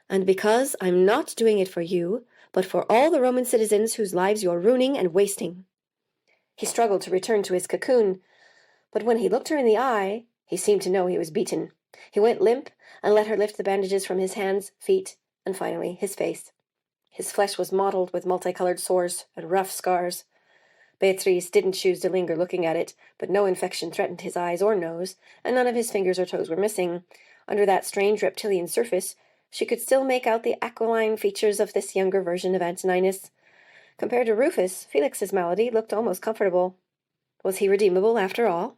"And because I'm not doing it for you, but for all the Roman citizens whose lives you're ruining and wasting." He struggled to return to his cocoon, but when he looked her in the eye, he seemed to know he was beaten. He went limp and let her lift the bandages from his hands, feet, and finally his face. His flesh was mottled with multicolored sores and rough scars. Beatriz didn't choose to linger looking at it, but no infection threatened his eyes or nose, and none of his fingers or toes were missing. Under that strange reptilian surface, she could still make out the aquiline features of this younger version of Antoninus. Compared to Rufus, Felix's malady looked almost comfortable. Was he redeemable after all?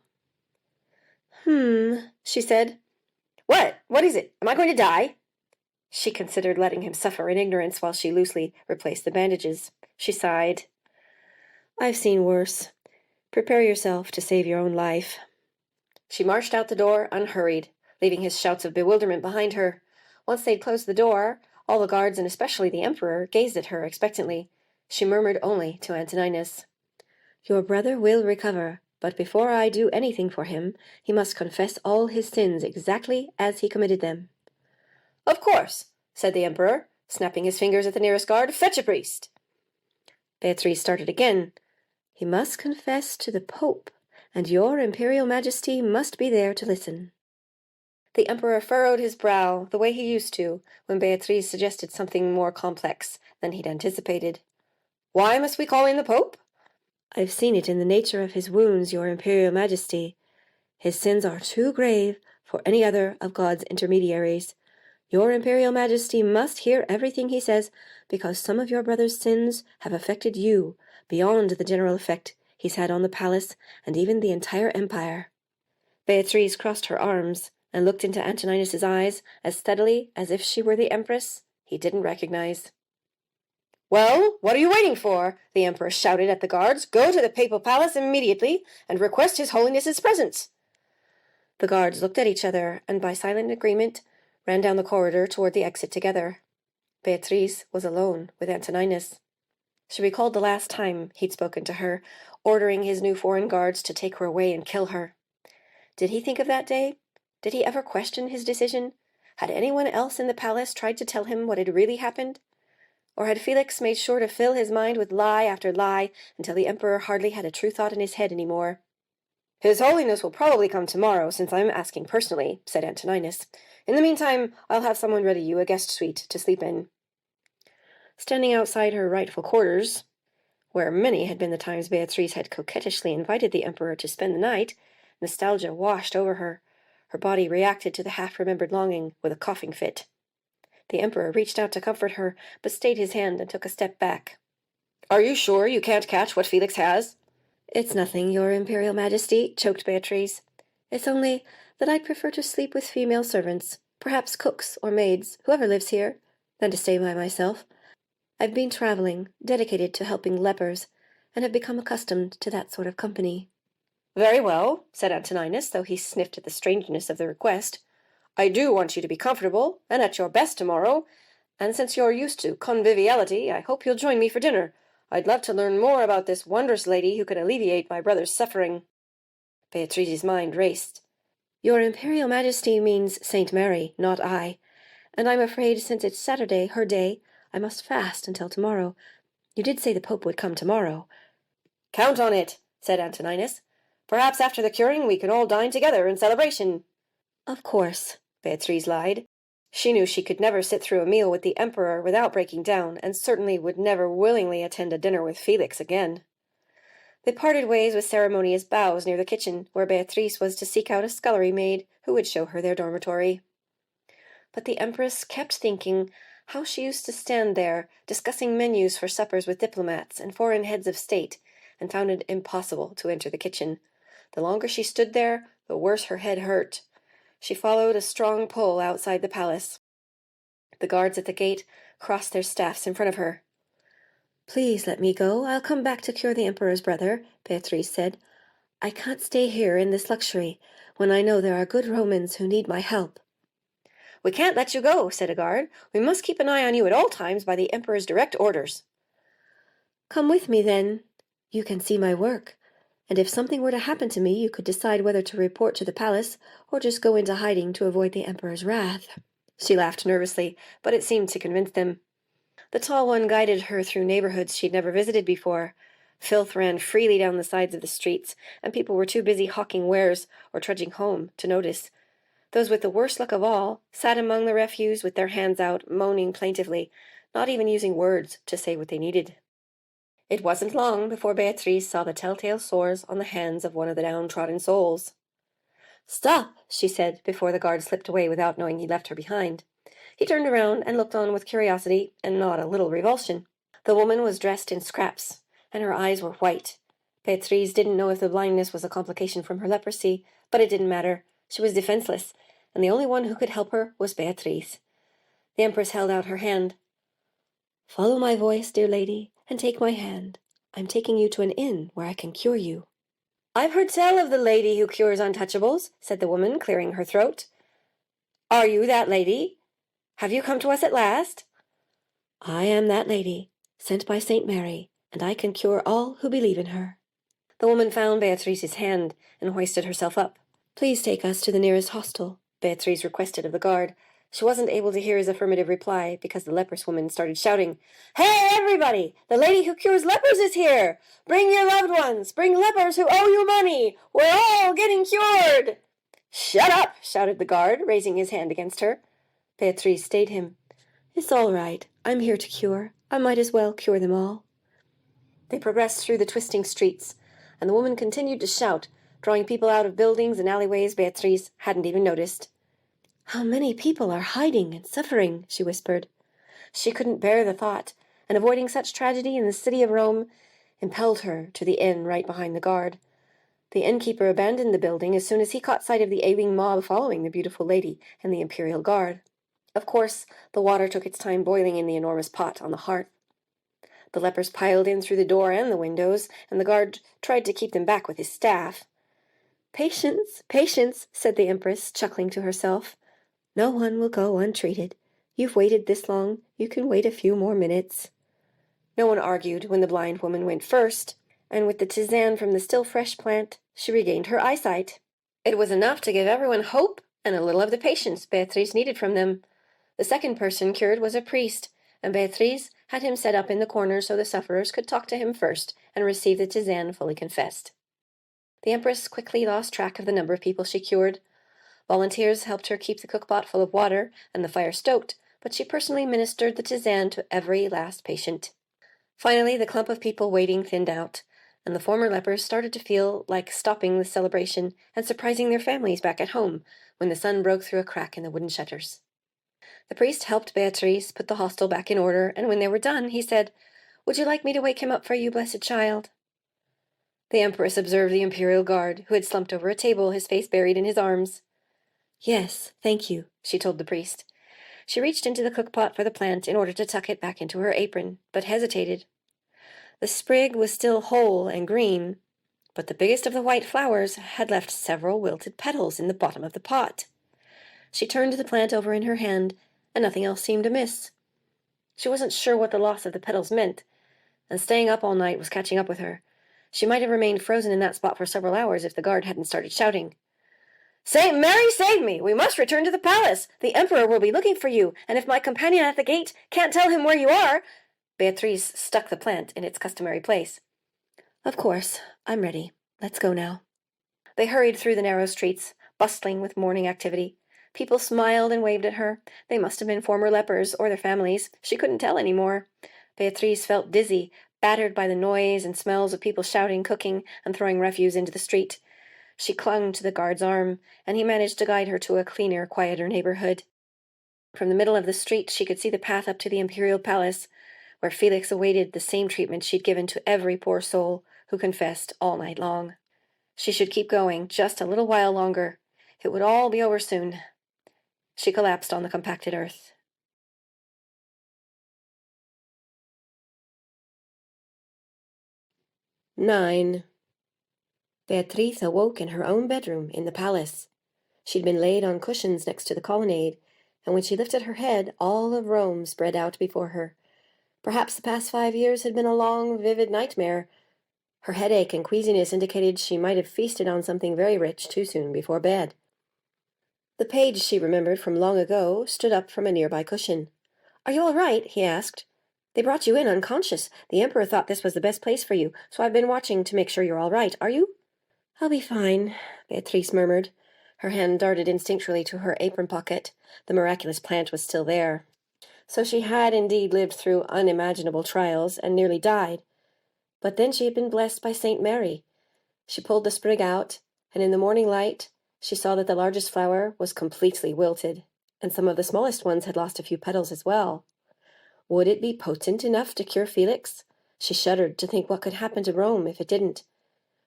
She said. "What? What is it? Am I going to die?" She considered letting him suffer in ignorance while she loosely replaced the bandages. She sighed. "I've seen worse. Prepare yourself to save your own life." She marched out the door unhurried, leaving his shouts of bewilderment behind her. Once they'd closed the door, all the guards, and especially the emperor, gazed at her expectantly. She murmured only to Antoninus, "Your brother will recover, but before I do anything for him, he must confess all his sins exactly as he committed them." "Of course," said the emperor, snapping his fingers at the nearest guard. "Fetch a priest." Beatriz started again. "He must confess to the Pope, and your Imperial Majesty must be there to listen." The emperor furrowed his brow the way he used to when Beatriz suggested something more complex than he'd anticipated. "Why must we call in the Pope?" "I've seen it in the nature of his wounds, your Imperial Majesty. His sins are too grave for any other of God's intermediaries. Your Imperial Majesty must hear everything he says, because some of your brother's sins have affected you beyond the general effect he's had on the palace and even the entire empire." Beatriz crossed her arms and looked into Antoninus's eyes as steadily as if she were the empress he didn't recognize. "Well, what are you waiting for?" the emperor shouted at the guards. "Go to the papal palace immediately and request his holiness's presence." The guards looked at each other and by silent agreement ran down the corridor toward the exit together. Beatriz was alone with Antoninus. She recalled the last time he'd spoken to her, ordering his new foreign guards to take her away and kill her. Did he think of that day? Did he ever question his decision? Had anyone else in the palace tried to tell him what had really happened? Or had Felix made sure to fill his mind with lie after lie until the emperor hardly had a true thought in his head any more? "His Holiness will probably come tomorrow, since I'm asking personally," said Antoninus. "In the meantime, I'll have someone ready you a guest suite to sleep in." Standing outside her rightful quarters, where many had been the times Beatriz had coquettishly invited the emperor to spend the night, nostalgia washed over her. Her body reacted to the half-remembered longing with a coughing fit. The emperor reached out to comfort her, but stayed his hand and took a step back. "Are you sure you can't catch what Felix has?" "It's nothing, your Imperial Majesty," choked Beatriz. "It's only that I'd prefer to sleep with female servants, perhaps cooks or maids, whoever lives here, than to stay by myself. I've been traveling, dedicated to helping lepers, and have become accustomed to that sort of company." "Very well," said Antoninus, though he sniffed at the strangeness of the request. "I do want you to be comfortable and at your best tomorrow, and since you're used to conviviality, I hope you'll join me for dinner. I'd love to learn more about this wondrous lady who could alleviate my brother's suffering." Beatriz's mind raced. Your Imperial Majesty means Saint Mary, not I. And I'm afraid since it's Saturday, her day, I must fast until tomorrow. You did say the Pope would come tomorrow. Count on it, said Antoninus. Perhaps after the curing we can all dine together in celebration. Of course, Beatriz lied. She knew she could never sit through a meal with the Emperor without breaking down, and certainly would never willingly attend a dinner with Felix again. They parted ways with ceremonious bows near the kitchen, where Beatriz was to seek out a scullery maid who would show her their dormitory. But the Empress kept thinking how she used to stand there, discussing menus for suppers with diplomats and foreign heads of state, and found it impossible to enter the kitchen. The longer she stood there, the worse her head hurt. She followed a strong pull outside the palace. The guards at the gate crossed their staffs in front of her. Please let me go. I'll come back to cure the Emperor's brother, Beatriz said. I can't stay here in this luxury, when I know there are good Romans who need my help. We can't let you go, said a guard. We must keep an eye on you at all times by the Emperor's direct orders. Come with me, then. You can see my work, and if something were to happen to me, you could decide whether to report to the palace or just go into hiding to avoid the Emperor's wrath. She laughed nervously, but it seemed to convince them. The tall one guided her through neighborhoods she'd never visited before. Filth ran freely down the sides of the streets, and people were too busy hawking wares or trudging home to notice. Those with the worst luck of all sat among the refuse with their hands out, moaning plaintively, not even using words to say what they needed. It wasn't long before Beatriz saw the telltale sores on the hands of one of the downtrodden souls. Stop, she said, before the guard slipped away without knowing he left her behind. He turned around and looked on with curiosity and not a little revulsion. The woman was dressed in scraps, and her eyes were white. Beatriz didn't know if the blindness was a complication from her leprosy, but it didn't matter. She was defenseless, and the only one who could help her was Beatriz. The Empress held out her hand. Follow my voice, dear lady, and take my hand. I'm taking you to an inn where I can cure you. I've heard tell of the lady who cures untouchables, said the woman, clearing her throat. Are you that lady? Have you come to us at last? I am that lady, sent by Saint Mary, and I can cure all who believe in her. The woman found Beatriz's hand and hoisted herself up. Please take us to the nearest hostel, Beatriz requested of the guard. She wasn't able to hear his affirmative reply because the leprous woman started shouting, Hey, everybody! The lady who cures lepers is here! Bring your loved ones! Bring lepers who owe you money! We're all getting cured! Shut up! Shouted the guard, raising his hand against her. Beatriz stayed him. It's all right. I'm here to cure. I might as well cure them all. They progressed through the twisting streets, and the woman continued to shout, drawing people out of buildings and alleyways Beatriz hadn't even noticed. How many people are hiding and suffering, she whispered. She couldn't bear the thought, and avoiding such tragedy in the city of Rome impelled her to the inn right behind the guard. The innkeeper abandoned the building as soon as he caught sight of the aiming mob following the beautiful lady and the imperial guard. Of course, the water took its time boiling in the enormous pot on the hearth. The lepers piled in through the door and the windows, and the guard tried to keep them back with his staff. Patience, patience, said the Empress, chuckling to herself. No one will go untreated. You've waited this long, you can wait a few more minutes. No one argued when the blind woman went first, and with the tisane from the still fresh plant, she regained her eyesight. It was enough to give everyone hope and a little of the patience Beatriz needed from them. The second person cured was a priest, and Beatriz had him set up in the corner so the sufferers could talk to him first and receive the tisane fully confessed. The Empress quickly lost track of the number of people she cured. Volunteers helped her keep the cookpot full of water and the fire stoked, but she personally ministered the tisane to every last patient. Finally, the clump of people waiting thinned out, and the former lepers started to feel like stopping the celebration and surprising their families back at home when the sun broke through a crack in the wooden shutters. The priest helped Beatriz put the hostel back in order, and when they were done, he said, Would you like me to wake him up for you, blessed child? The Empress observed the imperial guard, who had slumped over a table, his face buried in his arms. Yes, thank you, she told the priest. She reached into the cookpot for the plant in order to tuck it back into her apron, but hesitated. The sprig was still whole and green, but the biggest of the white flowers had left several wilted petals in the bottom of the pot. She turned the plant over in her hand, and nothing else seemed amiss. She wasn't sure what the loss of the petals meant, and staying up all night was catching up with her. She might have remained frozen in that spot for several hours if the guard hadn't started shouting. "Saint Mary, save me! We must return to the palace! The Emperor will be looking for you, and if my companion at the gate can't tell him where you are—" Beatriz stuck the plant in its customary place. "Of course. I'm ready. Let's go now." They hurried through the narrow streets, bustling with morning activity. People smiled and waved at her. They must have been former lepers, or their families. She couldn't tell any more. Beatriz felt dizzy, battered by the noise and smells of people shouting, cooking, and throwing refuse into the street. She clung to the guard's arm, and he managed to guide her to a cleaner, quieter neighborhood. From the middle of the street she could see the path up to the imperial palace, where Felix awaited the same treatment she'd given to every poor soul who confessed all night long. She should keep going just a little while longer. It would all be over soon. She collapsed on the compacted earth. "9. Beatriz awoke in her own bedroom in the palace. She'd been laid on cushions next to the colonnade, and when she lifted her head, all of Rome spread out before her. Perhaps the past 5 years had been a long, vivid nightmare. Her headache and queasiness indicated she might have feasted on something very rich too soon before bed. The page she remembered from long ago stood up from a nearby cushion. "Are you all right?" he asked. "They brought you in unconscious. The Emperor thought this was the best place for you, so I've been watching to make sure you're all right. Are you?" "I'll be fine," Beatrice murmured. Her hand darted instinctually to her apron pocket. The miraculous plant was still there. So she had indeed lived through unimaginable trials and nearly died. But then she had been blessed by Saint Mary. She pulled the sprig out, and in the morning light she saw that the largest flower was completely wilted, and some of the smallest ones had lost a few petals as well. Would it be potent enough to cure Felix? She shuddered to think what could happen to Rome if it didn't.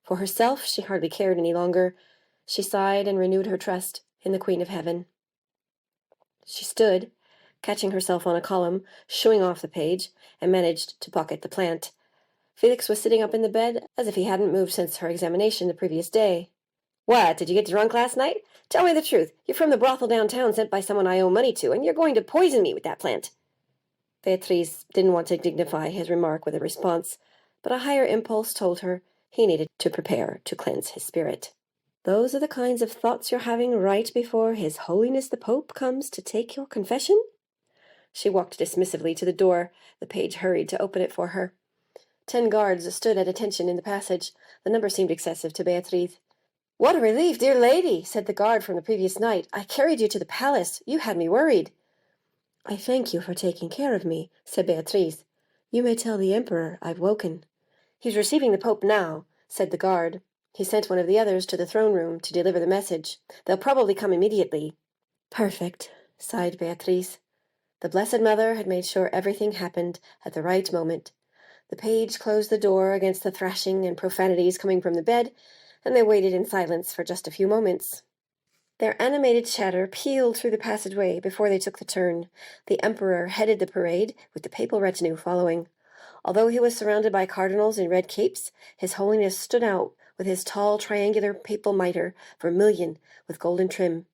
For herself, she hardly cared any longer. She sighed and renewed her trust in the Queen of Heaven. She stood, catching herself on a column, shooing off the page, and managed to pocket the plant. Felix was sitting up in the bed as if he hadn't moved since her examination the previous day. "What, did you get drunk last night? Tell me the truth. You're from the brothel downtown sent by someone I owe money to, and you're going to poison me with that plant." Beatriz didn't want to dignify his remark with a response, but a higher impulse told her he needed to prepare to cleanse his spirit. "Those are the kinds of thoughts you're having right before His Holiness the Pope comes to take your confession?" She walked dismissively to the door. The page hurried to open it for her. 10 guards stood at attention in the passage. The number seemed excessive to Beatriz. "What a relief, dear lady," said the guard from the previous night. "I carried you to the palace. You had me worried." "I thank you for taking care of me," said Beatriz. "You may tell the Emperor I've woken." "He's receiving the Pope now," said the guard. He sent one of the others to the throne room to deliver the message. "They'll probably come immediately." "Perfect," sighed Beatriz. The Blessed Mother had made sure everything happened at the right moment. The page closed the door against the thrashing and profanities coming from the bed, and they waited in silence for just a few moments. Their animated chatter pealed through the passageway before they took the turn. The Emperor headed the parade, with the papal retinue following. Although he was surrounded by cardinals in red capes, His Holiness stood out with his tall triangular papal mitre, vermilion, with golden trim.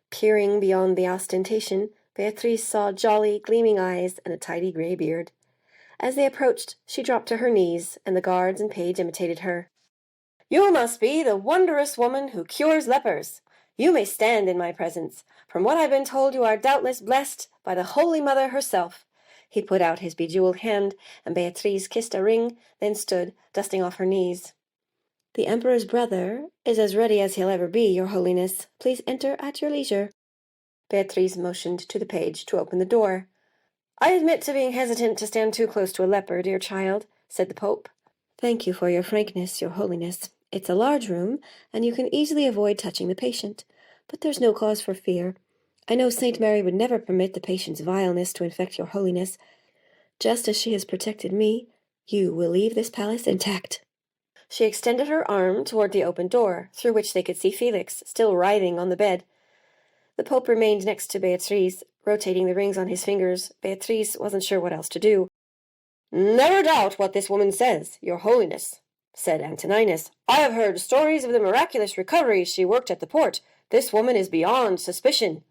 Peering beyond the ostentation, Beatriz saw jolly, gleaming eyes and a tidy grey beard. As they approached, she dropped to her knees, and the guards and page imitated her. "You must be the wondrous woman who cures lepers. You may stand in my presence. From what I've been told, you are doubtless blessed by the Holy Mother herself." He put out his bejeweled hand, and Beatriz kissed a ring, then stood, dusting off her knees. "The Emperor's brother is as ready as he'll ever be, Your Holiness. Please enter at your leisure." Beatriz motioned to the page to open the door. "I admit to being hesitant to stand too close to a leper, dear child," said the Pope. "Thank you for your frankness, Your Holiness. It's a large room, and you can easily avoid touching the patient. But there's no cause for fear. I know Saint Mary would never permit the patient's vileness to infect Your Holiness. Just as she has protected me, you will leave this palace intact." She extended her arm toward the open door, through which they could see Felix, still writhing on the bed. The Pope remained next to Beatriz, rotating the rings on his fingers. Beatriz wasn't sure what else to do. "Never doubt what this woman says, Your Holiness," said Antoninus. "I have heard stories of the miraculous recoveries she worked at the port. This woman is beyond suspicion."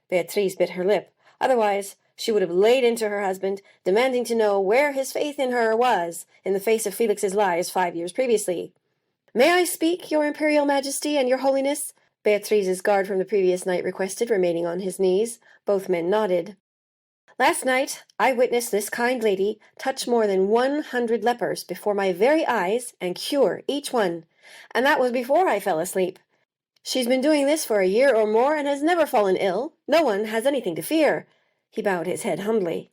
Beatriz bit her lip. Otherwise, She would have laid into her husband, demanding to know where his faith in her was in the face of Felix's lies 5 years previously. "May I speak, your Imperial Majesty and your Holiness?" Beatriz's guard from the previous night requested, remaining on his knees. Both men nodded. "Last night I witnessed this kind lady touch more than 100 lepers before my very eyes and cure each one, and that was before I fell asleep. She's been doing this for a year or more and has never fallen ill. No one has anything to fear." He bowed his head humbly.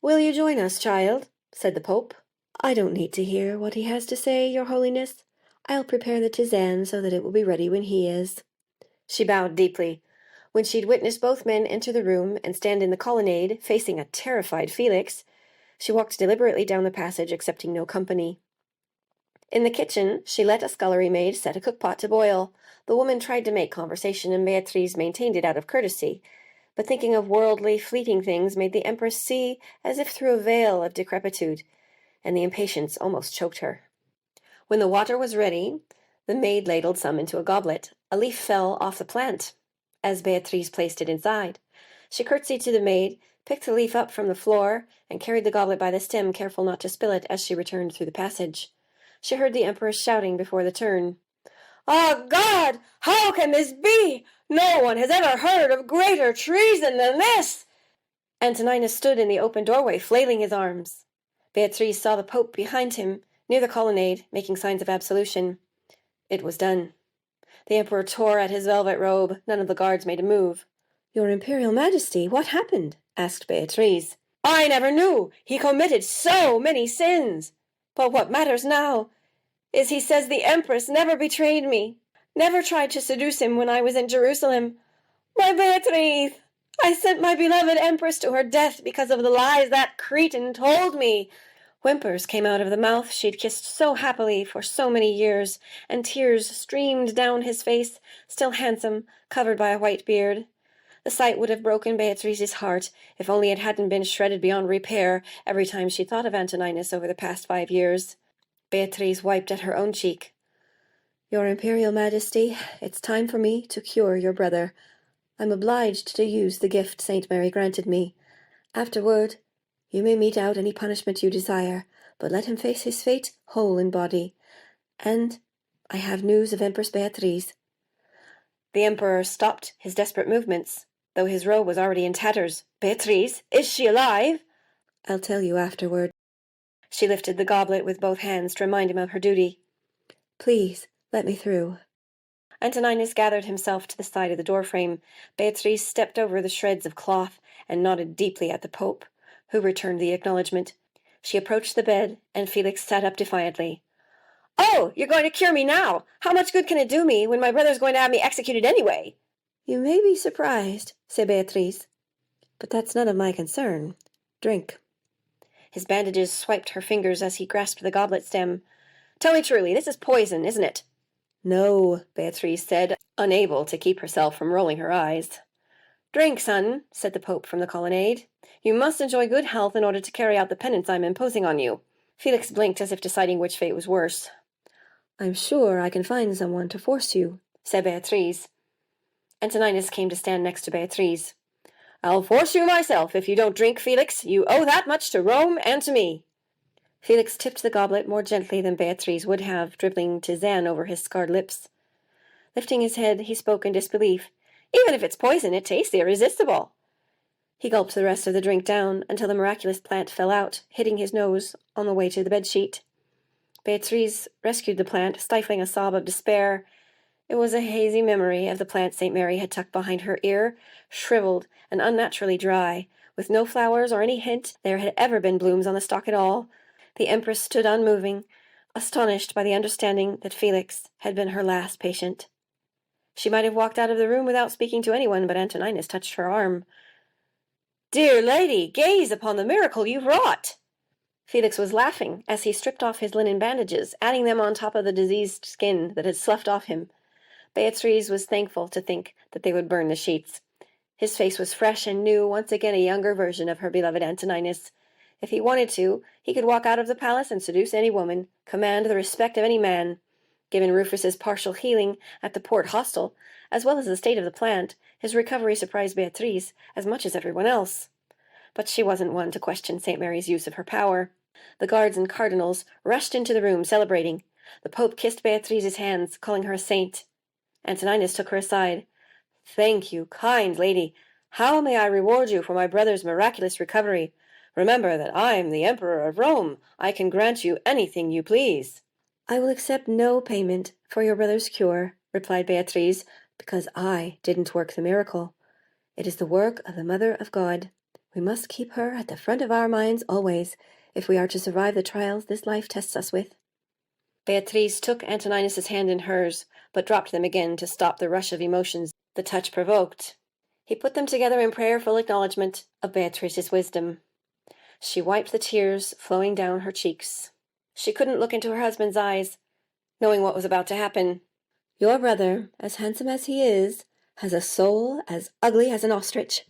"Will you join us, child?" said the Pope. "I don't need to hear what he has to say, your Holiness. I'll prepare the tisane so that it will be ready when he is." She bowed deeply. When she'd witnessed both men enter the room and stand in the colonnade, facing a terrified Felix, she walked deliberately down the passage, accepting no company. In the kitchen, she let a scullery maid set a cookpot to boil. The woman tried to make conversation, and Beatriz maintained it out of courtesy. But thinking of worldly, fleeting things made the Empress see as if through a veil of decrepitude, and the impatience almost choked her. When the water was ready, the maid ladled some into a goblet. A leaf fell off the plant as Beatriz placed it inside. She curtsied to the maid, picked the leaf up from the floor, and carried the goblet by the stem, careful not to spill it as she returned through the passage. She heard the Empress shouting before the turn. "Ah, God! How can this be? No one has ever heard of greater treason than this!" Antoninus stood in the open doorway, flailing his arms. Beatriz saw the Pope behind him, near the colonnade, making signs of absolution. It was done. The Emperor tore at his velvet robe. None of the guards made a move. "Your Imperial Majesty, what happened?" asked Beatriz. "I never knew. He committed so many sins. But what matters now is he says the Empress never betrayed me, never tried to seduce him when I was in Jerusalem. My Beatriz! I sent my beloved Empress to her death because of the lies that cretin told me." Whimpers came out of the mouth she'd kissed so happily for so many years, and tears streamed down his face, still handsome, covered by a white beard. The sight would have broken Beatriz's heart, if only it hadn't been shredded beyond repair every time she thought of Antoninus over the past 5 years. Beatriz wiped at her own cheek. "Your Imperial Majesty, it's time for me to cure your brother. I'm obliged to use the gift Saint Mary granted me. Afterward, you may mete out any punishment you desire, but let him face his fate whole in body. And I have news of Empress Beatriz." The Emperor stopped his desperate movements, though his robe was already in tatters. "Beatriz? Is she alive?" "I'll tell you afterward." She lifted the goblet with both hands to remind him of her duty. "Please, let me through." Antoninus gathered himself to the side of the doorframe. Beatriz stepped over the shreds of cloth and nodded deeply at the Pope, who returned the acknowledgment. She approached the bed, and Felix sat up defiantly. "Oh, you're going to cure me now! How much good can it do me when my brother's going to have me executed anyway?" "You may be surprised," said Beatriz, "but that's none of my concern. Drink." His bandages swiped her fingers as he grasped the goblet stem. "Tell me truly, this is poison, isn't it?" "No," Beatriz said, unable to keep herself from rolling her eyes. "Drink, son," said the Pope from the colonnade. "You must enjoy good health in order to carry out the penance I'm imposing on you." Felix blinked as if deciding which fate was worse. "I'm sure I can find someone to force you," said Beatriz. Antoninus came to stand next to Beatriz. "I'll force you myself if you don't drink, Felix. You owe that much to Rome and to me." Felix tipped the goblet more gently than Beatriz would have, dribbling tisane over his scarred lips. Lifting his head, he spoke in disbelief. "Even if it's poison, it tastes irresistible." He gulped the rest of the drink down until the miraculous plant fell out, hitting his nose on the way to the bedsheet. Beatriz rescued the plant, stifling a sob of despair. It was a hazy memory of the plant St. Mary had tucked behind her ear, shriveled and unnaturally dry, with no flowers or any hint there had ever been blooms on the stalk at all. The Empress stood unmoving, astonished by the understanding that Felix had been her last patient. She might have walked out of the room without speaking to anyone, but Antoninus touched her arm. "Dear lady, gaze upon the miracle you've wrought!" Felix was laughing as he stripped off his linen bandages, adding them on top of the diseased skin that had sloughed off him. Beatriz was thankful to think that they would burn the sheets. His face was fresh and new, once again a younger version of her beloved Antoninus. If he wanted to, he could walk out of the palace and seduce any woman, command the respect of any man. Given Rufus's partial healing at the port hostel, as well as the state of the plant, his recovery surprised Beatriz as much as everyone else. but she wasn't one to question St. Mary's use of her power. The guards and cardinals rushed into the room, celebrating. The Pope kissed Beatriz's hands, calling her a saint. Antoninus took her aside. "Thank you, kind lady. How may I reward you for my brother's miraculous recovery? Remember that I am the Emperor of Rome. I can grant you anything you please." "I will accept no payment for your brother's cure," replied Beatriz, "because I didn't work the miracle. It is the work of the Mother of God. We must keep her at the front of our minds always, if we are to survive the trials this life tests us with." Beatriz took Antoninus's hand in hers, but dropped them again to stop the rush of emotions the touch provoked. He put them together in prayerful acknowledgment of Beatriz's wisdom. She wiped the tears flowing down her cheeks. She couldn't look into her husband's eyes, knowing what was about to happen. "Your brother, as handsome as he is, has a soul as ugly as an ostrich."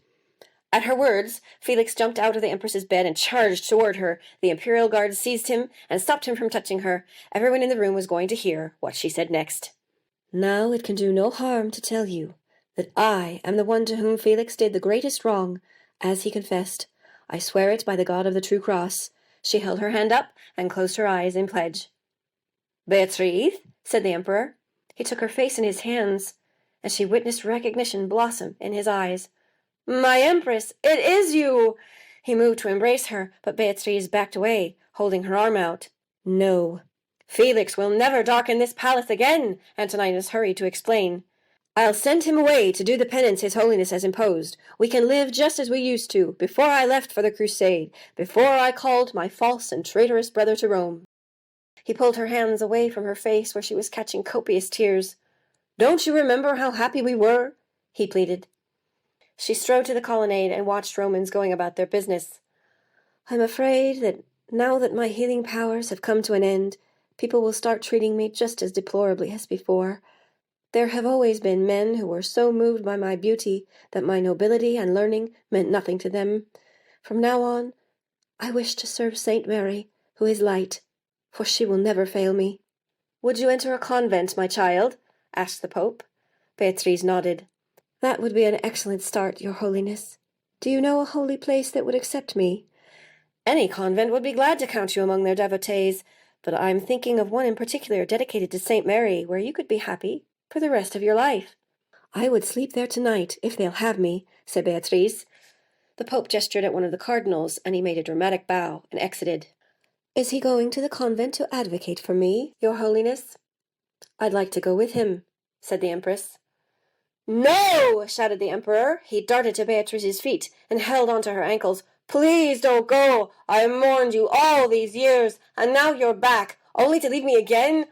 At her words, Felix jumped out of the Empress's bed and charged toward her. The imperial guard seized him and stopped him from touching her. Everyone in the room was going to hear what she said next. "Now it can do no harm to tell you that I am the one to whom Felix did the greatest wrong, as he confessed. I swear it by the God of the True Cross." She held her hand up and closed her eyes in pledge. "Beatriz," said the Emperor. He took her face in his hands, and she witnessed recognition blossom in his eyes. "My Empress, it is you!" He moved to embrace her, but Beatriz backed away, holding her arm out. "No. Felix will never darken this palace again," Antoninus hurried to explain. "I'll send him away to do the penance His Holiness has imposed. We can live just as we used to, before I left for the crusade, before I called my false and traitorous brother to Rome." He pulled her hands away from her face where she was catching copious tears. "Don't you remember how happy we were?" he pleaded. She strode to the colonnade and watched Romans going about their business. "I'm afraid that now that my healing powers have come to an end, people will start treating me just as deplorably as before. There have always been men who were so moved by my beauty that my nobility and learning meant nothing to them. From now on, I wish to serve Saint Mary, who is light, for she will never fail me." "Would you enter a convent, my child?" asked the Pope. Beatriz nodded. "That would be an excellent start, Your Holiness. Do you know a holy place that would accept me?" "Any convent would be glad to count you among their devotees, but I'm thinking of one in particular dedicated to Saint Mary, where you could be happy for the rest of your life." "I would sleep there tonight, if they'll have me," said Beatriz. The Pope gestured at one of the cardinals, and he made a dramatic bow and exited. "Is he going to the convent to advocate for me, Your Holiness?" "I'd like to go with him," said the Empress. "No!" shouted the Emperor. He darted to Beatriz's feet and held onto her ankles. "Please don't go! I mourned you all these years, and now you're back, only to leave me again.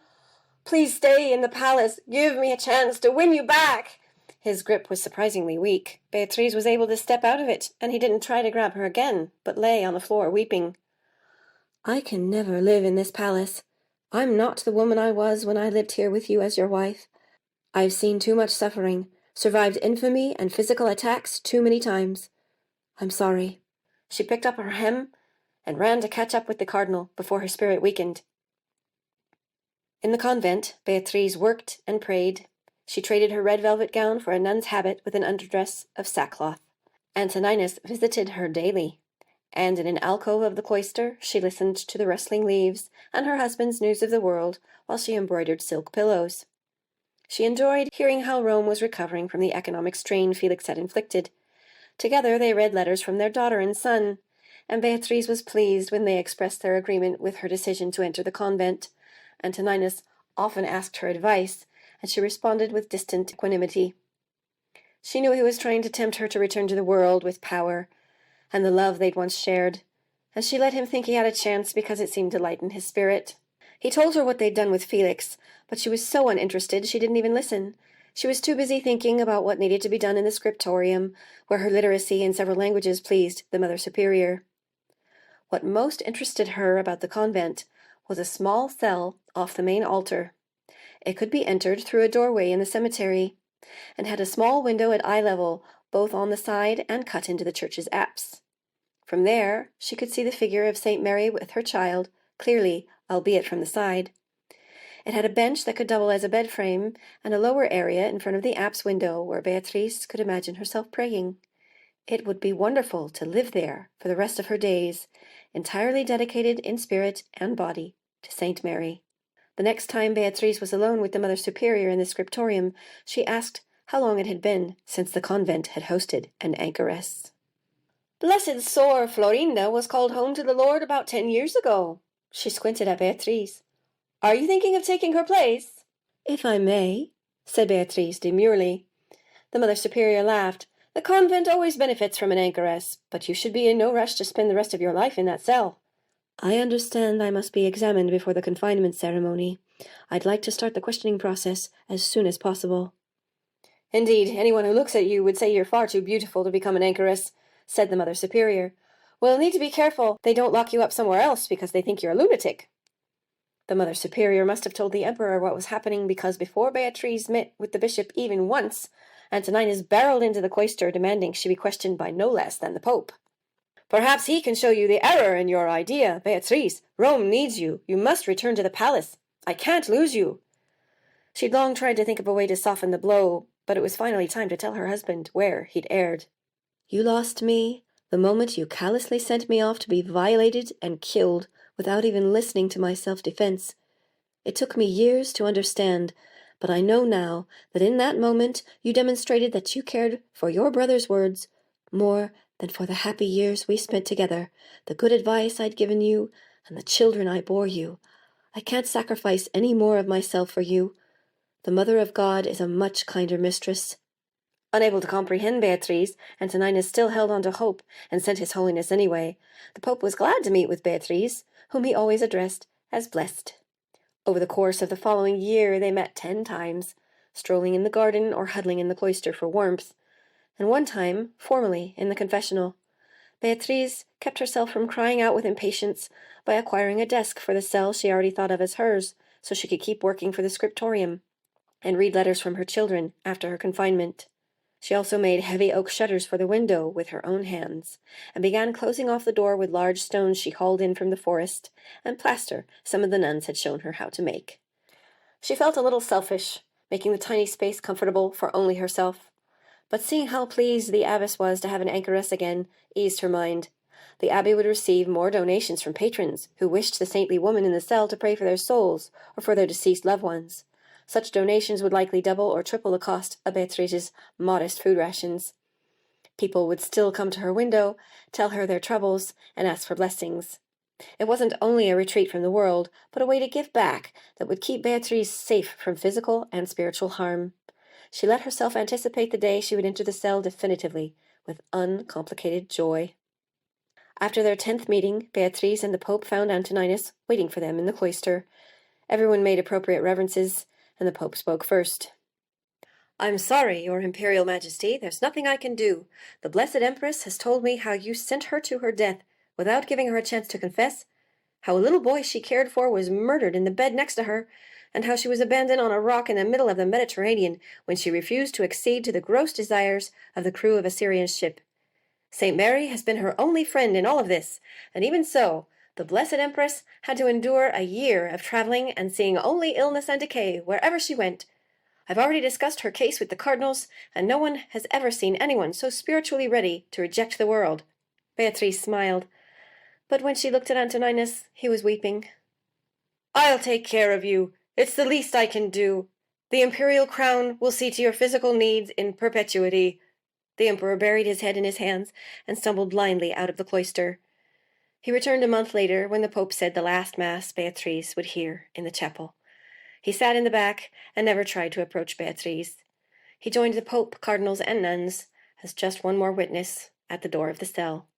Please stay in the palace. Give me a chance to win you back." His grip was surprisingly weak. Beatriz was able to step out of it, and he didn't try to grab her again, but lay on the floor weeping. "I can never live in this palace. I'm not the woman I was when I lived here with you as your wife. I've seen too much suffering, survived infamy and physical attacks too many times. I'm sorry." She picked up her hem and ran to catch up with the cardinal before her spirit weakened. In the convent, Beatriz worked and prayed. She traded her red velvet gown for a nun's habit with an underdress of sackcloth. Antoninus visited her daily, and in an alcove of the cloister she listened to the rustling leaves and her husband's news of the world while she embroidered silk pillows. She enjoyed hearing how Rome was recovering from the economic strain Felix had inflicted. Together they read letters from their daughter and son, and Beatriz was pleased when they expressed their agreement with her decision to enter the convent. Antoninus often asked her advice, and she responded with distant equanimity. She knew he was trying to tempt her to return to the world with power and the love they'd once shared, and she let him think he had a chance because it seemed to lighten his spirit. He told her what they'd done with Felix, but she was so uninterested she didn't even listen. She was too busy thinking about what needed to be done in the scriptorium, where her literacy in several languages pleased the Mother Superior. What most interested her about the convent was a small cell off the main altar. It could be entered through a doorway in the cemetery, and had a small window at eye level, both on the side and cut into the church's apse. From there, she could see the figure of St. Mary with her child, clearly, albeit from the side. It had a bench that could double as a bed frame, and a lower area in front of the apse window where Beatriz could imagine herself praying. It would be wonderful to live there for the rest of her days, entirely dedicated in spirit and body to Saint Mary. The next time Beatriz was alone with the Mother Superior in the scriptorium, she asked how long it had been since the convent had hosted an anchoress. "Blessed Sor Florinda was called home to the Lord about 10 years ago." She squinted at Beatriz. "Are you thinking of taking her place?" "If I may," said Beatriz demurely. The Mother Superior laughed. "The convent always benefits from an anchoress, but you should be in no rush to spend the rest of your life in that cell." "I understand I must be examined before the confinement ceremony. I'd like to start the questioning process as soon as possible." "Indeed, anyone who looks at you would say you're far too beautiful to become an anchoress," said the Mother Superior. "We'll need to be careful they don't lock you up somewhere else because they think you're a lunatic." The Mother Superior must have told the Emperor what was happening, because before Beatriz met with the bishop even once, Antoninus barreled into the cloister demanding she be questioned by no less than the Pope. "Perhaps he can show you the error in your idea. Beatriz, Rome needs you. You must return to the palace. I can't lose you." She'd long tried to think of a way to soften the blow, but it was finally time to tell her husband where he'd erred. "You lost me the moment you callously sent me off to be violated and killed without even listening to my self-defense. It took me years to understand, but I know now that in that moment you demonstrated that you cared for your brother's words more than for the happy years we spent together, the good advice I'd given you, and the children I bore you. I can't sacrifice any more of myself for you. The Mother of God is a much kinder mistress." Unable to comprehend Beatriz, Antoninus still held on to hope and sent His Holiness anyway. The Pope was glad to meet with Beatriz, whom he always addressed as blessed. Over the course of the following year they met 10 times, strolling in the garden or huddling in the cloister for warmth, and one time, formally, in the confessional. Beatriz kept herself from crying out with impatience by acquiring a desk for the cell she already thought of as hers, so she could keep working for the scriptorium and read letters from her children after her confinement. She also made heavy oak shutters for the window with her own hands, and began closing off the door with large stones she hauled in from the forest, and plaster some of the nuns had shown her how to make. She felt a little selfish, making the tiny space comfortable for only herself. But seeing how pleased the abbess was to have an anchoress again eased her mind. The abbey would receive more donations from patrons who wished the saintly woman in the cell to pray for their souls or for their deceased loved ones. Such donations would likely double or triple the cost of Beatriz's modest food rations. People would still come to her window, tell her their troubles, and ask for blessings. It wasn't only a retreat from the world, but a way to give back that would keep Beatriz safe from physical and spiritual harm. She let herself anticipate the day she would enter the cell definitively, with uncomplicated joy. After their 10th meeting, Beatriz and the Pope found Antoninus waiting for them in the cloister. Everyone made appropriate reverences, and the Pope spoke first. "I'm sorry, Your Imperial Majesty, there's nothing I can do. The Blessed Empress has told me how you sent her to her death without giving her a chance to confess, how a little boy she cared for was murdered in the bed next to her, and how she was abandoned on a rock in the middle of the Mediterranean when she refused to accede to the gross desires of the crew of a Syrian ship. St. Mary has been her only friend in all of this, and even so, the Blessed Empress had to endure a year of traveling and seeing only illness and decay wherever she went. I've already discussed her case with the cardinals, and no one has ever seen anyone so spiritually ready to reject the world." Beatriz smiled, but when she looked at Antoninus, he was weeping. "I'll take care of you. It's the least I can do. The imperial crown will see to your physical needs in perpetuity." The emperor buried his head in his hands and stumbled blindly out of the cloister. He returned a month later, when the Pope said the last mass Beatriz would hear in the chapel. He sat in the back and never tried to approach Beatriz. He joined the Pope, cardinals, and nuns as just one more witness at the door of the cell.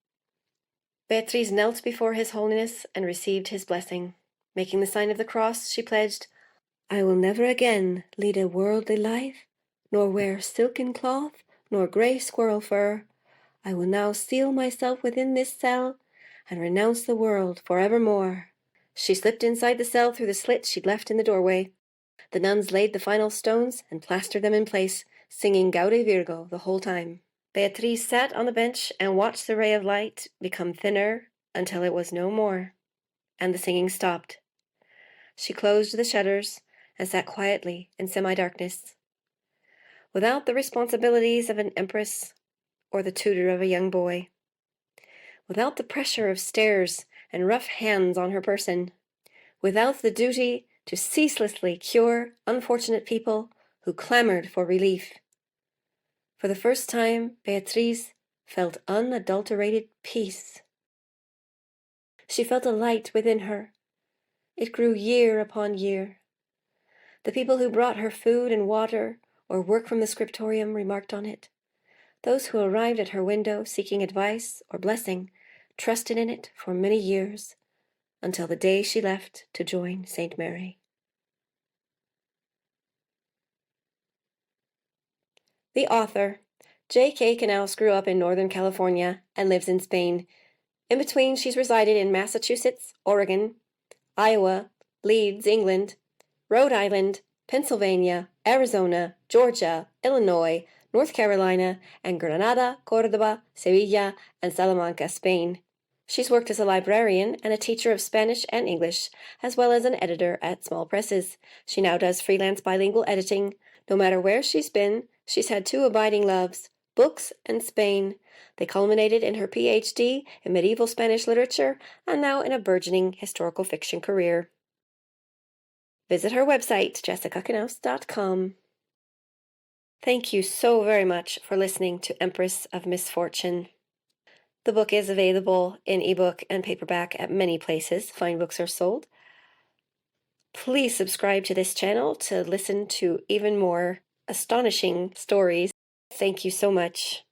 Beatriz knelt before His Holiness and received his blessing. Making the sign of the cross, she pledged, "I will never again lead a worldly life, nor wear silken cloth, nor grey squirrel fur. I will now seal myself within this cell and renounce the world forevermore." She slipped inside the cell through the slit she'd left in the doorway. The nuns laid the final stones and plastered them in place, singing Gaude Virgo the whole time. Beatriz sat on the bench and watched the ray of light become thinner until it was no more, and the singing stopped. She closed the shutters and sat quietly in semi-darkness. Without the responsibilities of an empress, or the tutor of a young boy. Without the pressure of stares and rough hands on her person, without the duty to ceaselessly cure unfortunate people who clamored for relief. For the first time, Beatriz felt unadulterated peace. She felt a light within her. It grew year upon year. The people who brought her food and water or work from the scriptorium remarked on it. Those who arrived at her window seeking advice or blessing trusted in it for many years, until the day she left to join St. Mary. The author, J.K. Knauss, grew up in Northern California and lives in Spain. In between, she's resided in Massachusetts, Oregon, Iowa, Leeds, England, Rhode Island, Pennsylvania, Arizona, Georgia, Illinois, North Carolina, and Granada, Córdoba, Sevilla, and Salamanca, Spain. She's worked as a librarian and a teacher of Spanish and English, as well as an editor at small presses. She now does freelance bilingual editing. No matter where she's been, she's had two abiding loves, books and Spain. They culminated in her PhD in medieval Spanish literature and now in a burgeoning historical fiction career. Visit her website, jessicaknauss.com. Thank you so very much for listening to Empress of Misfortune. The book is available in ebook and paperback at many places fine books are sold. Please subscribe to this channel to listen to even more astonishing stories. Thank you so much.